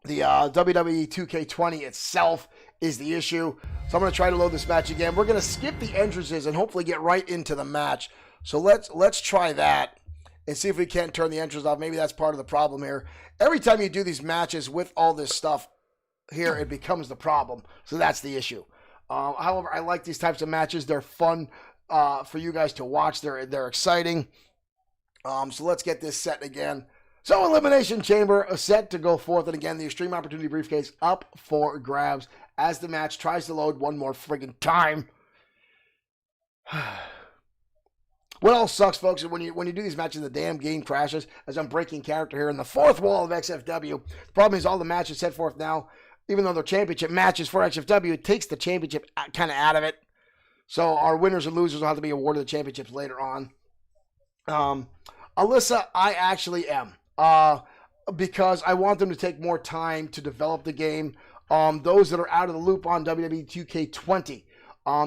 WWE 2K20 itself is the issue. So I'm going to try to load this match again. We're going to skip the entrances and hopefully get right into the match. So let's try that and see if we can't turn the entrance off. Maybe that's part of the problem here. Every time you do these matches with all this stuff here, it becomes the problem. So that's the issue. However, I like these types of matches. They're fun for you guys to watch. They're exciting. So let's get this set again. So Elimination Chamber set to go forth. And again, the Extreme Opportunity Briefcase up for grabs as the match tries to load one more friggin' time. What else sucks, folks, is when you do these matches, the damn game crashes as I'm breaking character here in the fourth wall of XFW. The problem is all the matches set forth now, even though they're championship matches for XFW, it takes the championship kind of out of it. So our winners and losers will have to be awarded the championships later on. Alyssa, I actually am. Because I want them to take more time to develop the game. Those that are out of the loop on WWE 2K20,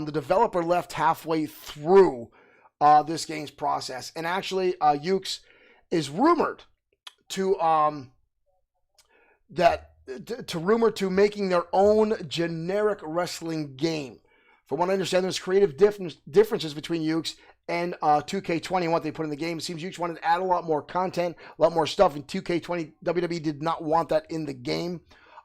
the developer left halfway through this game's process, and actually Ukes is rumored to making their own generic wrestling game. From what I understand, there's creative differences between Ukes and 2K20 and what they put in the game. It seems Ukes wanted to add a lot more content, a lot more stuff, and 2K20 WWE did not want that in the game,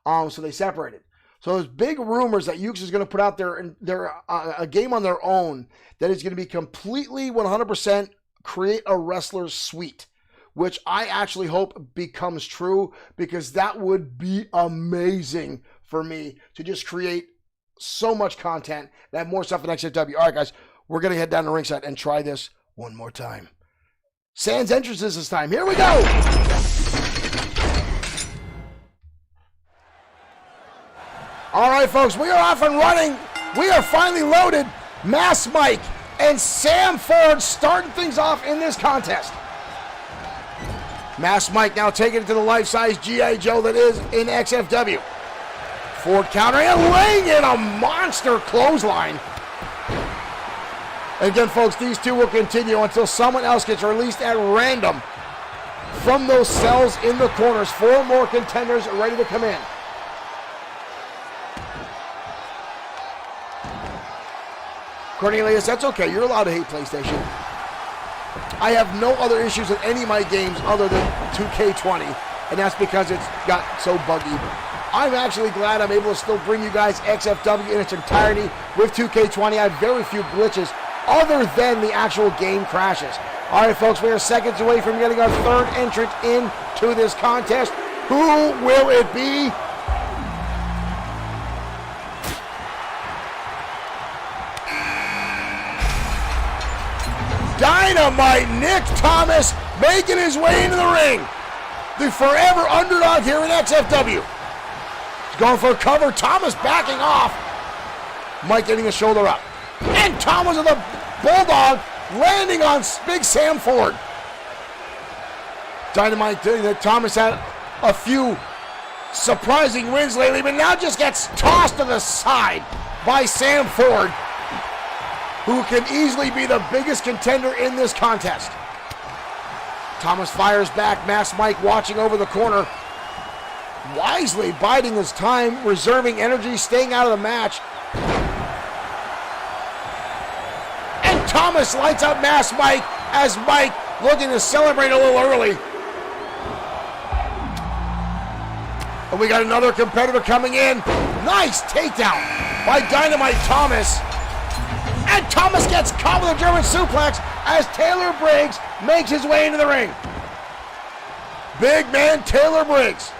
so they separated. So there's big rumors that Ukes is going to put out a game on their own that is going to be completely 100% create a wrestler's suite, which I actually hope becomes true, because that would be amazing for me to just create so much content and have more stuff in XFW. All right, guys, we're going to head down to ringside and try this one more time. Sans entrances this time. Here we go. All right, folks, we are off and running. We are finally loaded. Mass Mike and Sam Ford starting things off in this contest. Mass Mike now taking it to the life-size G.I. Joe that is in XFW. Ford countering and laying in a monster clothesline. Again, folks, these two will continue until someone else gets released at random from those cells in the corners. 4 more contenders ready to come in. Cornelius, that's okay. You're allowed to hate PlayStation. I have no other issues with any of my games other than 2K20, and that's because it's got so buggy. I'm actually glad I'm able to still bring you guys XFW in its entirety with 2K20. I have very few glitches other than the actual game crashes. All right, folks, we are seconds away from getting our third entrant into this contest. Who will it be? Dynamite Nick Thomas making his way into the ring. The forever underdog here in XFW. He's going for a cover. Thomas backing off. Mike getting a shoulder up. And Thomas with a bulldog landing on Big Sam Ford. Dynamite doing that. Thomas had a few surprising wins lately, but now just gets tossed to the side by Sam Ford, who can easily be the biggest contender in this contest. Thomas fires back. Mass Mike watching over the corner, wisely biding his time, reserving energy, staying out of the match. And Thomas lights up Mass Mike as Mike looking to celebrate a little early. And we got another competitor coming in. Nice takedown by Dynamite Thomas. And Thomas gets caught with a German suplex as Taylor Briggs makes his way into the ring. Big man Taylor Briggs.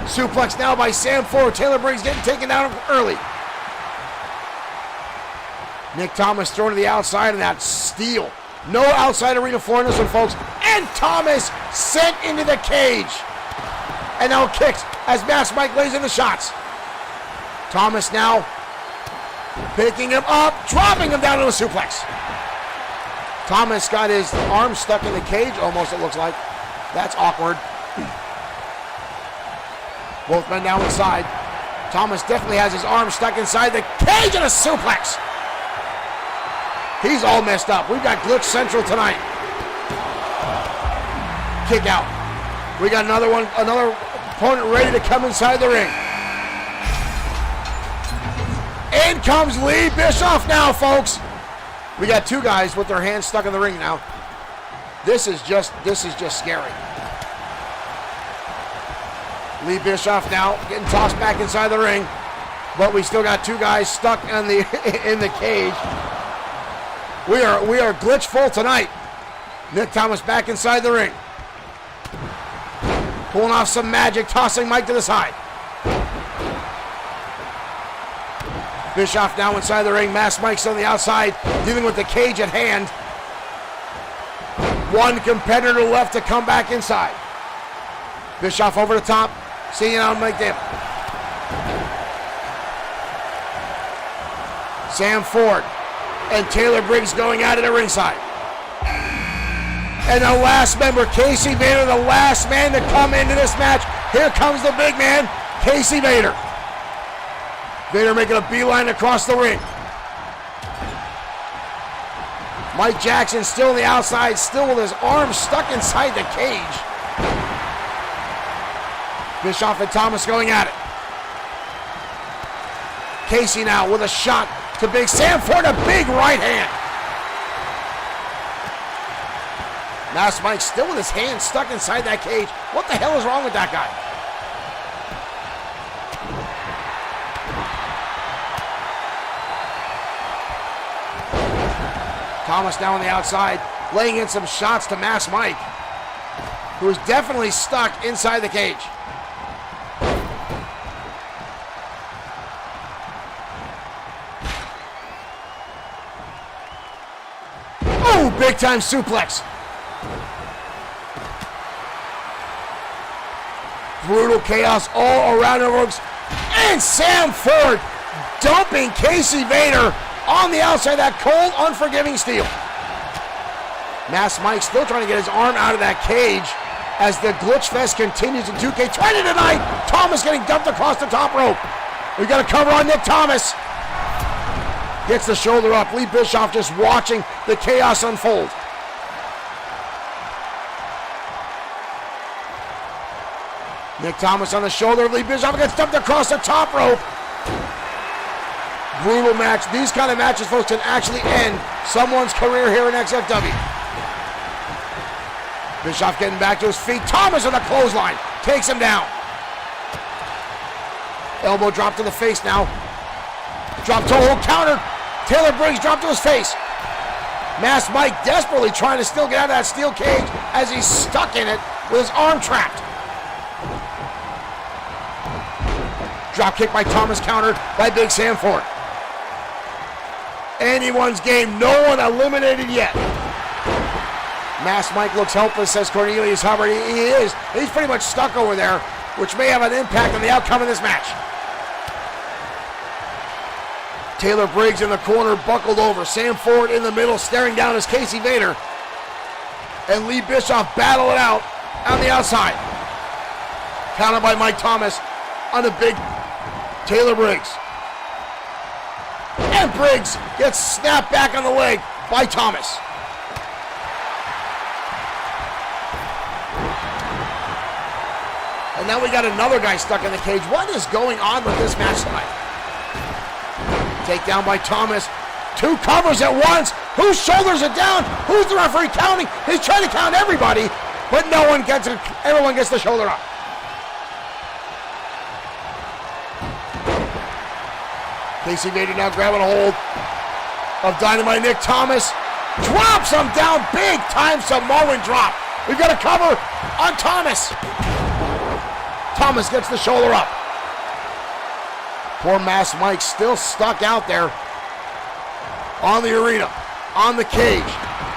Suplex now by Sam Ford. Taylor Briggs getting taken down early. Nick Thomas thrown to the outside of that steel. No outside arena floor in this one, folks. And Thomas sent into the cage. And now kicks as Mass Mike lays in the shots. Thomas now picking him up, dropping him down to a suplex. Thomas got his arm stuck in the cage, almost, it looks like. That's awkward. Both men now inside. Thomas definitely has his arm stuck inside the cage and a suplex. He's all messed up. We've got Glitch Central tonight. Kick out. We got another opponent ready to come inside the ring. In comes Lee Bischoff now, folks. We got two guys with their hands stuck in the ring now. This is just scary. Lee Bischoff now getting tossed back inside the ring, but we still got two guys stuck in the cage. We are glitch full tonight. Nick Thomas back inside the ring, pulling off some magic, tossing Mike to the side. Bischoff now inside the ring. Mass Mike's on the outside, dealing with the cage at hand. One competitor left to come back inside. Bischoff over the top, seeing out Mike Dale. Sam Ford and Taylor Briggs going at it at ringside. And the last member, Casey Vader, the last man to come into this match. Here comes the big man, Casey Vader. Vader making a beeline across the ring. Mike Jackson still on the outside, still with his arm stuck inside the cage. Bischoff and Thomas going at it. Casey now with a shot to Big Sam Ford, a big right hand. Mass Mike still with his hand stuck inside that cage. What the hell is wrong with that guy? Thomas now on the outside, laying in some shots to Mass Mike, who is definitely stuck inside the cage. Oh, big time suplex. Brutal chaos all around the ropes. And Sam Ford dumping Casey Vader on the outside, that cold, unforgiving steel. Mass Mike still trying to get his arm out of that cage as the Glitch Fest continues in 2K20 tonight. Thomas getting dumped across the top rope. We got a cover on Nick Thomas. Gets the shoulder up. Lee Bischoff just watching the chaos unfold. Nick Thomas on the shoulder of Lee Bischoff, gets dumped across the top rope. brutal match. These kind of matches, folks, can actually end someone's career here in XFW. Bischoff getting back to his feet. Thomas on the clothesline. Takes him down. Elbow drop to the face now. Drop toe hold counter. Taylor Briggs dropped to his face. Masked Mike desperately trying to still get out of that steel cage as he's stuck in it with his arm trapped. Drop kick by Thomas, countered by Big Sam Ford. Anyone's game, no one eliminated yet. Masked Mike looks helpless, says Cornelius Hubbard. He is. He's pretty much stuck over there, which may have an impact on the outcome of this match. Taylor Briggs in the corner, buckled over. Sam Ford in the middle, staring down as Casey Vader. And Lee Bischoff battle it out on the outside. Countered by Mike Thomas on the big Taylor Briggs. And Briggs gets snapped back on the leg by Thomas. And now we got another guy stuck in the cage. What is going on with this match tonight? Takedown by Thomas. Two covers at once. Whose shoulders it down? Who's the referee counting? He's trying to count everybody, but no one gets it. Everyone gets the shoulder up. Casey Vader now grabbing a hold of Dynamite Nick Thomas. Drops him down. Big time Samoan drop. We've got a cover on Thomas. Thomas gets the shoulder up. Poor Masked Mike still stuck out there on the arena, on the cage.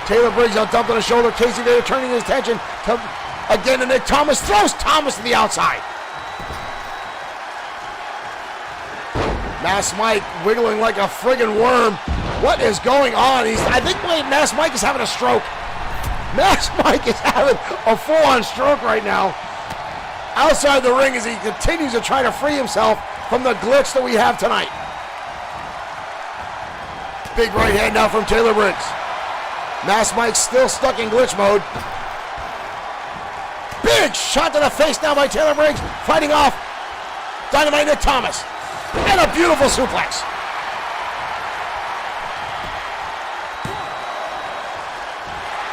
Taylor Briggs out dumped on the shoulder. Casey Vader turning his attention again to Nick Thomas. Throws Thomas to the outside. Masked Mike wiggling like a friggin' worm. What is going on? I think Masked Mike is having a stroke. Masked Mike is having a full-on stroke right now. Outside the ring as he continues to try to free himself from the glitch that we have tonight. Big right hand now from Taylor Briggs. Masked Mike still stuck in glitch mode. Big shot to the face now by Taylor Briggs, fighting off Dynamite Nick Thomas. And a beautiful suplex.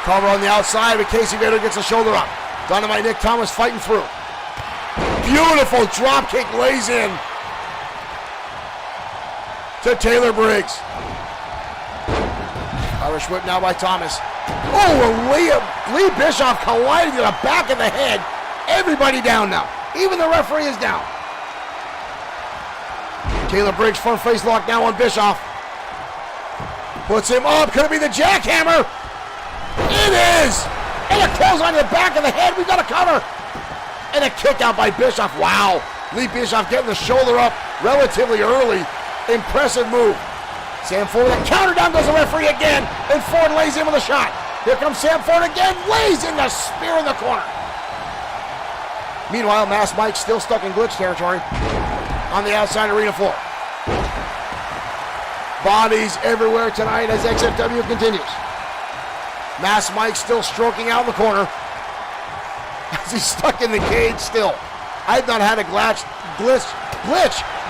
Cover on the outside, but Casey Vader gets the shoulder up. Dynamite Nick Thomas fighting through. Beautiful drop kick lays in to Taylor Briggs. Irish whip now by Thomas. Oh, Lee Bischoff colliding to the back of the head. Everybody down now. Even the referee is down. Taylor Briggs front face lock now on Bischoff. Puts him up. Could it be the jackhammer? It is. And a close on the back of the head. We've got a cover. And a kick out by Bischoff. Wow. Lee Bischoff getting the shoulder up relatively early. Impressive move. Sam Ford, the counter down goes the referee again. And Ford lays in with a shot. Here comes Sam Ford again. Lays in the spear in the corner. Meanwhile, Masked Mike still stuck in glitch territory on the outside arena floor. Bodies everywhere tonight as XFW continues. Masked Mike still stroking out in the corner as he's stuck in the cage still. I've not had a glitch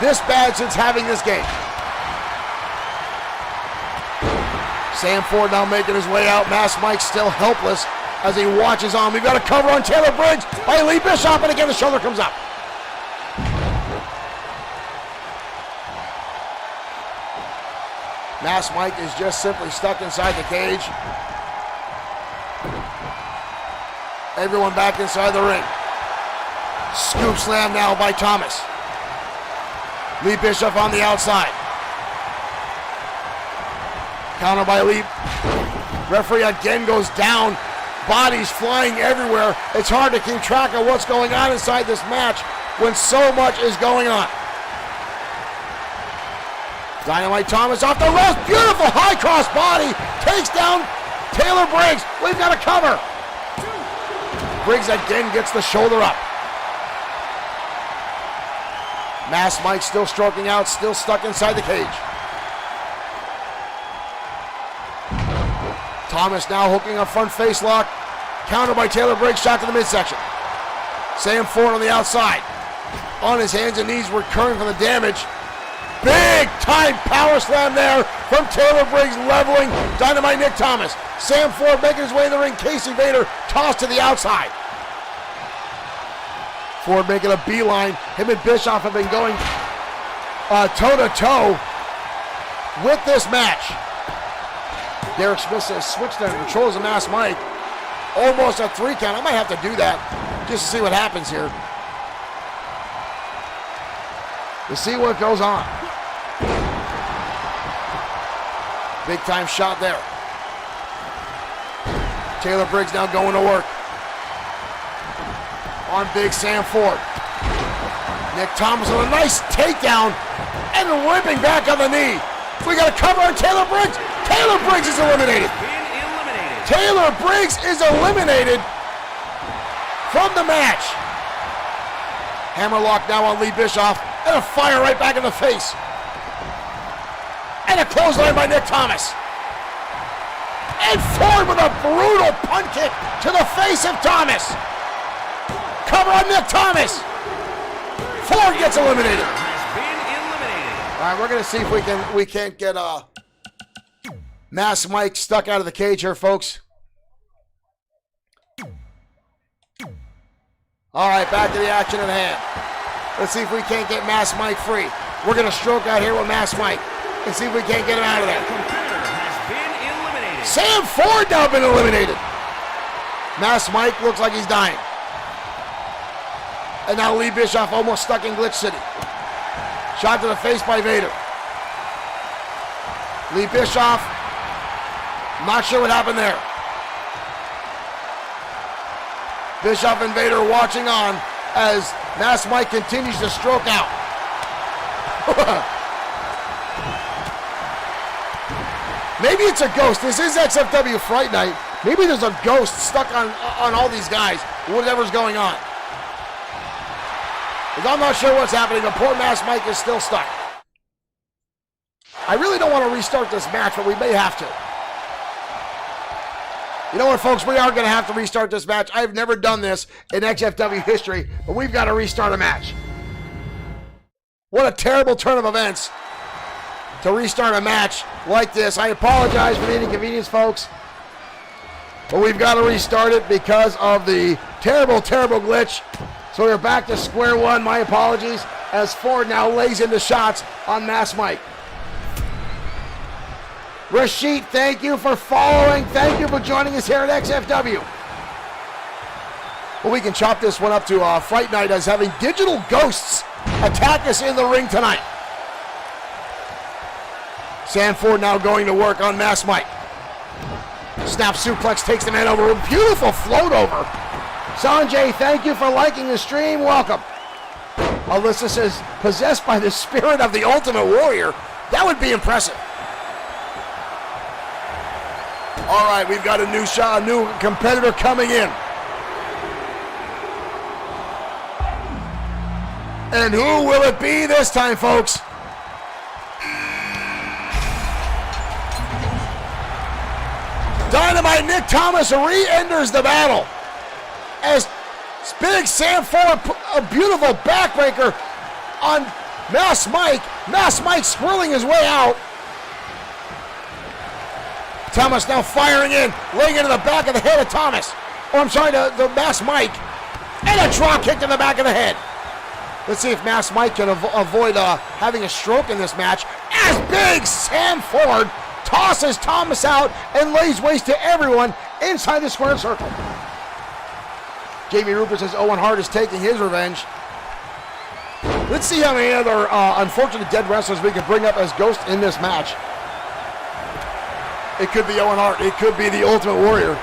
this bad since having this game. Sam Ford now making his way out. Masked Mike still helpless as he watches on. We've got a cover on Taylor Briggs by Lee Bischoff, and again the shoulder comes up. Masked Mike is just simply stuck inside the cage. Everyone back inside the ring. Scoop slam now by Thomas. Lee Bischoff on the outside. Counter by Lee. Referee again goes down. Bodies flying everywhere. It's hard to keep track of what's going on inside this match when so much is going on. Dynamite Thomas off the ropes. Beautiful high cross body. Takes down Taylor Briggs. We've got a cover. Briggs again gets the shoulder up. Masked Mike still stroking out, still stuck inside the cage. Thomas now hooking a front face lock. Counter by Taylor Briggs, shot to the midsection. Sam Ford on the outside. On his hands and knees, recurring from the damage. Big time power slam there from Taylor Briggs, leveling Dynamite Nick Thomas. Sam Ford making his way in the ring. Casey Vader tossed to the outside. Ford making a beeline. Him and Bischoff have been going toe-to-toe with this match. Derek Smith says switch there, controls the mass mic. Almost a 3 count. I might have to do that just to see what happens here. To see what goes on. Big time shot there. Taylor Briggs now going to work on Big Sam Ford. Nick Thomas with a nice takedown and whipping back on the knee. We got a cover on Taylor Briggs. Taylor Briggs is eliminated. Taylor Briggs is eliminated from the match. Hammerlock now on Lee Bischoff and a fire right back in the face. And a clothesline by Nick Thomas. And Ford with a brutal punt kick to the face of Thomas. Cover on Nick Thomas. Ford gets eliminated. All right, we're gonna see if we can't get Mass Mike stuck out of the cage here, folks. All right, back to the action at hand. Let's see if we can't get Mass Mike free. We're gonna stroke out here with Mass Mike and see if we can't get him out of there. Sam Ford now been eliminated. Mass Mike looks like he's dying. And now Lee Bischoff almost stuck in Glitch City. Shot to the face by Vader. Lee Bischoff, not sure what happened there. Bischoff and Vader watching on as Mass Mike continues to stroke out. Maybe it's a ghost. This is XFW Fright Night. Maybe there's a ghost stuck on all these guys, whatever's going on. Because I'm not sure what's happening, but poor Mass Mike is still stuck. I really don't want to restart this match, but we may have to. You know what, folks? We are going to have to restart this match. I've never done this in XFW history, but we've got to restart a match. What a terrible turn of events to restart a match like this. I apologize for the inconvenience, folks, but we've got to restart it because of the terrible, terrible glitch. So we're back to square one. My apologies, as Ford now lays into shots on Mass Mike. Rashid, thank you for following. Thank you for joining us here at XFW. Well, we can chop this one up to Fright Night as having digital ghosts attack us in the ring tonight. Sam Ford now going to work on Mass Mike. Snap suplex takes the man over. A beautiful float over. Sanjay, thank you for liking the stream. Welcome. Alyssa says, possessed by the spirit of the Ultimate Warrior. That would be impressive. All right, we've got a new competitor coming in. And who will it be this time, folks? Dynamite Nick Thomas re-enters the battle as Big Sam Ford, a beautiful backbreaker on Mass Mike. Mass Mike squirreling his way out. Thomas now firing in, laying into the back of the head of Thomas. Oh, I'm sorry, the Mass Mike. And a drop kick to the back of the head. Let's see if Mass Mike can avoid having a stroke in this match as Big Sam Ford tosses Thomas out and lays waste to everyone inside the square circle. Jamie Rupert says Owen Hart is taking his revenge. Let's see how many other unfortunate dead wrestlers we can bring up as ghosts in this match. It could be Owen Hart. It could be the Ultimate Warrior.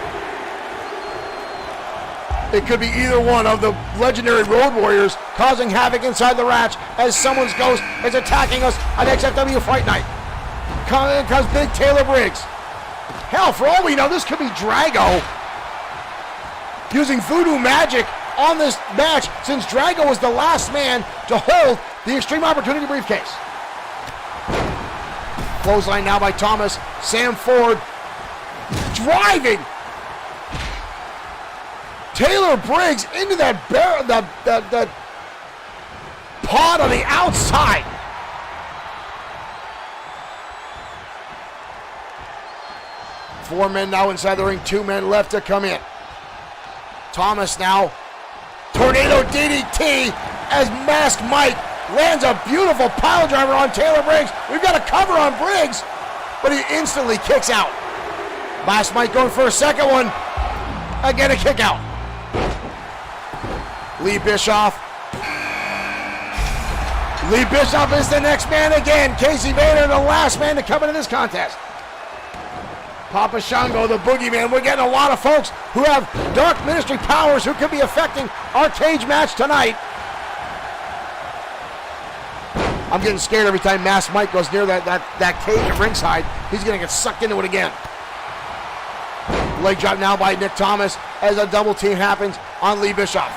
It could be either one of the legendary Road Warriors causing havoc inside the match as someone's ghost is attacking us on XFW Fright Night. Because Big Taylor Briggs. Hell, for all we know, this could be Drago using voodoo magic on this match, since Drago was the last man to hold the Extreme Opportunity briefcase. Clothesline now by Thomas. Sam Ford driving Taylor Briggs into that pod on the outside. 4 men now inside the ring, 2 men left to come in. Thomas now, tornado DDT as Masked Mike lands a beautiful pile driver on Taylor Briggs. We've got a cover on Briggs, but he instantly kicks out. Masked Mike going for a second one. Again, a kick out. Lee Bischoff is the next man again. Casey Vader, the last man to come into this contest. Papa Shango, the boogeyman. We're getting a lot of folks who have dark ministry powers who could be affecting our cage match tonight. I'm getting scared every time Masked Mike goes near that cage at ringside. He's going to get sucked into it again. Leg drop now by Nick Thomas as a double team happens on Lee Bischoff.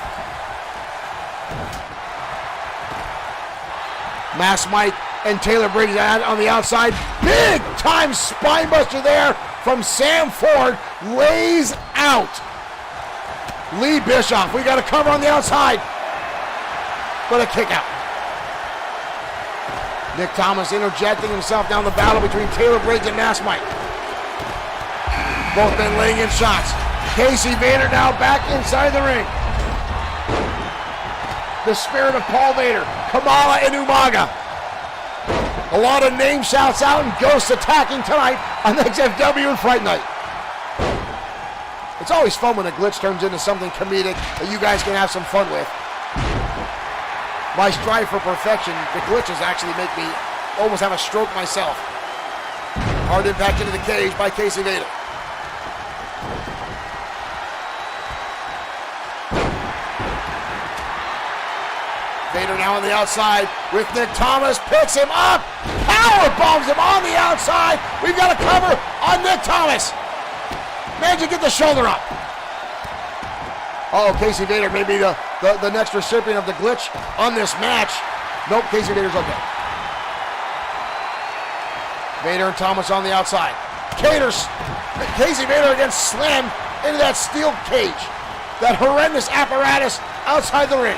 Masked Mike and Taylor Briggs on the outside. Big time spinebuster there from Sam Ford. Lays out Lee Bischoff. We got a cover on the outside, but a kick out. Nick Thomas interjecting himself down the battle between Taylor Briggs and Masked Mike. Both men laying in shots. Casey Vader now back inside the ring. The spirit of Paul Vader, Kamala and Umaga. A lot of name shouts out and ghosts attacking tonight on XFW Fright Night. It's always fun when a glitch turns into something comedic that you guys can have some fun with. My strive for perfection, the glitches actually make me almost have a stroke myself. Hard impact into the cage by Casey Vader. Vader now on the outside with Nick Thomas, picks him up, power bombs him on the outside. We've got a cover on Nick Thomas. Managed to get the shoulder up. Oh, Casey Vader may be the next recipient of the glitch on this match. Nope, Casey Vader's okay. Vader and Thomas on the outside. Casey Vader again slammed into that steel cage. That horrendous apparatus outside the ring.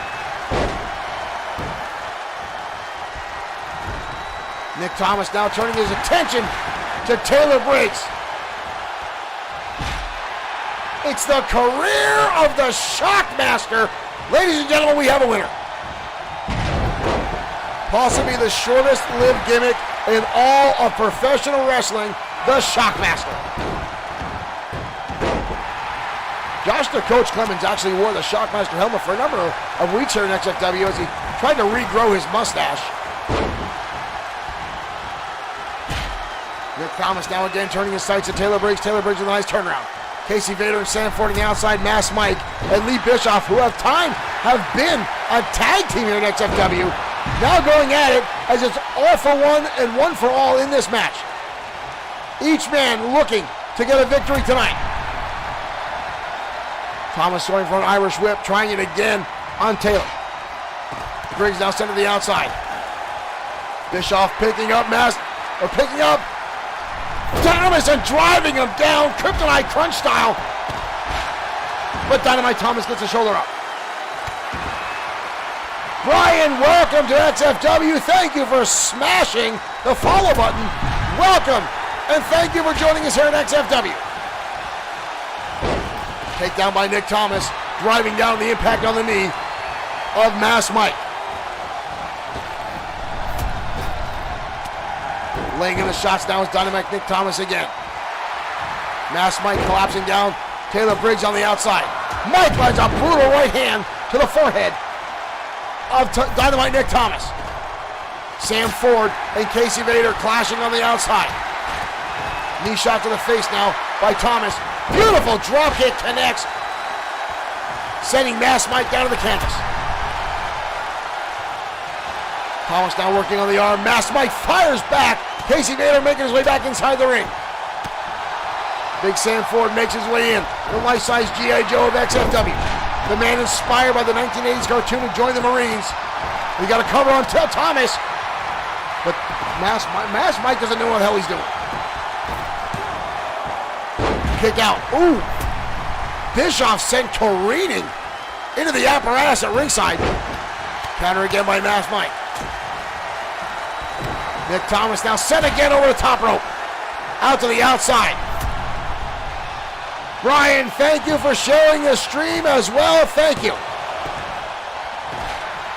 Nick Thomas now turning his attention to Taylor Briggs. It's the career of the Shockmaster. Ladies and gentlemen, we have a winner. Possibly the shortest lived gimmick in all of professional wrestling, the Shockmaster. Josh the Coach Clemens actually wore the Shockmaster helmet for a number of weeks here in XFW as he tried to regrow his mustache. Nick Thomas now again turning his sights at Taylor Briggs. Taylor Briggs with a nice turnaround. Casey Vader and Sam Ford on the outside. Masked Mike and Lee Bischoff, who have been a tag team here at XFW, now going at it as it's all for one and one for all in this match. Each man looking to get a victory tonight. Thomas going for an Irish whip, trying it again on Taylor. Briggs now sent to the outside. Bischoff picking up Thomas and driving him down, Kryptonite Crunch style. But Dynamite Thomas gets the shoulder up. Brian, welcome to XFW. Thank you for smashing the follow button. Welcome, and thank you for joining us here at XFW. Takedown by Nick Thomas, driving down the impact on the knee of Masked Mike. Laying in the shots now is Dynamite Nick Thomas again. Masked Mike collapsing down. Taylor Briggs on the outside. Mike lands a brutal right hand to the forehead of Dynamite Nick Thomas. Sam Ford and Casey Vader clashing on the outside. Knee shot to the face now by Thomas. Beautiful drop kick connects, sending Masked Mike down to the canvas. Thomas now working on the arm. Masked Mike fires back. Casey Vader making his way back inside the ring. Big Sam Ford makes his way in. The life-size G.I. Joe of XFW. The man inspired by the 1980s cartoon to join the Marines. We got a cover on Thomas. But Masked Mike doesn't know what the hell he's doing. Kick out. Ooh. Bischoff sent careening into the apparatus at ringside. Counter again by Masked Mike. Nick Thomas now set again over the top rope. Out to the outside. Brian, thank you for sharing the stream as well. Thank you.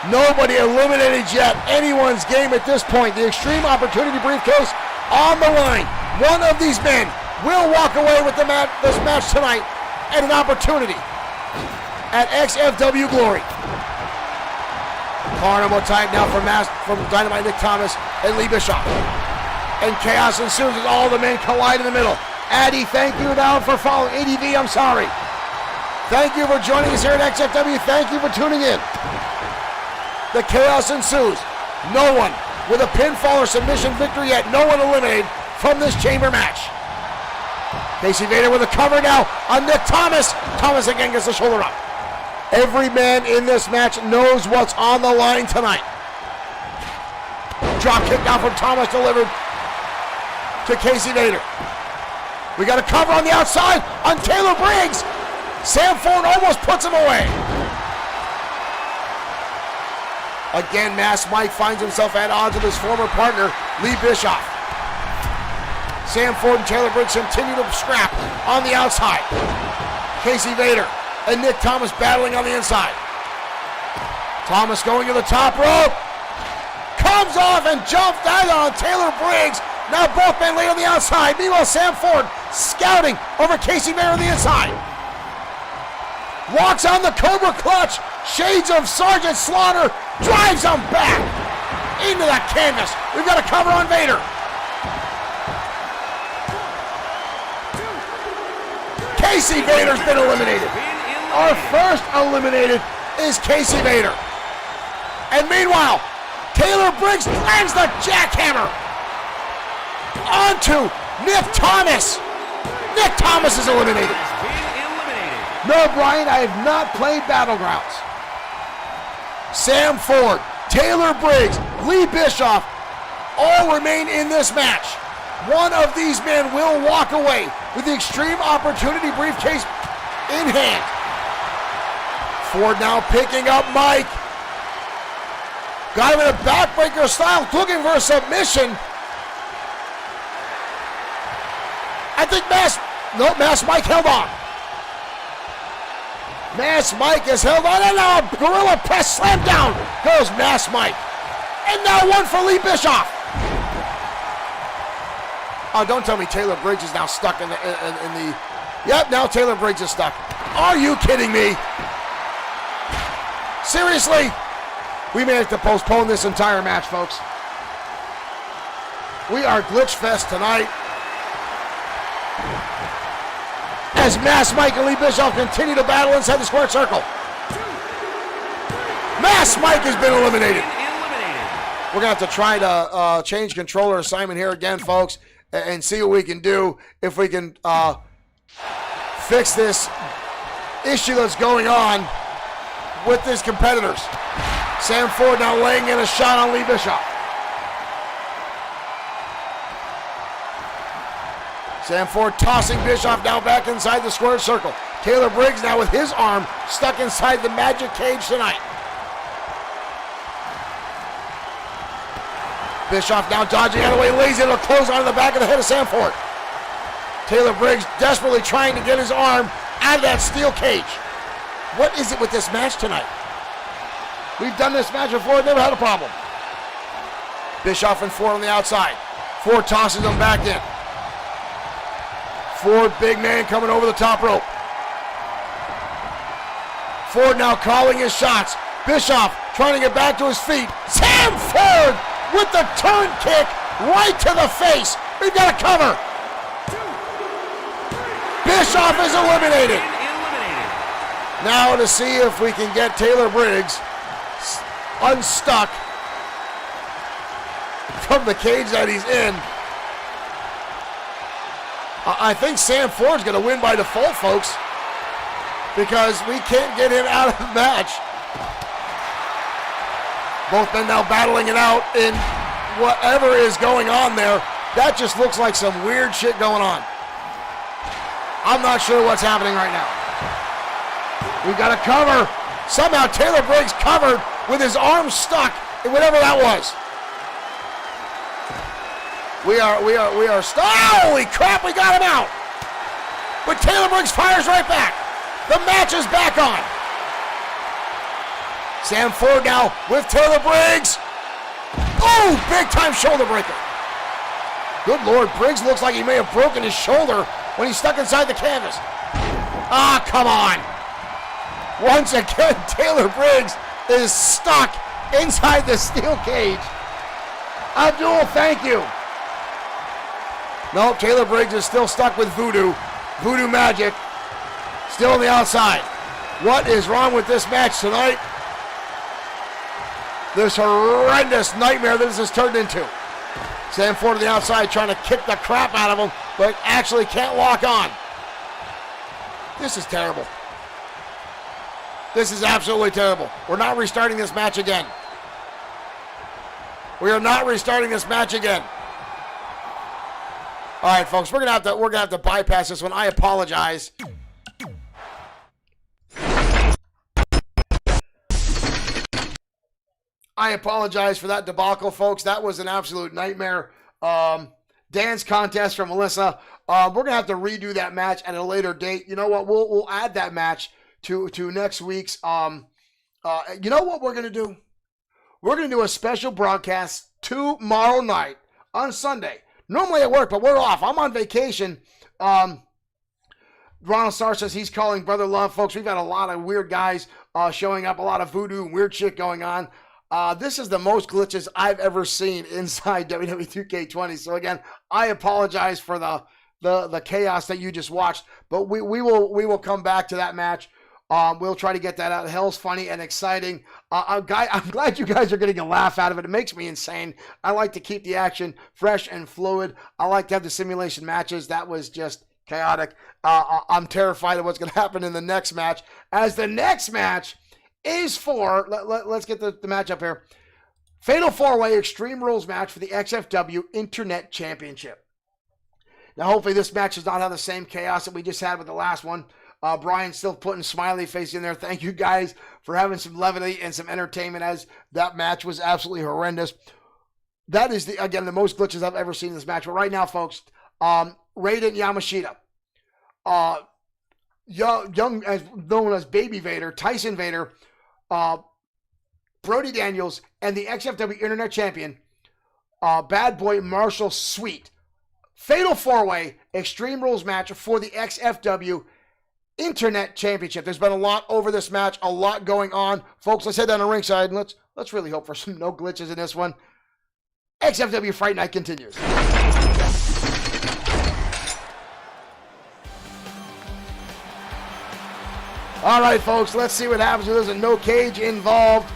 Nobody eliminated yet anyone's game at this point. The Extreme Opportunity Briefcase on the line. One of these men will walk away with this match tonight and an opportunity at XFW Glory. Carnival type now from Dynamite Nick Thomas and Lee Bischoff. And chaos ensues as all the men collide in the middle. Addy, thank you now for following. ADV, I'm sorry. Thank you for joining us here at XFW. Thank you for tuning in. The chaos ensues. No one with a pinfall or submission victory yet. No one eliminated from this chamber match. Casey Vader with a cover now on Nick Thomas. Thomas again gets the shoulder up. Every man in this match knows what's on the line tonight. Drop kick now from Thomas delivered to Casey Vader. We got a cover on the outside on Taylor Briggs. Sam Ford almost puts him away. Again, Mass Mike finds himself at odds with his former partner, Lee Bischoff. Sam Ford and Taylor Briggs continue to scrap on the outside. Casey Vader and Nick Thomas battling on the inside. Thomas going to the top rope. Comes off and jumps down on Taylor Briggs. Now both men laid on the outside. Meanwhile, Sam Ford scouting over Casey Vader on the inside. Walks on the Cobra Clutch. Shades of Sergeant Slaughter. Drives him back into that canvas. We've got a cover on Vader. Casey Vader's been eliminated. Our first eliminated is Casey Vader. And meanwhile, Taylor Briggs lands the jackhammer onto Nick Thomas. Nick Thomas is eliminated. No, Brian, I have not played Battlegrounds. Sam Ford, Taylor Briggs, Lee Bischoff all remain in this match. One of these men will walk away with the Extreme Opportunity Briefcase in hand. Ford now picking up Mike. Got him in a backbreaker style, looking for a submission. I think Mass Mike held on. Mass Mike is held on, and now a gorilla press slam down goes Mass Mike. And now one for Lee Bischoff. Oh, don't tell me Taylor Briggs is now stuck in the... Yep, now Taylor Briggs is stuck. Are you kidding me? Seriously? We may have to postpone this entire match, folks. We are Glitch Fest tonight. As Mass Mike and Lee Bischoff continue to battle inside the square circle. Mass Mike has been eliminated. We're going to have to try to change controller assignment here again, folks, and see what we can do, if we can fix this issue that's going on with these competitors. Sam Ford now laying in a shot on Lee Bischoff. Sam Ford tossing Bischoff now back inside the square circle. Taylor Briggs now with his arm stuck inside the magic cage tonight. Bischoff now dodging out of the way, lays it, a close on the back of the head of Sam Ford. Taylor Briggs desperately trying to get his arm out of that steel cage. What is it with this match tonight? We've done this match before, never had a problem. Bischoff and Ford on the outside. Ford tosses him back in. Ford, big man, coming over the top rope. Ford now calling his shots. Bischoff trying to get back to his feet. Sam Ford with the turn kick right to the face. We've got a cover. Bischoff is eliminated. Now to see if we can get Taylor Briggs unstuck from the cage that he's in. I think Sam Ford's going to win by default, folks, because we can't get him out of the match. Both men now battling it out in whatever is going on there. That just looks like some weird shit going on. I'm not sure what's happening right now. We've got a cover. Somehow Taylor Briggs covered with his arm stuck in whatever that was. We are stuck. Holy crap, we got him out. but Taylor Briggs fires right back. The match is back on. Sam Ford now with Taylor Briggs. Oh, big time shoulder breaker. Good Lord, Briggs looks like he may have broken his shoulder when he's stuck inside the canvas. Ah, come on. Once again, Taylor Briggs is stuck inside the steel cage. Abdul, thank you. No, Taylor Briggs is still stuck with voodoo magic. Still on the outside. What is wrong with this match tonight? This horrendous nightmare that this has turned into. Sam Ford to the outside trying to kick the crap out of him, but actually can't lock on. This is terrible. This is absolutely terrible. We're not restarting this match again. We are not restarting this match again. All right, folks, we're gonna have to bypass this one. I apologize. I apologize for that debacle, folks. That was an absolute nightmare. Dance contest from Melissa. We're gonna have to redo that match at a later date. You know what? We'll add that match to next week's. You know what we're gonna do? We're gonna do a special broadcast tomorrow night on Sunday. Normally at work, but we're off. I'm on vacation. Ronald Starr says he's calling Brother Love, folks. We've got a lot of weird guys showing up, a lot of voodoo and weird shit going on. This is the most glitches I've ever seen inside WWE 2K20. So again, I apologize for the chaos that you just watched, but we will come back to that match. We'll try to get that out. Hell's funny and exciting. I'm glad you guys are getting a laugh out of it. It makes me insane. I like to keep the action fresh and fluid. I like to have the simulation matches. That was just chaotic. I'm terrified of what's going to happen in the next match, as the next match is for, let's get the match up here. Fatal 4-Way Extreme Rules match for the XFW Internet Championship. Now, hopefully this match does not have the same chaos that we just had with the last one. Brian's still putting smiley face in there. Thank you guys for having some levity and some entertainment, as that match was absolutely horrendous. That is, again, the most glitches I've ever seen in this match. But right now, folks, Raiden Yamashita, young, as known as Baby Vader, Tyson Vader, Brody Daniels, and the XFW Internet Champion, Bad Boy Marshall Sweet. Fatal 4-Way Extreme Rules match for the XFW Internet Championship. There's been a lot over this match, a lot going on. Folks, let's head down to ringside and let's really hope for some no glitches in this one. XFW Fright Night continues. All right, folks, let's see what happens. There's a no cage involved.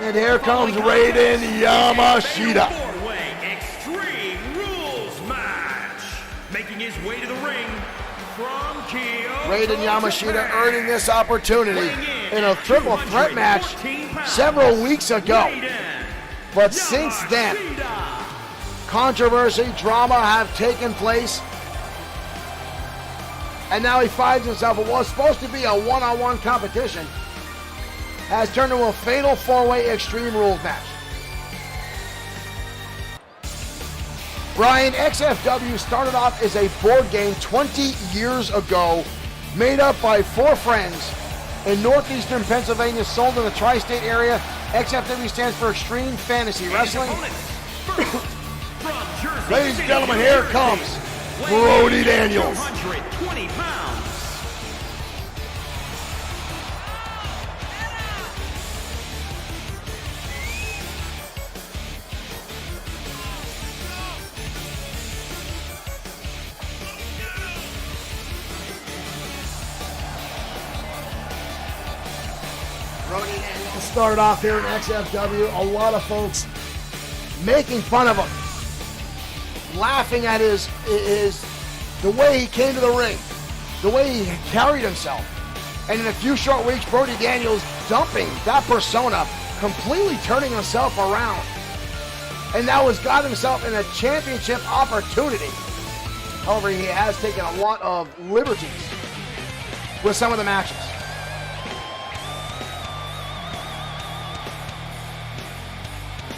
And here comes Raiden Yamashita. Four-way Extreme Rules match. Making his way to the ring from Kyoto, Raiden Yamashita earning this opportunity in a triple threat match several weeks ago. But since then, controversy, drama have taken place. And now he finds himself, what was supposed to be a one-on-one competition, has turned into a fatal 4-way Extreme Rules match. Brian, XFW started off as a board game 20 years ago, made up by 4 friends in northeastern Pennsylvania, sold in the tri-state area. XFW stands for Extreme Fantasy Wrestling. Ladies and gentlemen, here comes Brody Daniels. 220 pounds. Brody Daniels started off here in XFW. A lot of folks making fun of him, laughing at the way he came to the ring, the way he carried himself. And in a few short weeks, Brody Daniels dumping that persona, completely turning himself around. And now has got himself in a championship opportunity. However, he has taken a lot of liberties with some of the matches.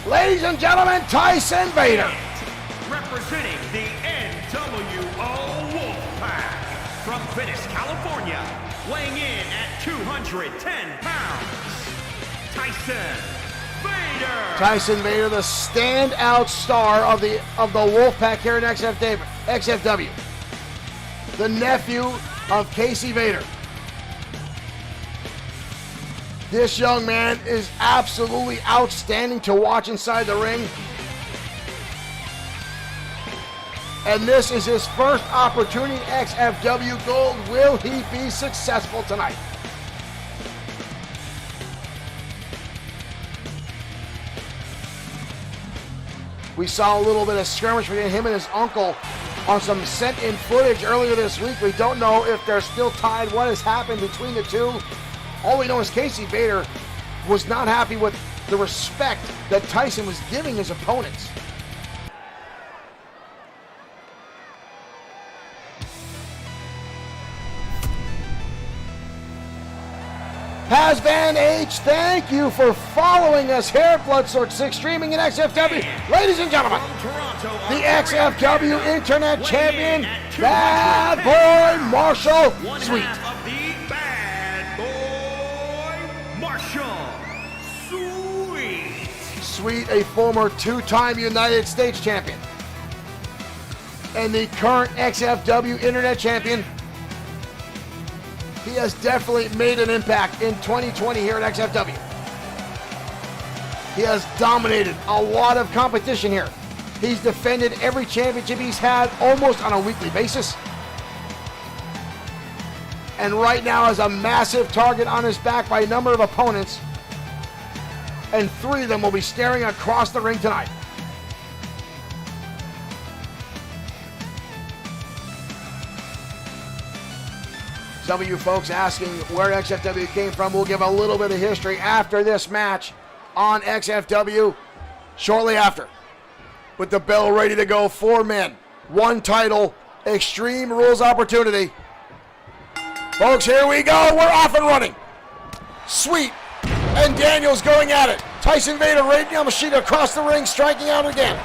Ladies and gentlemen, Tyson Vader. Representing the NWO Wolf, from Venice, California, weighing in at 210 pounds, Tyson Vader. Tyson Vader, the standout star of the Wolfpack here in XFW. The nephew of Casey Vader. This young man is absolutely outstanding to watch inside the ring. And this is his first opportunity at XFW Gold. Will he be successful tonight? We saw a little bit of skirmish between him and his uncle on some sent-in footage earlier this week. We don't know if they're still tied, what has happened between the two. All we know is Casey Vader was not happy with the respect that Tyson was giving his opponents. Paz Van H, thank you for following us here at Bloodsport 6 streaming in XFW. Ladies and gentlemen, the XFW Internet Champion, Bad Boy Marshall Sweet. Sweet, a former two-time United States champion and the current XFW Internet Champion. He has definitely made an impact in 2020 here at XFW. He has dominated a lot of competition here. He's defended every championship he's had almost on a weekly basis. And right now has a massive target on his back by a number of opponents. And 3 of them will be staring across the ring tonight. Some of you folks asking where XFW came from, we'll give a little bit of history after this match on XFW shortly after. With the bell ready to go, 4 men, 1 title, Extreme Rules opportunity. Folks, here we go, we're off and running. Sweet and Daniels going at it. Tyson Vader, Raiden Yamashita across the ring, striking out again.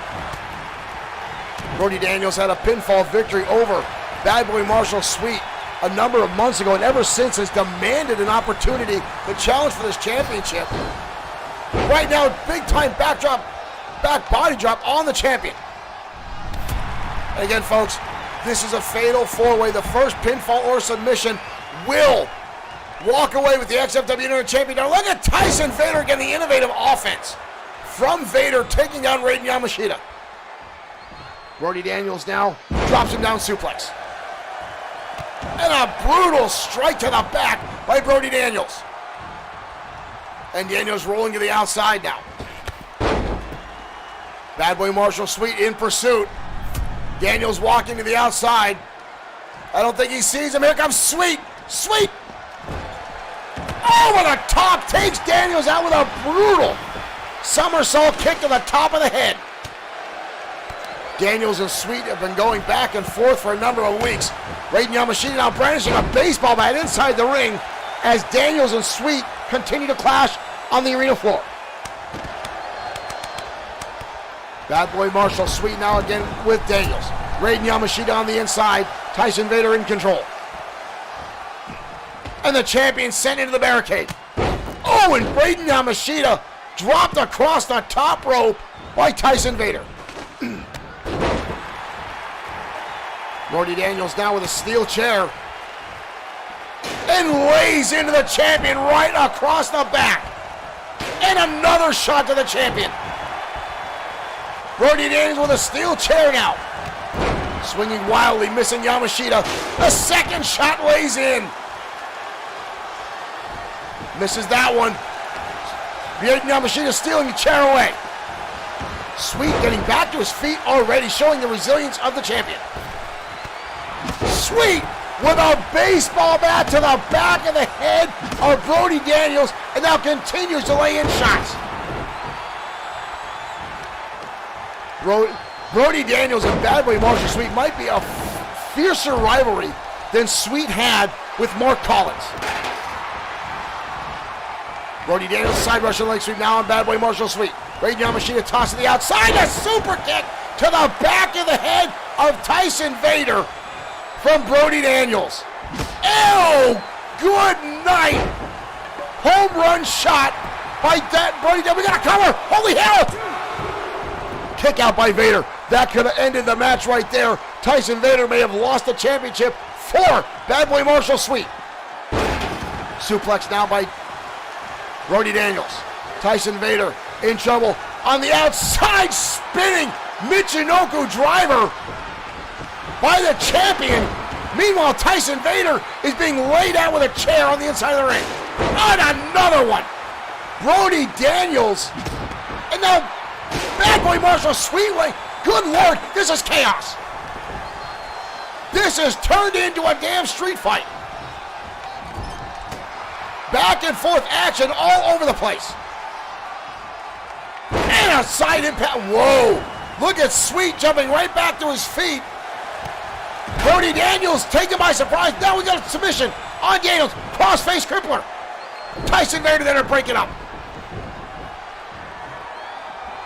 Brody Daniels had a pinfall victory over Bad Boy Marshall Sweet a number of months ago, and ever since has demanded an opportunity to challenge for this championship. Right now, big time back body drop on the champion. And again, folks, this is a fatal 4-way. The first pinfall or submission will walk away with the XFW Internet Champion. Now look at Tyson Vader again, the innovative offense from Vader taking down Raiden Yamashita. Brody Daniels now drops him down suplex. And a brutal strike to the back by Brody Daniels. And Daniels rolling to the outside now. Bad Boy Marshall Sweet in pursuit. Daniels walking to the outside. I don't think he sees him. Here comes Sweet. Sweet. Over the top. Takes Daniels out with a brutal somersault kick to the top of the head. Daniels and Sweet have been going back and forth for a number of weeks. Raiden Yamashita now brandishing a baseball bat inside the ring as Daniels and Sweet continue to clash on the arena floor. Bad Boy Marshall Sweet now again with Daniels. Raiden Yamashita on the inside. Tyson Vader in control. And the champion sent into the barricade. Oh, and Raiden Yamashita dropped across the top rope by Tyson Vader. Brody Daniels now with a steel chair. And lays into the champion right across the back. And another shot to the champion. Brody Daniels with a steel chair now. Swinging wildly, missing Yamashita. A second shot lays in. Misses that one. Raiden Yamashita stealing the chair away. Sweet getting back to his feet already, showing the resilience of the champion. Sweet with a baseball bat to the back of the head of Brody Daniels, and now continues to lay in shots. Brody Daniels and Bad Boy Marshall Sweet might be a fiercer rivalry than Sweet had with Mark Collins. Brody Daniels side Russian leg sweep now on Bad Boy Marshall Sweet. Raiden Yamashita toss to the outside, a super kick to the back of the head of Tyson Vader from Brody Daniels. Oh, good night. Home run shot by Brody Daniels. We got a cover. Holy hell. Kick out by Vader. That could have ended the match right there. Tyson Vader may have lost the championship for Bad Boy Marshall Sweet. Suplex now by Brody Daniels. Tyson Vader in trouble. On the outside, spinning Michinoku driver by the champion. Meanwhile, Tyson Vader is being laid out with a chair on the inside of the ring. On another one. Brody Daniels. And now Bad Boy Marshall Sweetway. Good Lord, this is chaos. This has turned into a damn street fight. Back and forth action all over the place. And a side impact. Whoa. Look at Sweet jumping right back to his feet. Brody Daniels taken by surprise. Now we got a submission on Daniels. Crossface crippler. Tyson Vader there to break it up.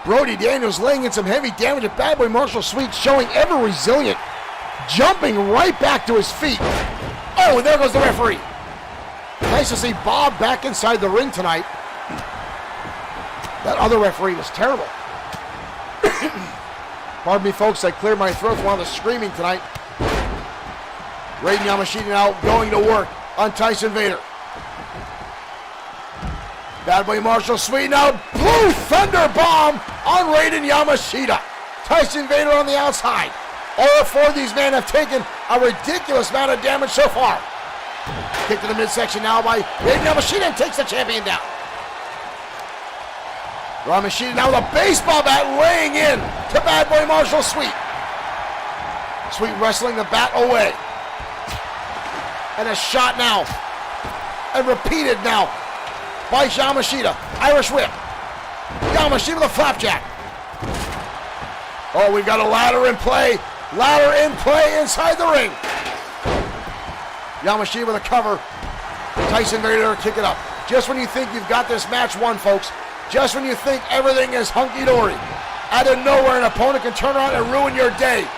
Brody Daniels laying in some heavy damage at Bad Boy Marshall Sweet, showing ever resilient. Jumping right back to his feet. Oh, and there goes the referee. Nice to see Bob back inside the ring tonight. That other referee was terrible. Pardon me, folks, I cleared my throat from all the screaming tonight. Raiden Yamashita now going to work on Tyson Vader. Bad Boy Marshall Sweet now Blue Thunder Bomb on Raiden Yamashita. Tyson Vader on the outside. All four of these men have taken a ridiculous amount of damage so far. Kick to the midsection now by Raiden Yamashita and takes the champion down. Yamashita now with a baseball bat laying in to Bad Boy Marshall Sweet. Sweet wrestling the bat away. And a shot now. And repeated now by Yamashita. Irish whip. Yamashita with a flapjack. Oh, we've got a ladder in play. Ladder in play inside the ring. Yamashita with a cover. Tyson Vader to kick it up. Just when you think you've got this match won, folks. Just when you think everything is hunky-dory. Out of nowhere, an opponent can turn around and ruin your day.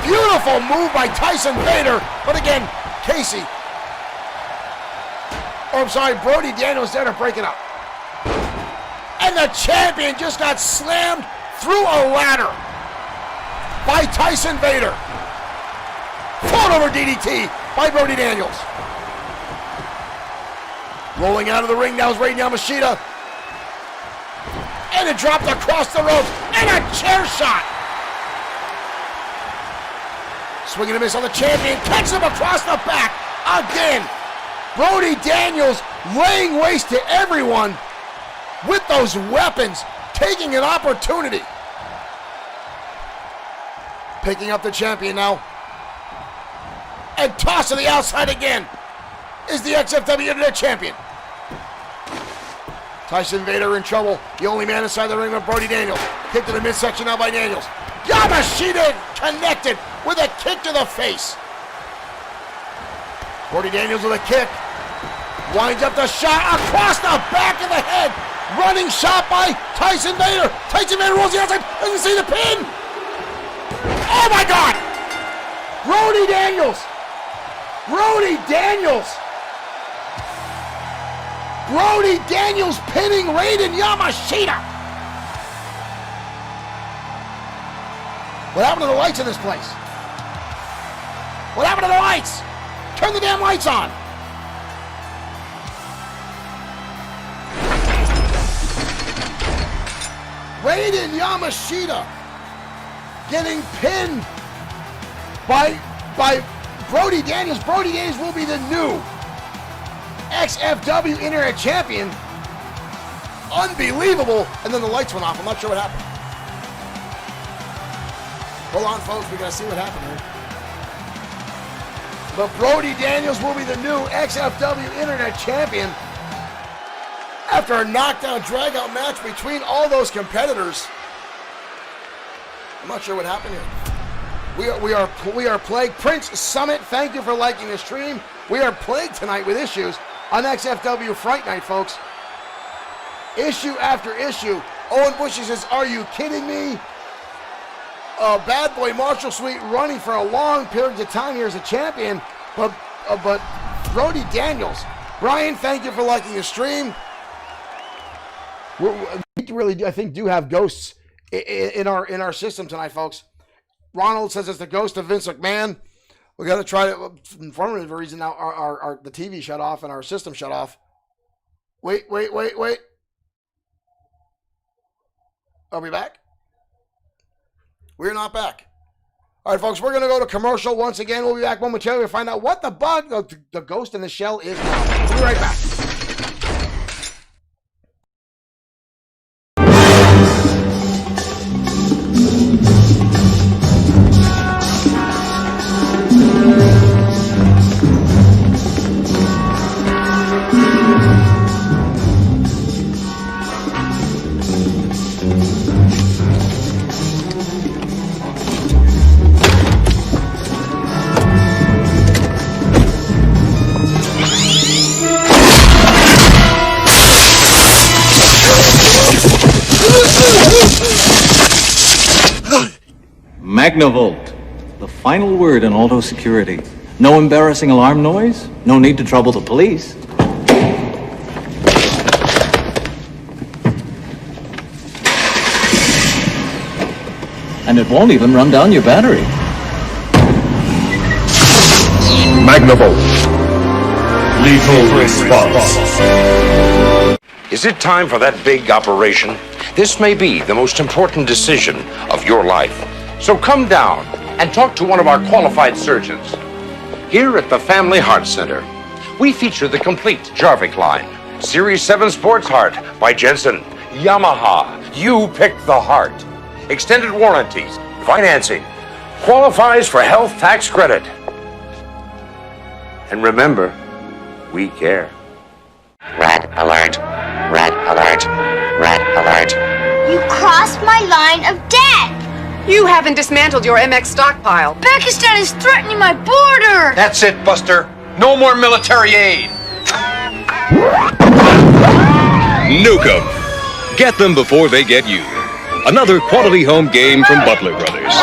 Beautiful move by Tyson Vader. But again, Casey. Oh, I'm sorry, Brody Daniels there to break it up. And the champion just got slammed through a ladder by Tyson Vader. Fought over DDT by Brody Daniels. Rolling out of the ring now is Raiden Yamashita. And it dropped across the ropes. And a chair shot. Swing and a miss on the champion. Catches him across the back. Again. Brody Daniels laying waste to everyone with those weapons. Taking an opportunity. Picking up the champion now. And toss to the outside again. Is the XFW Internet Champion. Tyson Vader in trouble. The only man inside the ring with Brody Daniels. Kick to the midsection now by Daniels. Yamashita connected with a kick to the face. Brody Daniels with a kick. Winds up the shot across the back of the head. Running shot by Tyson Vader. Tyson Vader rolls the outside. Doesn't see the pin. Oh my God! Brody Daniels. Brody Daniels. Brody Daniels pinning Raiden Yamashita. What happened to the lights in this place? What happened to the lights? Turn the damn lights on. Raiden Yamashita getting pinned by Brody Daniels. Brody Daniels will be the new XFW Internet Champion. Unbelievable. And then the lights went off. I'm not sure what happened. Hold on, folks. We got to see what happened here. But Brody Daniels will be the new XFW Internet Champion after a knockdown, drag-out match between all those competitors. I'm not sure what happened here. We are plagued. Prince Summit, thank you for liking the stream. We are plagued tonight with issues on XFW Fright Night, folks. Issue after issue. Owen Bushy says, are you kidding me? Bad Boy Marshall Sweet running for a long period of time here as a champion, but Brody Daniels. Brian, thank you for liking the stream. We really, I think, do have ghosts in our system tonight, folks. Ronald says it's the ghost of Vince McMahon. We got to try to, for the reason now, the TV shut off and our system shut off. Wait. Are we back? We're not back. All right, folks, we're going to go to commercial once again. We'll be back momentarily to find out what the bug of the ghost in the shell is now. We'll be right back. Magnavolt, the final word in auto security. No embarrassing alarm noise, no need to trouble the police. And it won't even run down your battery. Magnavolt. Lethal response. Is it time for that big operation? This may be the most important decision of your life. So come down and talk to one of our qualified surgeons. Here at the Family Heart Center, we feature the complete Jarvik line. Series 7 Sports Heart by Jensen. Yamaha. You picked the heart. Extended warranties. Financing. Qualifies for health tax credit. And remember, we care. Red alert. Red alert. Red alert. You crossed my line of death! You haven't dismantled your MX stockpile. Pakistan is threatening my border! That's it, Buster. No more military aid. Nuke 'em. Get them before they get you. Another quality home game from Butler Brothers.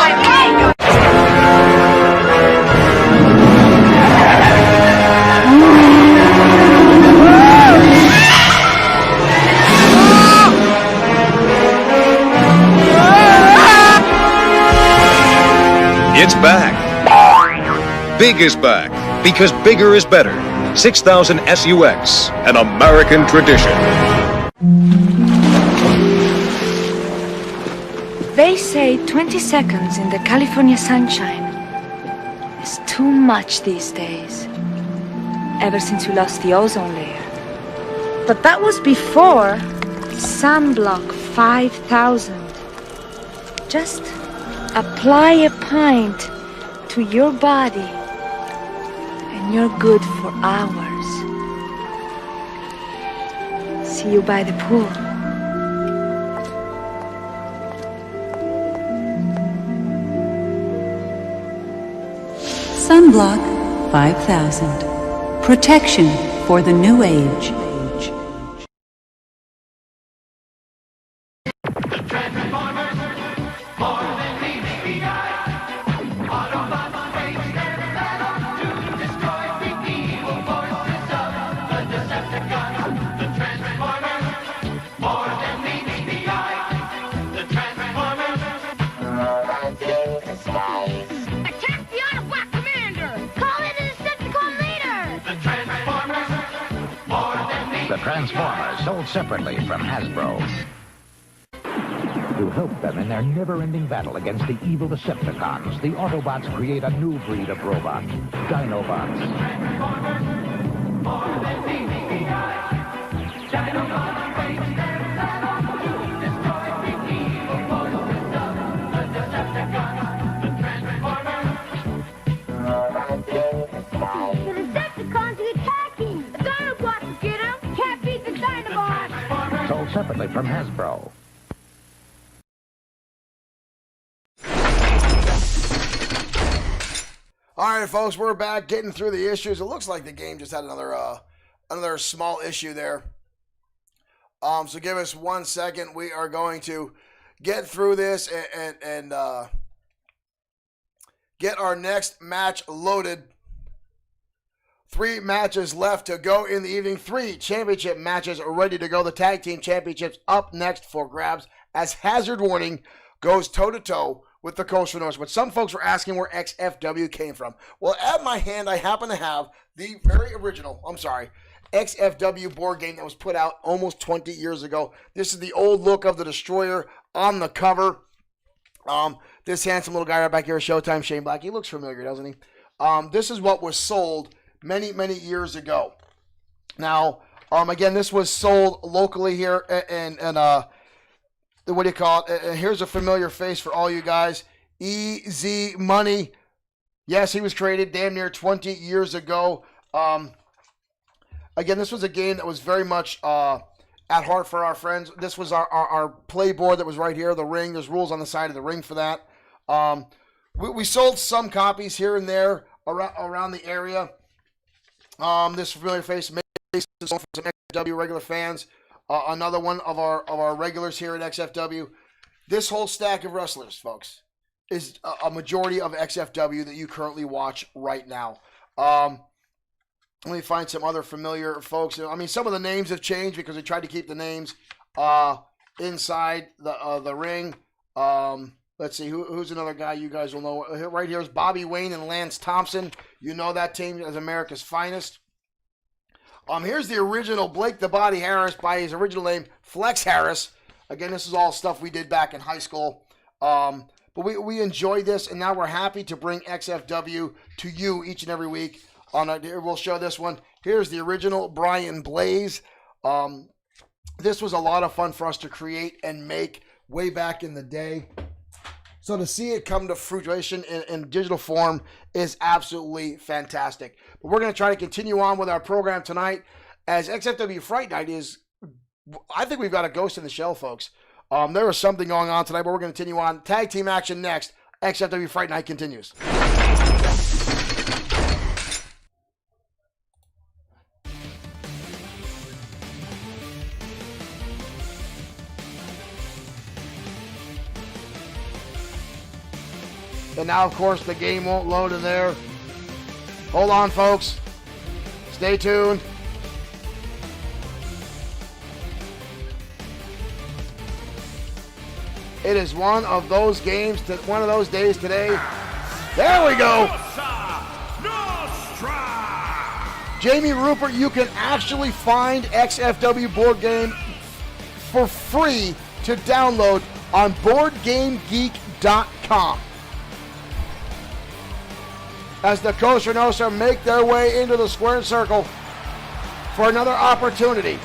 It's back. Big is back, because bigger is better. 6000 SUX, an American tradition. They say 20 seconds in the California sunshine is too much these days. Ever since we lost the ozone layer. But that was before Sunblock 5000. Just apply a pint to your body and you're good for hours. See you by the pool. Sunblock 5000. Protection for the new age. Transformers sold separately from Hasbro. To help them in their never-ending battle against the evil Decepticons, the Autobots create a new breed of robot, Dinobots. Sold separately from Hasbro. All right, folks, we're back getting through the issues. It looks like the game just had another small issue there. So give us 1 second. We are going to get through this and get our next match loaded. 3 matches left to go in the evening. 3 championship matches are ready to go. The tag team championships up next for grabs as Hazard Warning goes toe-to-toe with the Coastal North. But some folks were asking where XFW came from. Well, at my hand, I happen to have the very original, XFW board game that was put out almost 20 years ago. This is the old look of the Destroyer on the cover. This handsome little guy right back here, Showtime Shane Black. He looks familiar, doesn't he? This is what was sold many, many years ago. Now, again, this was sold locally here, and what do you call it? And here's a familiar face for all you guys. Easy Money. Yes, he was created damn near 20 years ago. Again, this was a game that was very much at heart for our friends. This was our play board that was right here, the ring. There's rules on the side of the ring for that. We sold some copies here and there around the area. This familiar face from some XFW regular fans. Another one of our regulars here at XFW. This whole stack of wrestlers, folks, is a majority of XFW that you currently watch right now. Let me find some other familiar folks. I mean, some of the names have changed because we tried to keep the names inside the ring. Let's see, who's another guy you guys will know. Right here is Bobby Wayne and Lance Thompson. You know that team as America's Finest. Here's the original Blake the Body Harris by his original name, Flex Harris. Again, this is all stuff we did back in high school. But we enjoyed this, and now we're happy to bring XFW to you each and every week. We'll show this one. Here's the original Brian Blaze. This was a lot of fun for us to create and make way back in the day. So to see it come to fruition in digital form is absolutely fantastic. But we're going to try to continue on with our program tonight as XFW Fright Night is, I think we've got a ghost in the shell, folks. There is something going on tonight, but we're going to continue on. Tag team action next. XFW Fright Night continues. And now, of course, the game won't load in there. Hold on, folks. Stay tuned. It is one of those games, one of those days today. There we go. Jamie Rupert, you can actually find XFW board game for free to download on BoardGameGeek.com. As the Costa Nostra make their way into the square circle for another opportunity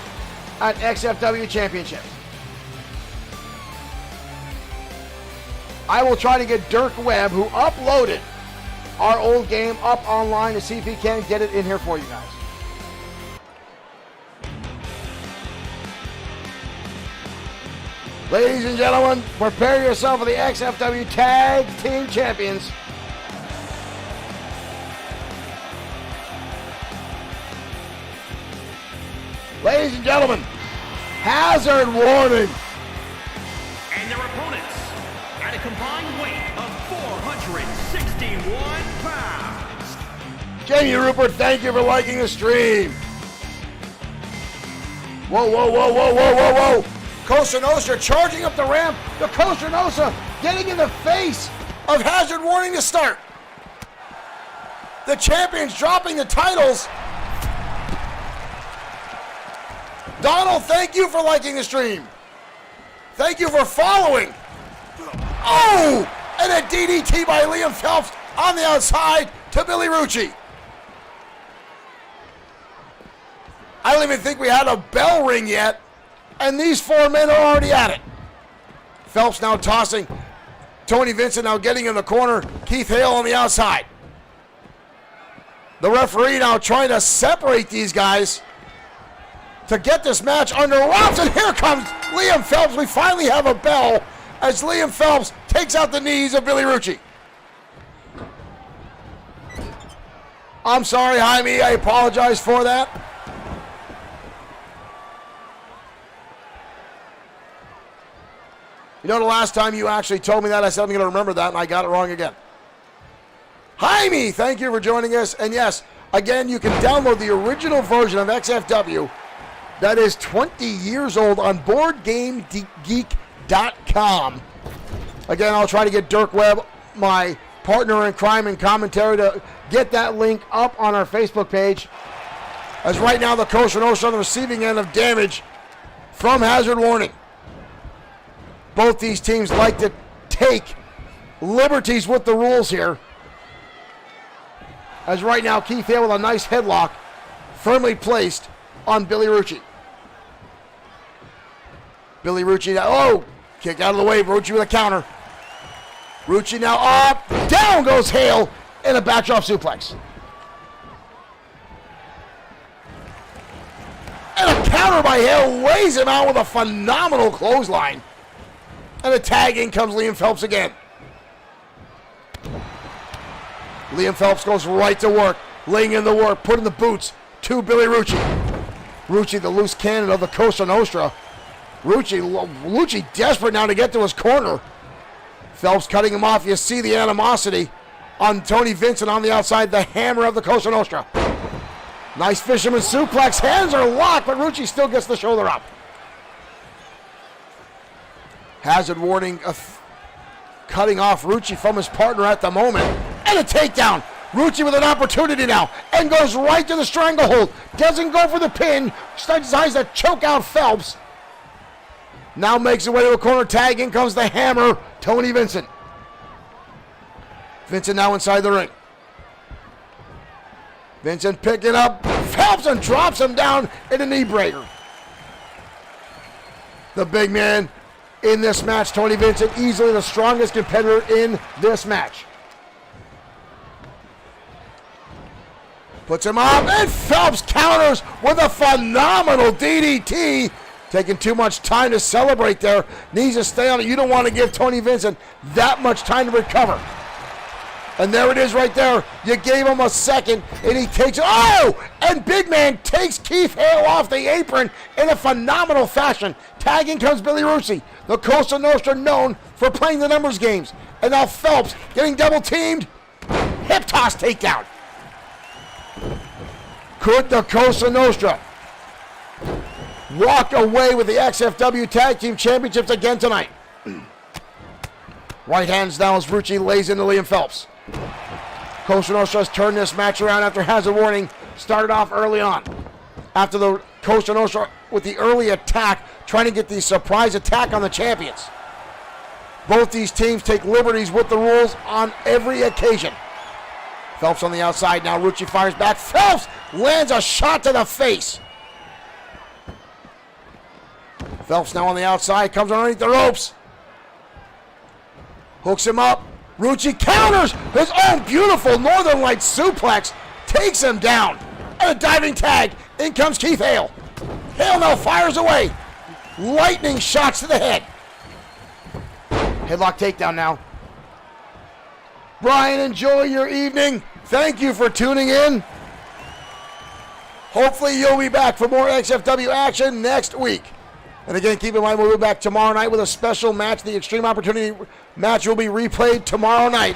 at XFW Championship. I will try to get Dirk Webb, who uploaded our old game, up online to see if he can get it in here for you guys. Ladies and gentlemen, prepare yourself for the XFW Tag Team Champions. Ladies and gentlemen, Hazard Warning. And their opponents, at a combined weight of 461 pounds. Jamie Rupert, thank you for liking the stream. Whoa, whoa, whoa, whoa, whoa, whoa, whoa. Costa Nostra charging up the ramp. The Costa Nostra getting in the face of Hazard Warning to start. The champions dropping the titles. Donald, thank you for liking the stream. Thank you for following. Oh, and a DDT by Liam Phelps on the outside to Billy Rucci. I don't even think we had a bell ring yet, and these 4 men are already at it. Phelps now tossing. Tony Vincent now getting in the corner. Keith Hale on the outside. The referee now trying to separate these guys to get this match under wraps, and here comes Liam Phelps. We finally have a bell as Liam Phelps takes out the knees of Billy Rucci. I'm sorry, Jaime, I apologize for that. You know, the last time you actually told me that, I said I'm going to remember that, and I got it wrong again. Jaime, thank you for joining us. And yes, again, you can download the original version of XFW that is 20 years old on BoardGameGeek.com. Again, I'll try to get Dirk Webb, my partner in crime and commentary, to get that link up on our Facebook page. As right now, the Costa Nostra on the receiving end of damage from Hazard Warning. Both these teams like to take liberties with the rules here. As right now, Keith Hale with a nice headlock firmly placed on Billy Rucci. Billy Rucci now, kicked out of the way, Rucci with a counter. Rucci now up, down goes Hale in a backdrop suplex. And a counter by Hale lays him out with a phenomenal clothesline. And a tag in comes Liam Phelps again. Liam Phelps goes right to work, laying in the work, putting the boots to Billy Rucci. Rucci, the loose cannon of the Costa Nostra. Rucci desperate now to get to his corner. Phelps cutting him off. You see the animosity on Tony Vincent on the outside, the hammer of the Costa Nostra. Nice fisherman suplex. Hands are locked, but Rucci still gets the shoulder up. Hazard Warning cutting off Rucci from his partner at the moment. And a takedown. Rucci with an opportunity now and goes right to the stranglehold. Doesn't go for the pin. Decides to choke out Phelps. Now makes his way to a corner tag. In comes the hammer, Tony Vincent. Vincent now inside the ring. Vincent picking up Phelps and drops him down in a knee breaker. The big man in this match, Tony Vincent, easily the strongest competitor in this match. Puts him up, and Phelps counters with a phenomenal DDT. Taking too much time to celebrate there. Needs to stay on it. You don't want to give Tony Vincent that much time to recover. And there it is right there. You gave him a second, and he takes it. Oh! And big man takes Keith Hale off the apron in a phenomenal fashion. Tagging comes Billy Rucci, the Costa Nostra known for playing the numbers games. And now Phelps getting double teamed. Hip toss takedown. Could the Costa Nostra walk away with the XFW Tag Team Championships again tonight? Right hands down as Rucci lays into Liam Phelps. Costa Nostra has turned this match around after Hazard Warning started off early on. After the Costa Nostra with the early attack, trying to get the surprise attack on the champions. Both these teams take liberties with the rules on every occasion. Phelps on the outside now. Rucci fires back. Phelps lands a shot to the face. Phelps now on the outside, comes underneath the ropes. Hooks him up. Rucci counters his own beautiful Northern Lights suplex. Takes him down. And a diving tag. In comes Keith Hale. Hale now fires away. Lightning shots to the head. Headlock takedown now. Brian, enjoy your evening. Thank you for tuning in. Hopefully you'll be back for more XFW action next week. And again, keep in mind, we'll be back tomorrow night with a special match. The Extreme Opportunity match will be replayed tomorrow night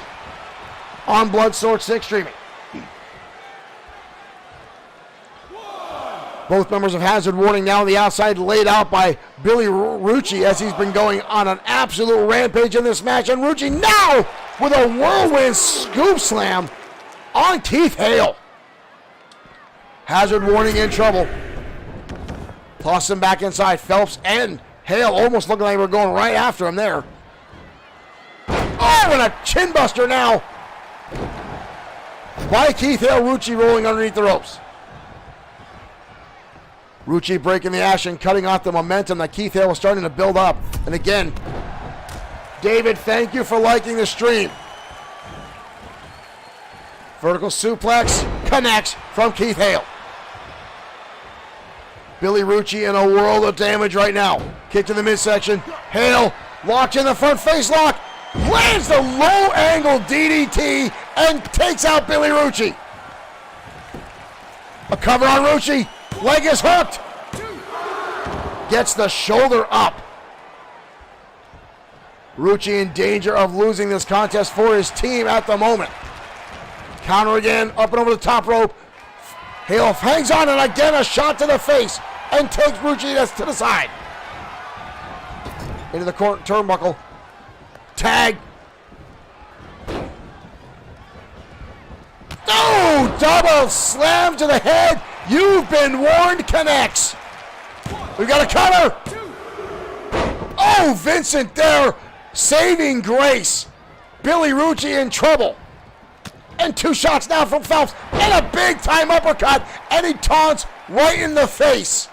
on Bloodsport 6 streaming. Both members of Hazard Warning now on the outside, laid out by Billy Rucci as he's been going on an absolute rampage in this match. And Rucci now with a whirlwind scoop slam on Keith Hale. Hazard Warning in trouble. Toss him back inside. Phelps and Hale almost looking like we're going right after him there. Oh, and a chin buster now by Keith Hale. Rucci rolling underneath the ropes. Rucci breaking the action, cutting off the momentum that Keith Hale was starting to build up. And again, David, thank you for liking the stream. Vertical suplex connects from Keith Hale. Billy Rucci in a world of damage right now. Kick to the midsection. Hale locked in the front face lock. Lands the low angle DDT and takes out Billy Rucci. A cover on Rucci. Leg is hooked. Gets the shoulder up. Rucci in danger of losing this contest for his team at the moment. Counter again, up and over the top rope. Hale hangs on, and again a shot to the face, and takes Rucci to the side. Into the turnbuckle. Tag. Oh, double slam to the head. You've been warned, connects. We've got a cover. Oh, Vincent there, saving grace. Billy Rucci in trouble. And 2 shots now from Phelps. And a big-time uppercut. And he taunts right in the face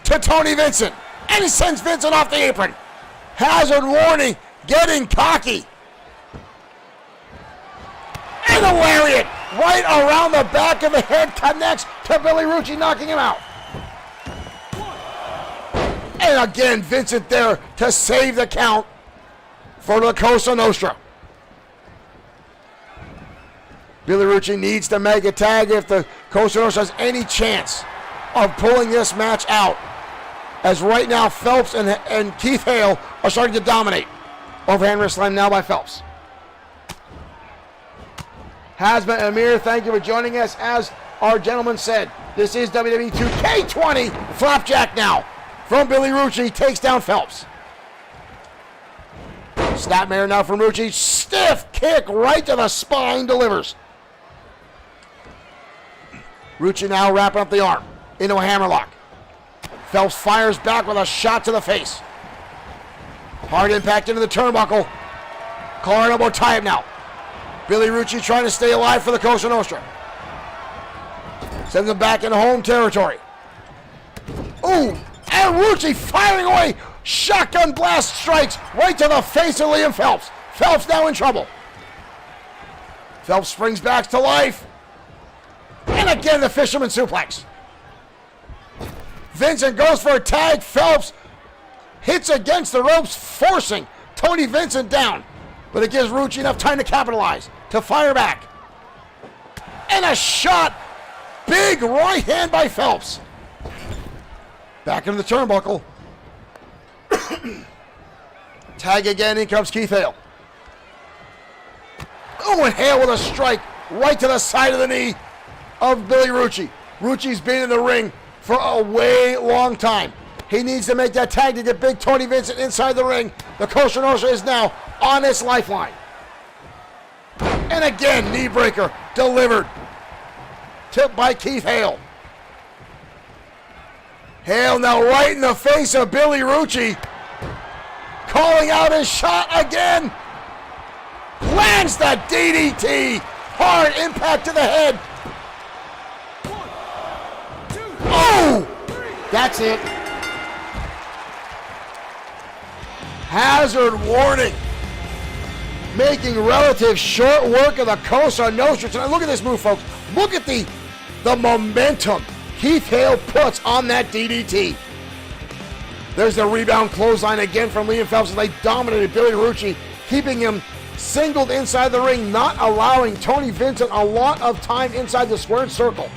to Tony Vincent. And he sends Vincent off the apron. Hazard warning, getting cocky. And a lariat right around the back of the head connects to Billy Rucci, knocking him out. And again, Vincent there to save the count for the Cosa Nostra. Billy Rucci needs to make a tag if the Cosa Nostra has any chance of pulling this match out. As right now, Phelps and Keith Hale are starting to dominate. Overhand wrist slam now by Phelps. Hasbin and Amir, thank you for joining us. As our gentleman said, this is WWE 2K20. Flapjack now from Billy Rucci, takes down Phelps. Snapmare now from Rucci. Stiff kick right to the spine, delivers. Rucci now wrapping up the arm into a hammerlock. Phelps fires back with a shot to the face. Hard impact into the turnbuckle. Collar elbow tie-up now. Billy Rucci trying to stay alive for the Cosa Nostra. Sends him back into home territory. Ooh, and Rucci firing away. Shotgun blast strikes right to the face of Liam Phelps. Phelps now in trouble. Phelps springs back to life. And again the fisherman suplex. Vincent goes for a tag. Phelps hits against the ropes, forcing Tony Vincent down. But it gives Rucci enough time to capitalize, to fire back. And a shot. Big right hand by Phelps. Back into the turnbuckle. Tag again, in comes Keith Hale. Oh, and Hale with a strike right to the side of the knee of Billy Rucci. Rucci's been in the ring for a way long time. He needs to make that tag to get big Tony Vincent inside the ring. The Cosa Nostra is now on its lifeline. And again, knee breaker delivered. Tipped by Keith Hale. Hale now right in the face of Billy Rucci. Calling out his shot again. Lands the DDT. Hard impact to the head. Oh! That's it. Hazard warning. Making relative short work of the Cosa Nostra tonight. Look at this move, folks. Look at the momentum Keith Hale puts on that DDT. There's the rebound clothesline again from Liam Phelps as they dominated Billy Rucci, keeping him singled inside the ring, not allowing Tony Vincent a lot of time inside the squared circle.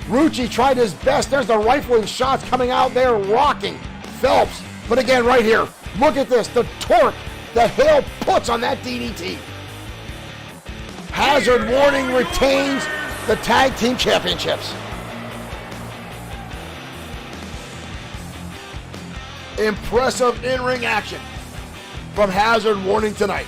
Rucci tried his best. There's the rifling shots coming out there, rocking Phelps. But again, right here, look at this, the torque that Hale puts on that DDT. Hazard warning retains the tag team championships. Impressive in-ring action from Hazard warning tonight.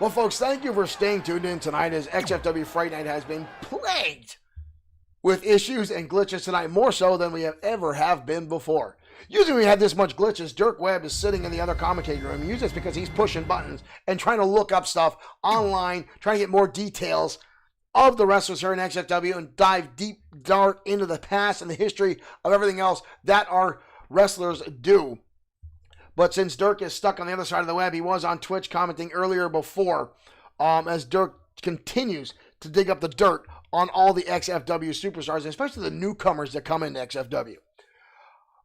Well, folks, thank you for staying tuned in tonight as XFW Fright Night has been plagued with issues and glitches tonight, more so than we have been before. Usually when we have this much glitches, Dirk Webb is sitting in the other commentating room. Usually it's because he's pushing buttons and trying to look up stuff online, trying to get more details of the wrestlers here in XFW and dive deep, dark into the past and the history of everything else that our wrestlers do. But since Dirk is stuck on the other side of the web, he was on Twitch commenting earlier before, as Dirk continues to dig up the dirt on all the XFW superstars, especially the newcomers that come into XFW.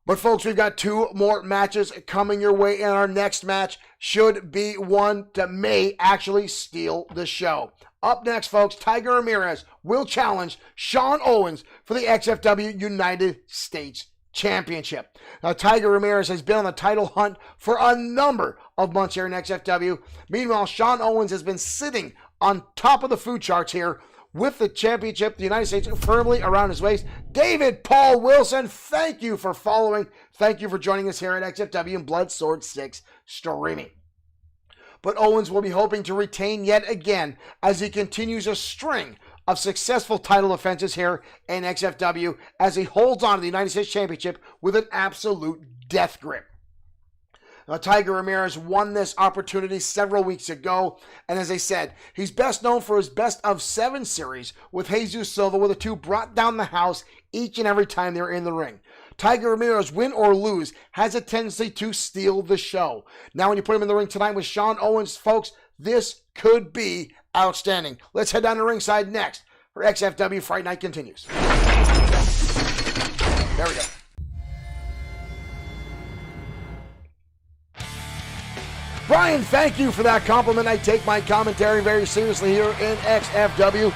But folks, we've got 2 more matches coming your way, and our next match should be one that may actually steal the show. Up next, folks, Tiger Ramirez will challenge Sean Owens for the XFW United States Championship. Now, Tiger Ramirez has been on the title hunt for a number of months here in XFW. Meanwhile, Sean Owens has been sitting on top of the food charts here with the championship, the United States, firmly around his waist. David Paul Wilson, thank you for following. Thank you for joining us here at XFW and Blood Sword 6 streaming. But Owens will be hoping to retain yet again as he continues a string of successful title defenses here in XFW as he holds on to the United States Championship with an absolute death grip. Now, Tiger Ramirez won this opportunity several weeks ago, and as I said, he's best known for his best of 7 series with Jesus Silva, where the two brought down the house each and every time they were in the ring. Tiger Ramirez, win or lose, has a tendency to steal the show. Now, when you put him in the ring tonight with Sean Owens, folks, this could be outstanding. Let's head down to ringside next for XFW Fright Night continues. There we go. Brian, thank you for that compliment. I take my commentary very seriously here in XFW.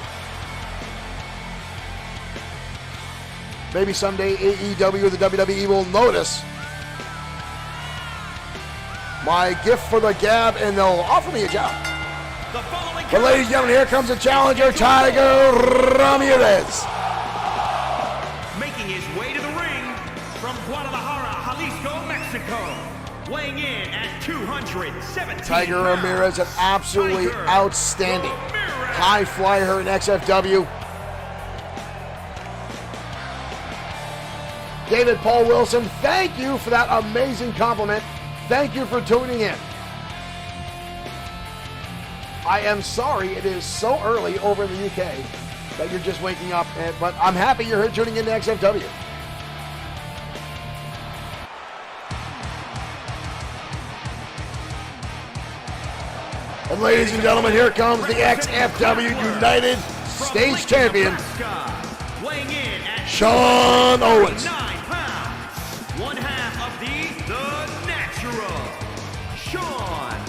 Maybe someday AEW or the WWE will notice my gift for the gab and they'll offer me a job. But ladies and gentlemen, here comes the challenger, Tiger Ramirez. Making his way to the ring from Guadalajara, Jalisco, Mexico. Weighing in at 217 Tiger Ramirez, an absolutely outstanding high flyer in XFW. David Paul Wilson, thank you for that amazing compliment. Thank you for tuning in. I am sorry it is so early over in the UK that you're just waking up, but I'm happy you're here tuning in to XFW. And ladies and gentlemen, here comes the XFW United States Champion, Sean Owens. 9 pounds, 1/2 of the natural, Sean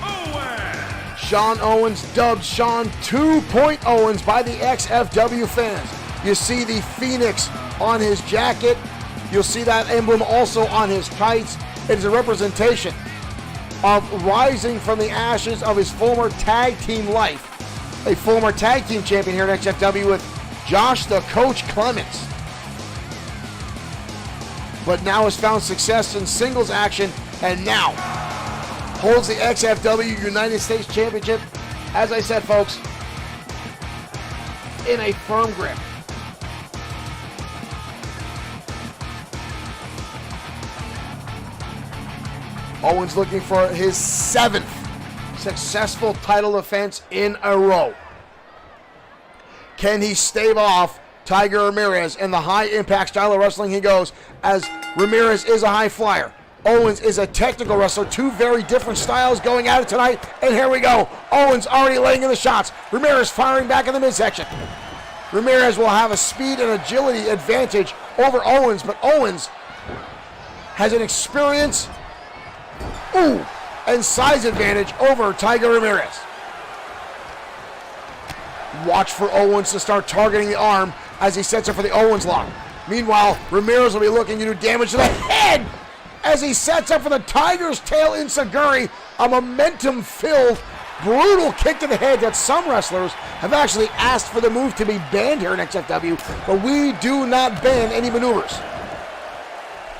Owens. Sean Owens, dubbed Sean 2.0 Owens by the XFW fans. You see the Phoenix on his jacket. You'll see that emblem also on his tights. It is a representation of rising from the ashes of his former tag team life. A former tag team champion here at XFW with Josh the Coach Clements. But now has found success in singles action and now holds the XFW United States Championship, as I said, folks, in a firm grip. Owens looking for his 7th successful title defense in a row. Can he stave off Tiger Ramirez in the high impact style of wrestling he goes, as Ramirez is a high flyer. Owens is a technical wrestler. 2 very different styles going at it tonight. And here we go. Owens already laying in the shots. Ramirez firing back in the midsection. Ramirez will have a speed and agility advantage over Owens, but Owens has an experience and size advantage over Tiger Ramirez. Watch for Owens to start targeting the arm as he sets up for the Owens lock. Meanwhile, Ramirez will be looking to do damage to the head as he sets up for the Tiger's tail enziguri, a momentum-filled, brutal kick to the head that some wrestlers have actually asked for the move to be banned here in XFW, but we do not ban any maneuvers.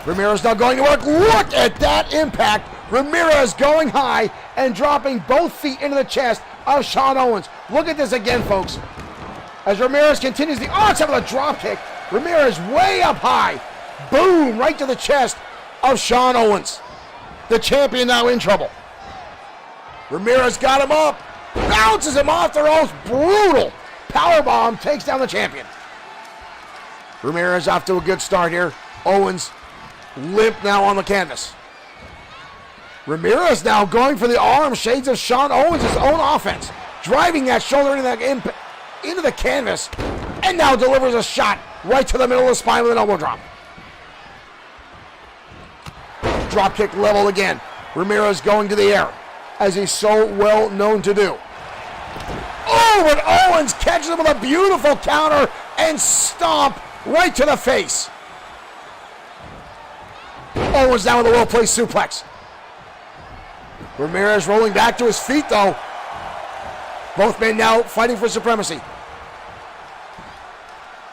Ramirez now going to work. Look at that impact. Ramirez going high and dropping both feet into the chest of Sean Owens. Look at this again, folks. As Ramirez continues the onset of a drop kick, Ramirez way up high. Boom, right to the chest of Sean Owens. The champion now in trouble. Ramirez got him up, bounces him off the ropes. Brutal powerbomb takes down the champion. Ramirez off to a good start here. Owens limp now on the canvas. Ramirez now going for the arm, shades of Sean Owens' own offense, driving that shoulder into the canvas, and now delivers a shot right to the middle of the spine with an elbow drop. drop kick leveled again. Ramirez going to the air, as he's so well known to do. Oh, but Owens catches him with a beautiful counter and stomp right to the face. Owens down with a well-placed suplex. Ramirez rolling back to his feet, though. Both men now fighting for supremacy.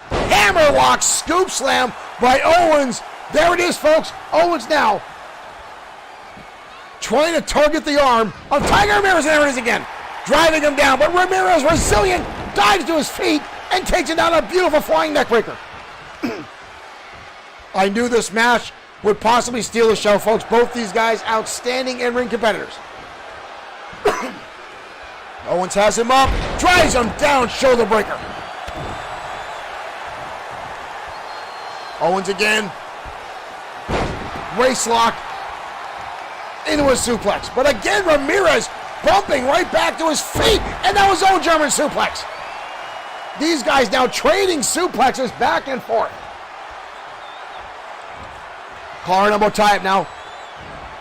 Hammerlock scoop slam by Owens. There it is, folks. Owens now trying to target the arm of Tiger Ramirez, and there it is again. Driving him down, but Ramirez, resilient, dives to his feet and takes him down a beautiful flying neckbreaker. I knew this match would possibly steal the show, folks. Both these guys outstanding in-ring competitors. Owens has him up, drives him down, shoulder breaker. Owens again. Waist lock into a suplex. But again, Ramirez bumping right back to his feet, and that was own German suplex. These guys now trading suplexes back and forth. Collar and elbow tie-up now.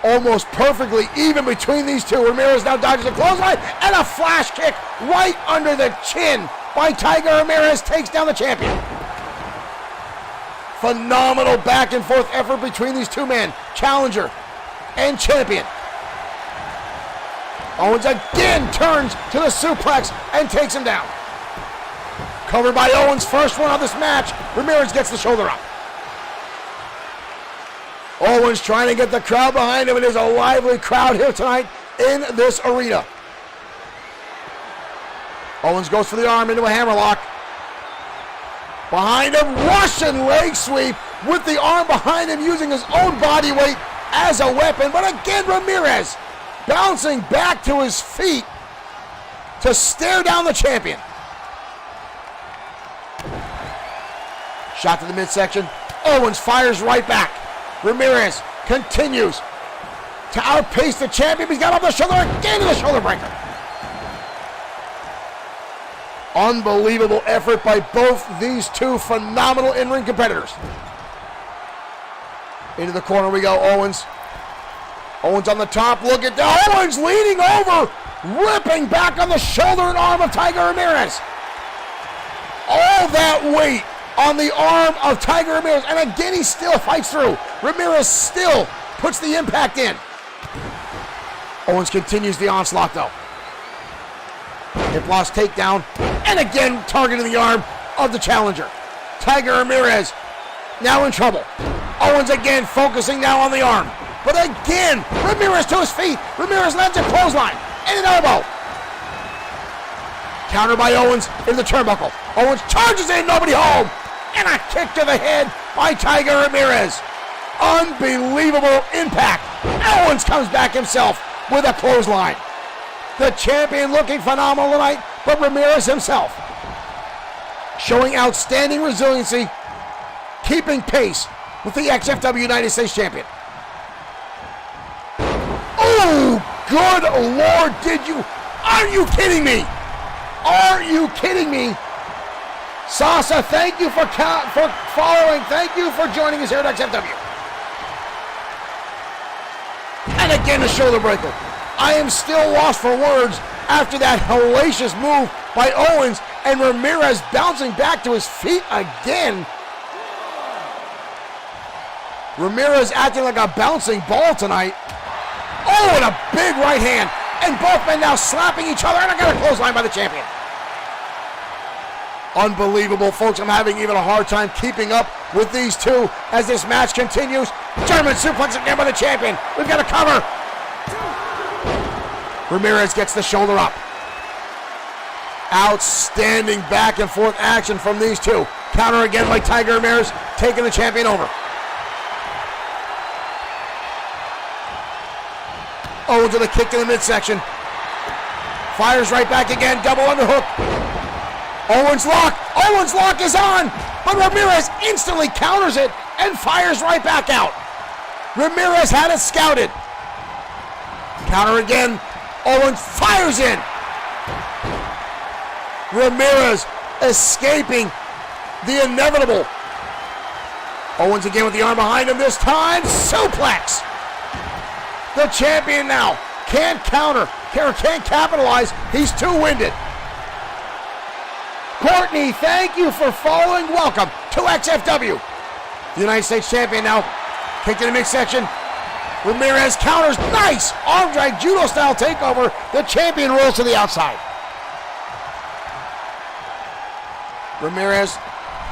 Almost perfectly even between these two. Ramirez now dodges a clothesline and a flash kick right under the chin by Tiger Ramirez. Takes down the champion. Phenomenal back and forth effort between these two men. Challenger and champion. Owens again turns to the suplex and takes him down. Covered by Owens, first one of this match. Ramirez gets the shoulder up. Owens trying to get the crowd behind him. It is a lively crowd here tonight in this arena. Owens goes for the arm into a hammerlock. Behind him, Russian leg sweep with the arm behind him, using his own body weight as a weapon. But again, Ramirez bouncing back to his feet to stare down the champion. Shot to the midsection. Owens fires right back. Ramirez continues to outpace the champion. He's got off the shoulder again to the shoulder breaker. Unbelievable effort by both these two phenomenal in-ring competitors. Into the corner we go, Owens. Owens on the top, look at that. Owens leaning over, ripping back on the shoulder and arm of Tiger Ramirez. All that weight on the arm of Tiger Ramirez, and again he still fights through. Ramirez still puts the impact in. Owens continues the onslaught though. Hip loss takedown, and again targeting the arm of the challenger. Tiger Ramirez now in trouble. Owens again focusing now on the arm. But again, Ramirez to his feet. Ramirez lands a clothesline and an elbow. Counter by Owens in the turnbuckle. Owens charges in, nobody home. And a kick to the head by Tiger Ramirez. Unbelievable impact. Owens comes back himself with a clothesline. The champion looking phenomenal tonight, but Ramirez himself showing outstanding resiliency, keeping pace with the XFW United States champion. Oh, good Lord, are you kidding me? Are you kidding me? Sasa, thank you for following. Thank you for joining us here at XFW. And again, the shoulder breaker. I am still lost for words after that hellacious move by Owens, and Ramirez bouncing back to his feet again. Ramirez acting like a bouncing ball tonight. Oh, and a big right hand. And both men now slapping each other, and I got a clothesline by the champion. Unbelievable, folks. I'm having even a hard time keeping up with these two as this match continues. German suplex again by the champion. We've got a cover. Ramirez gets the shoulder up. Outstanding back and forth action from these two. Counter again by Tiger Ramirez, taking the champion over. Owens with a kick to the midsection. Fires right back again, double underhook. Owens lock is on, but Ramirez instantly counters it and fires right back out. Ramirez had it scouted. Counter again, Owens fires in. Ramirez escaping the inevitable. Owens again with the arm behind him, this time suplex. The champion now can't counter, can't capitalize. He's too winded. Courtney, thank you for following. Welcome to XFW. The United States champion now kicked in the midsection. Ramirez counters. Nice arm drag judo style takeover. The champion rolls to the outside. Ramirez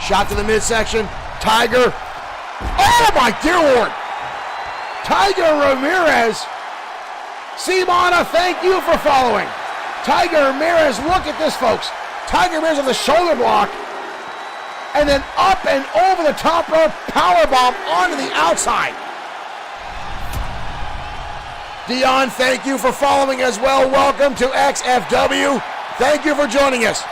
shot to the midsection. Tiger. Oh my dear Lord. Tiger Ramirez. Simona, thank you for following. Tiger Ramirez, look at this, folks. Tiger Ramirez with the shoulder block. And then up and over the top rope, powerbomb onto the outside. Dion, thank you for following as well. Welcome to XFW. Thank you for joining us.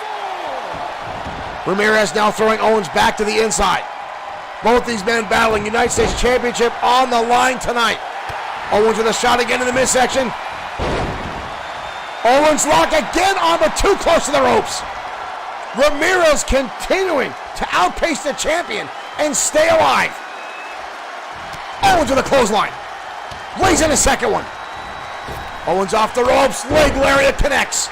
Ramirez now throwing Owens back to the inside. Both these men battling United States Championship on the line tonight. Owens with a shot again in the midsection. Owens lock again on, but too close to the ropes. Ramirez continuing to outpace the champion and stay alive. Owens with a clothesline. Lays in a second one. Owens off the ropes, leg lariat connects.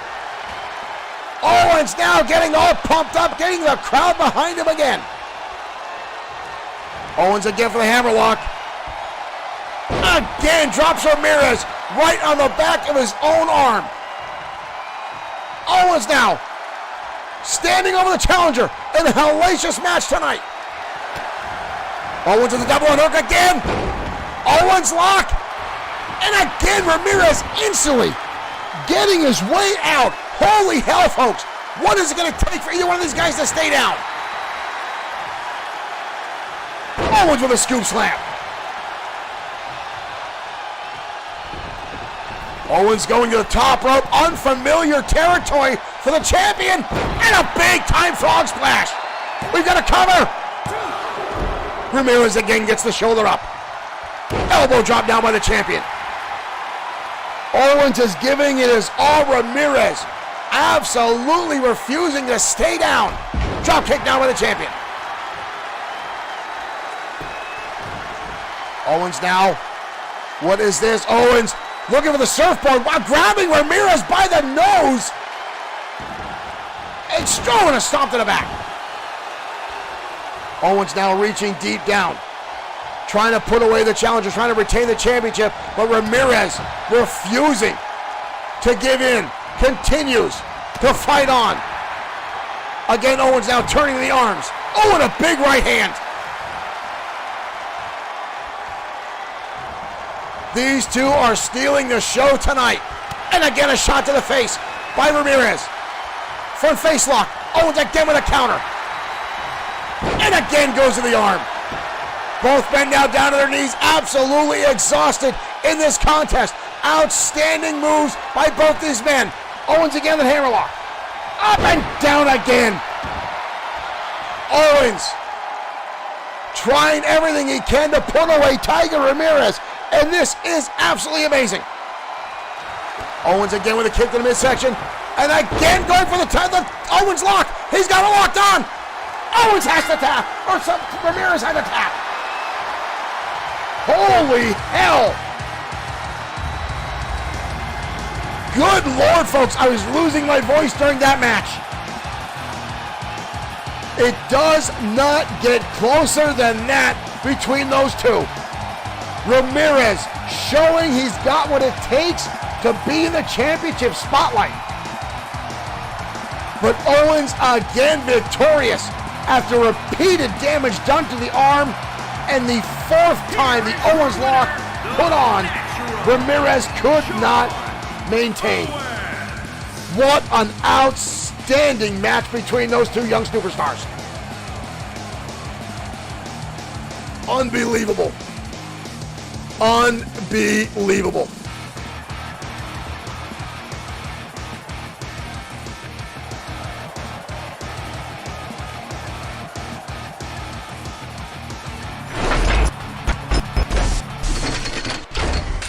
Owens now getting all pumped up, getting the crowd behind him again. Owens again for the hammerlock. Again drops Ramirez right on the back of his own arm. Owens now standing over the challenger in a hellacious match tonight. Owens with the double hook again. Owens lock. And again, Ramirez instantly getting his way out. Holy hell, folks. What is it going to take for either one of these guys to stay down? Owens with a scoop slam. Owens going to the top rope. Unfamiliar territory for the champion. And a big-time frog splash. We've got a cover. Ramirez again gets the shoulder up. Elbow drop down by the champion. Owens is giving it his all. Ramirez absolutely refusing to stay down. Drop kick down by the champion. Owens now. What is this? Owens looking for the surfboard while grabbing Ramirez by the nose. And throwing a stomp to the back. Owens now reaching deep down. Trying to put away the challenger, trying to retain the championship, but Ramirez refusing to give in, continues to fight on. Again, Owens now turning the arms. Oh, and a big right hand. These two are stealing the show tonight. And again, a shot to the face by Ramirez. Front face lock. Owens again with a counter. And again goes to the arm. Both men now down to their knees, absolutely exhausted in this contest. Outstanding moves by both these men. Owens again the hammerlock. Up and down again. Owens trying everything he can to put away Tiger Ramirez. And this is absolutely amazing. Owens again with a kick to the midsection. And again going for the Owens lock. He's got it locked on. Owens has to tap. Ramirez had to tap. Holy hell. Good Lord, folks. I was losing my voice during that match. It does not get closer than that between those two. Ramirez showing he's got what it takes to be in the championship spotlight. But Owens again victorious after repeated damage done to the arm. And the fourth time the Owens lock put on, Ramirez could not maintain. What an outstanding match between those two young superstars. Unbelievable. Unbelievable.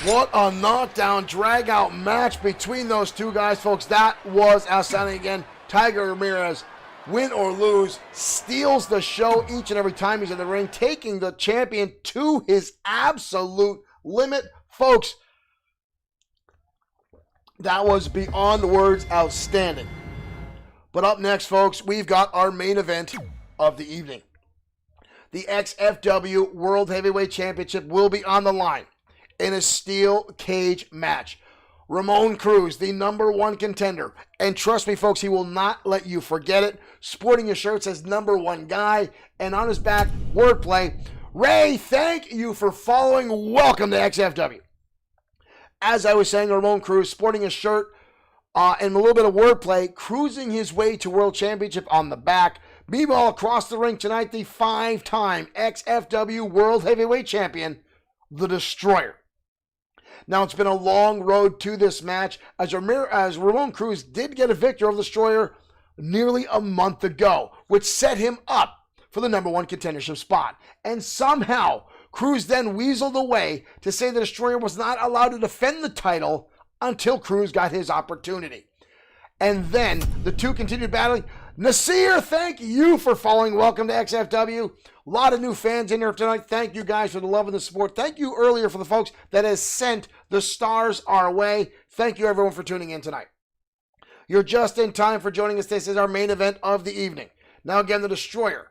What a knockdown, drag-out match between those two guys, folks. That was outstanding again. Tiger Ramirez, win or lose, steals the show each and every time he's in the ring, taking the champion to his absolute limit. Folks, That was beyond words outstanding. But up next, folks, we've got our main event of the evening. The XFW World Heavyweight Championship will be on the line in a steel cage match. Ramon Cruz, the #1 contender, and trust me, folks, he will not let you forget it. Sporting his shirt says #1 guy, and on his back, wordplay. Ray, thank you for following. Welcome to XFW. As I was saying, Ramon Cruz sporting his shirt and a little bit of wordplay, cruising his way to World Championship on the back. Meanwhile, across the ring tonight, the 5-time XFW World Heavyweight Champion, The Destroyer. Now, it's been a long road to this match, as Ramon Cruz did get a victory over The Destroyer nearly a month ago, which set him up for the #1 contendership spot. And somehow, Cruz then weaseled away to say The Destroyer was not allowed to defend the title until Cruz got his opportunity. And then the two continued battling. Nasir, thank you for following. Welcome to XFW. A lot of new fans in here tonight. Thank you guys for the love and the support. Thank you earlier for the folks that has sent the stars our way. Thank you everyone for tuning in tonight. You're just in time for joining us. This is our main event of the evening. Now again, The Destroyer.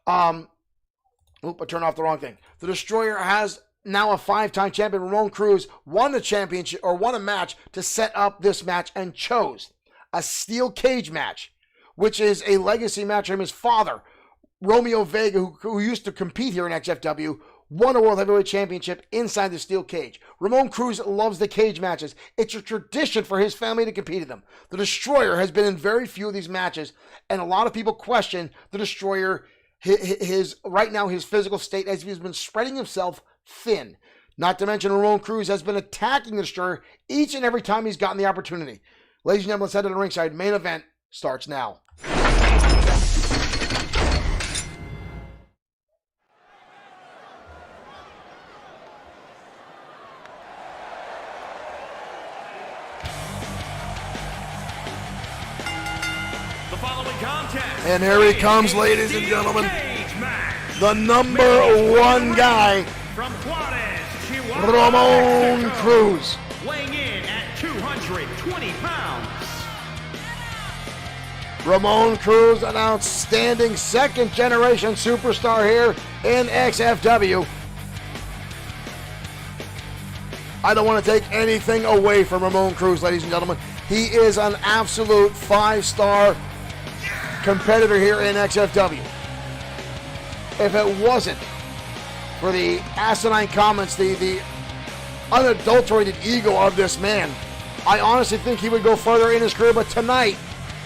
I turned off the wrong thing. The Destroyer has now a 5-time champion. Ramon Cruz won a championship or won a match to set up this match and chose a steel cage match, which is a legacy match from his father, Romeo Vega, who used to compete here in XFW, won a World Heavyweight Championship inside the steel cage. Ramon Cruz loves the cage matches. It's a tradition for his family to compete in them. The Destroyer has been in very few of these matches, and a lot of people question The Destroyer, right now his physical state, as he's been spreading himself thin. Not to mention Ramon Cruz has been attacking The Destroyer each and every time he's gotten the opportunity. Ladies and gentlemen, let's head to the ringside. Main event starts now. And here he comes, ladies and gentlemen. The #1 guy, Ramon Cruz. Weighing in at 220 pounds. Ramon Cruz, an outstanding second-generation superstar here in XFW. I don't want to take anything away from Ramon Cruz, ladies and gentlemen. He is an absolute 5-star competitor here in XFW. If it wasn't for the asinine comments, the unadulterated ego of this man, I honestly think he would go further in his career, but tonight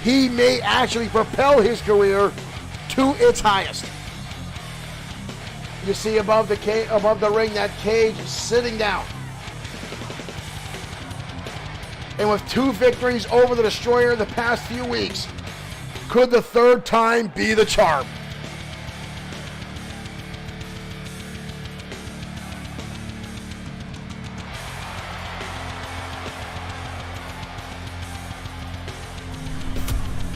he may actually propel his career to its highest. You see above the ring, that cage sitting down. And with 2 victories over The Destroyer the past few weeks, could the 3rd time be the charm?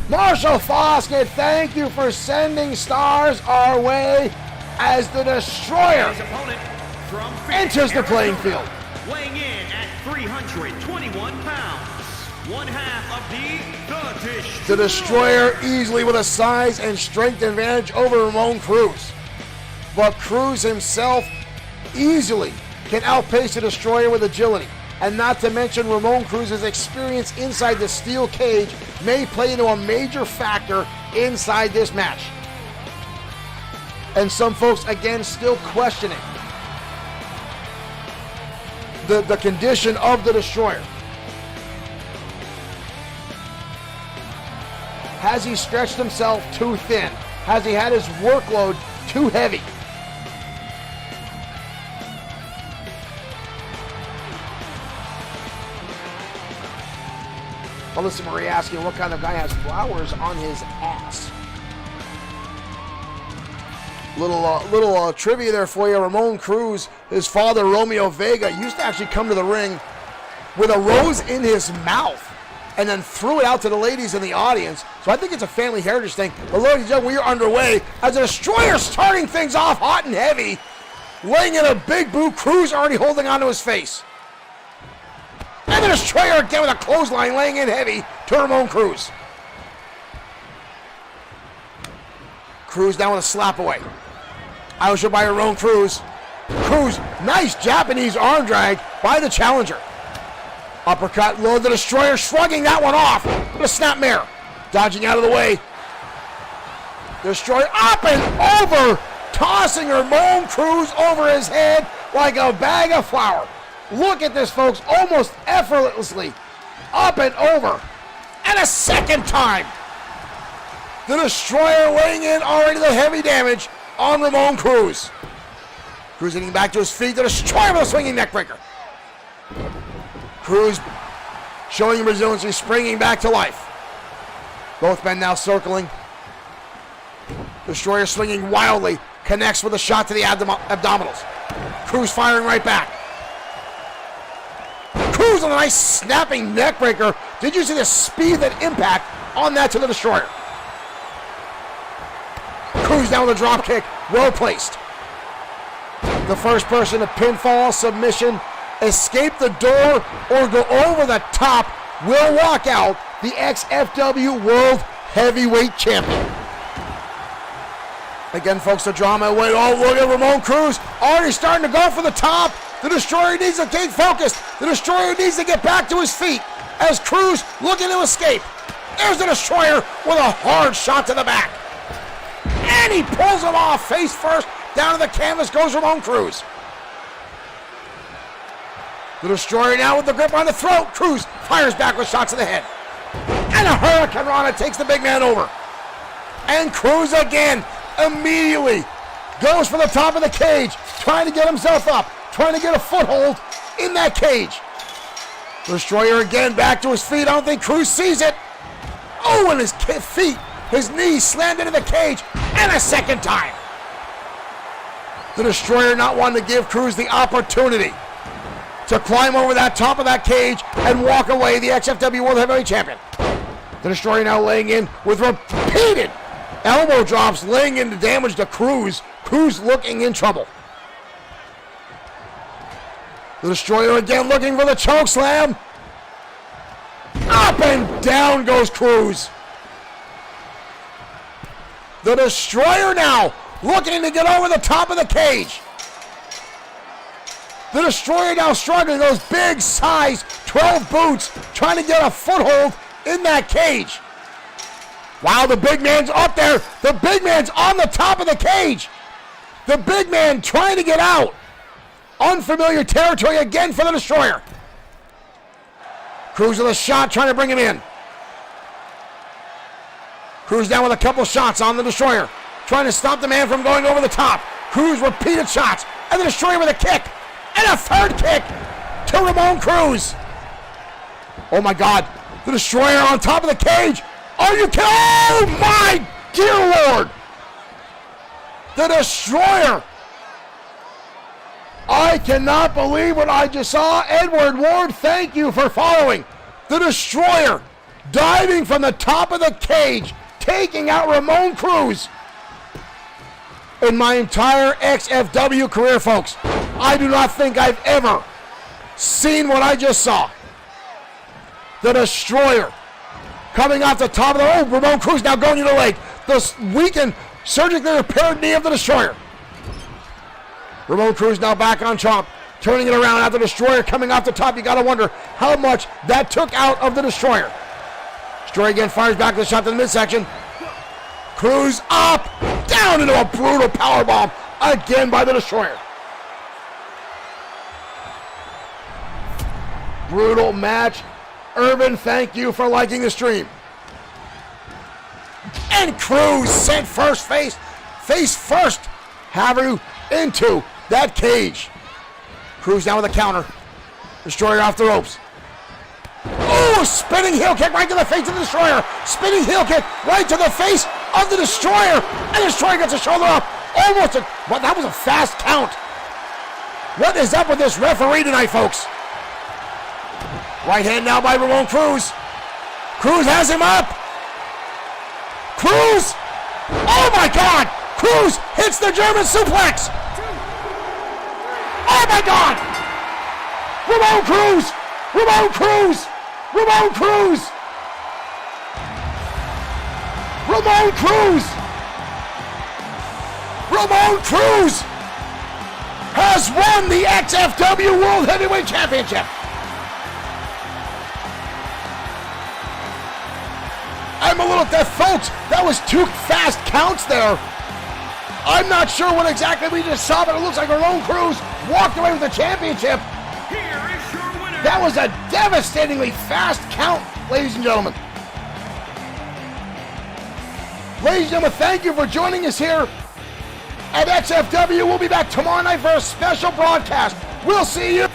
Marshall Foskett, thank you for sending stars our way as The Destroyer enters the playing field. Weighing in at 321 pounds, one half of the Destroyer. The Destroyer easily with a size and strength advantage over Ramon Cruz. But Cruz himself easily can outpace The Destroyer with agility. And not to mention Ramon Cruz's experience inside the steel cage may play into a major factor inside this match. And some folks, again, still questioning the condition of The Destroyer. Has he stretched himself too thin? Has he had his workload too heavy? Melissa Marie asking what kind of guy has flowers on his ass. Little trivia there for you. Ramon Cruz, his father Romeo Vega, used to actually come to the ring with a rose in his mouth and then threw it out to the ladies in the audience. So I think it's a family heritage thing. But ladies and gentlemen, we are underway as The Destroyer starting things off hot and heavy, laying in a big boot. Cruz already holding onto his face. And the Destroyer again with a clothesline, laying in heavy to Ramon Cruz. Cruz down with a slap away. Ushered by Ramon Cruz. Cruz, nice Japanese arm drag by the challenger. Uppercut, low the Destroyer, shrugging that one off with a snapmare. Dodging out of the way. Destroyer up and over, tossing Ramon Cruz over his head like a bag of flour. Look at this, folks, almost effortlessly. Up and over. And a second time. The Destroyer weighing in already the heavy damage on Ramon Cruz. Cruz getting back to his feet. The Destroyer with a swinging neckbreaker. Cruz showing resiliency, springing back to life. Both men now circling. Destroyer swinging wildly, connects with a shot to the abdominals. Cruz firing right back. Cruz with a nice snapping neckbreaker. Did you see the speed and impact on that to the Destroyer? Cruz down with a drop kick, well placed. The first person to pinfall, submission, escape the door, or go over the top will walk out the XFW World Heavyweight Champion. Again, folks, the drama went. Oh, look at Ramon Cruz already starting to go for the top. The Destroyer needs to take focus. The Destroyer needs to get back to his feet as Cruz looking to escape. There's the Destroyer with a hard shot to the back. And he pulls him off face first. Down to the canvas goes Ramon Cruz. The Destroyer now with the grip on the throat. Cruz fires back with shots to the head. And a Hurricane Rana takes the big man over. And Cruz again immediately goes for the top of the cage, trying to get himself up, trying to get a foothold in that cage. The Destroyer again back to his feet. I don't think Cruz sees it. Oh, and his feet, his knees slammed into the cage, and a second time. The Destroyer not wanting to give Cruz the opportunity to climb over that top of that cage and walk away the XFW World Heavyweight Champion. The Destroyer now laying in with repeated elbow drops, laying into damage to Cruz. Cruz looking in trouble. The Destroyer again looking for the choke slam. Up and down goes Cruz. The Destroyer now looking to get over the top of the cage. The Destroyer now struggling, those big size 12 boots, trying to get a foothold in that cage. Wow, the big man's up there. The big man's on the top of the cage. The big man trying to get out. Unfamiliar territory again for the Destroyer. Cruz with a shot, trying to bring him in. Cruz down with a couple shots on the Destroyer, trying to stop the man from going over the top. Cruz repeated shots, and the Destroyer with a kick. And a third kick to Ramon Cruz. Oh my God, the Destroyer on top of the cage. Are you kidding? Oh my dear Lord. The Destroyer. I cannot believe what I just saw. Edward Ward, thank you for following. The Destroyer diving from the top of the cage, taking out Ramon Cruz. In my entire XFW career, folks, I do not think I've ever seen what I just saw. The Destroyer coming off the top of the... Oh, Ramon Cruz now going to the leg. The weakened, surgically repaired knee of the Destroyer. Ramon Cruz now back on top, turning it around after the Destroyer coming off the top. You got to wonder how much that took out of the Destroyer. Destroyer again fires back the shot to the midsection. Cruz up, down into a brutal powerbomb again by the Destroyer. Brutal match. Urban, thank you for liking the stream. And Cruz sent face first, Haveru into that cage. Cruz down with a counter. Destroyer off the ropes. Oh, spinning heel kick right to the face of the Destroyer. Spinning heel kick right to the face of the Destroyer. And the Destroyer gets a shoulder up. Almost a... Well, that was a fast count. What is up with this referee tonight, folks? Right hand now by Ramon Cruz. Cruz has him up. Cruz. Oh, my God. Cruz hits the German suplex. Oh, my God. Ramon Cruz Ramon Cruz! Ramon Cruz! Ramon Cruz! Ramon Cruz has won the XFW World Heavyweight Championship. I'm a little deaf, folks. That was 2 fast counts there. I'm not sure what exactly we just saw, but it looks like Ramon Cruz walked away with the championship. Here is your winner. That was a devastatingly fast count, ladies and gentlemen. Ladies and gentlemen, thank you for joining us here at XFW. We'll be back tomorrow night for a special broadcast. We'll see you.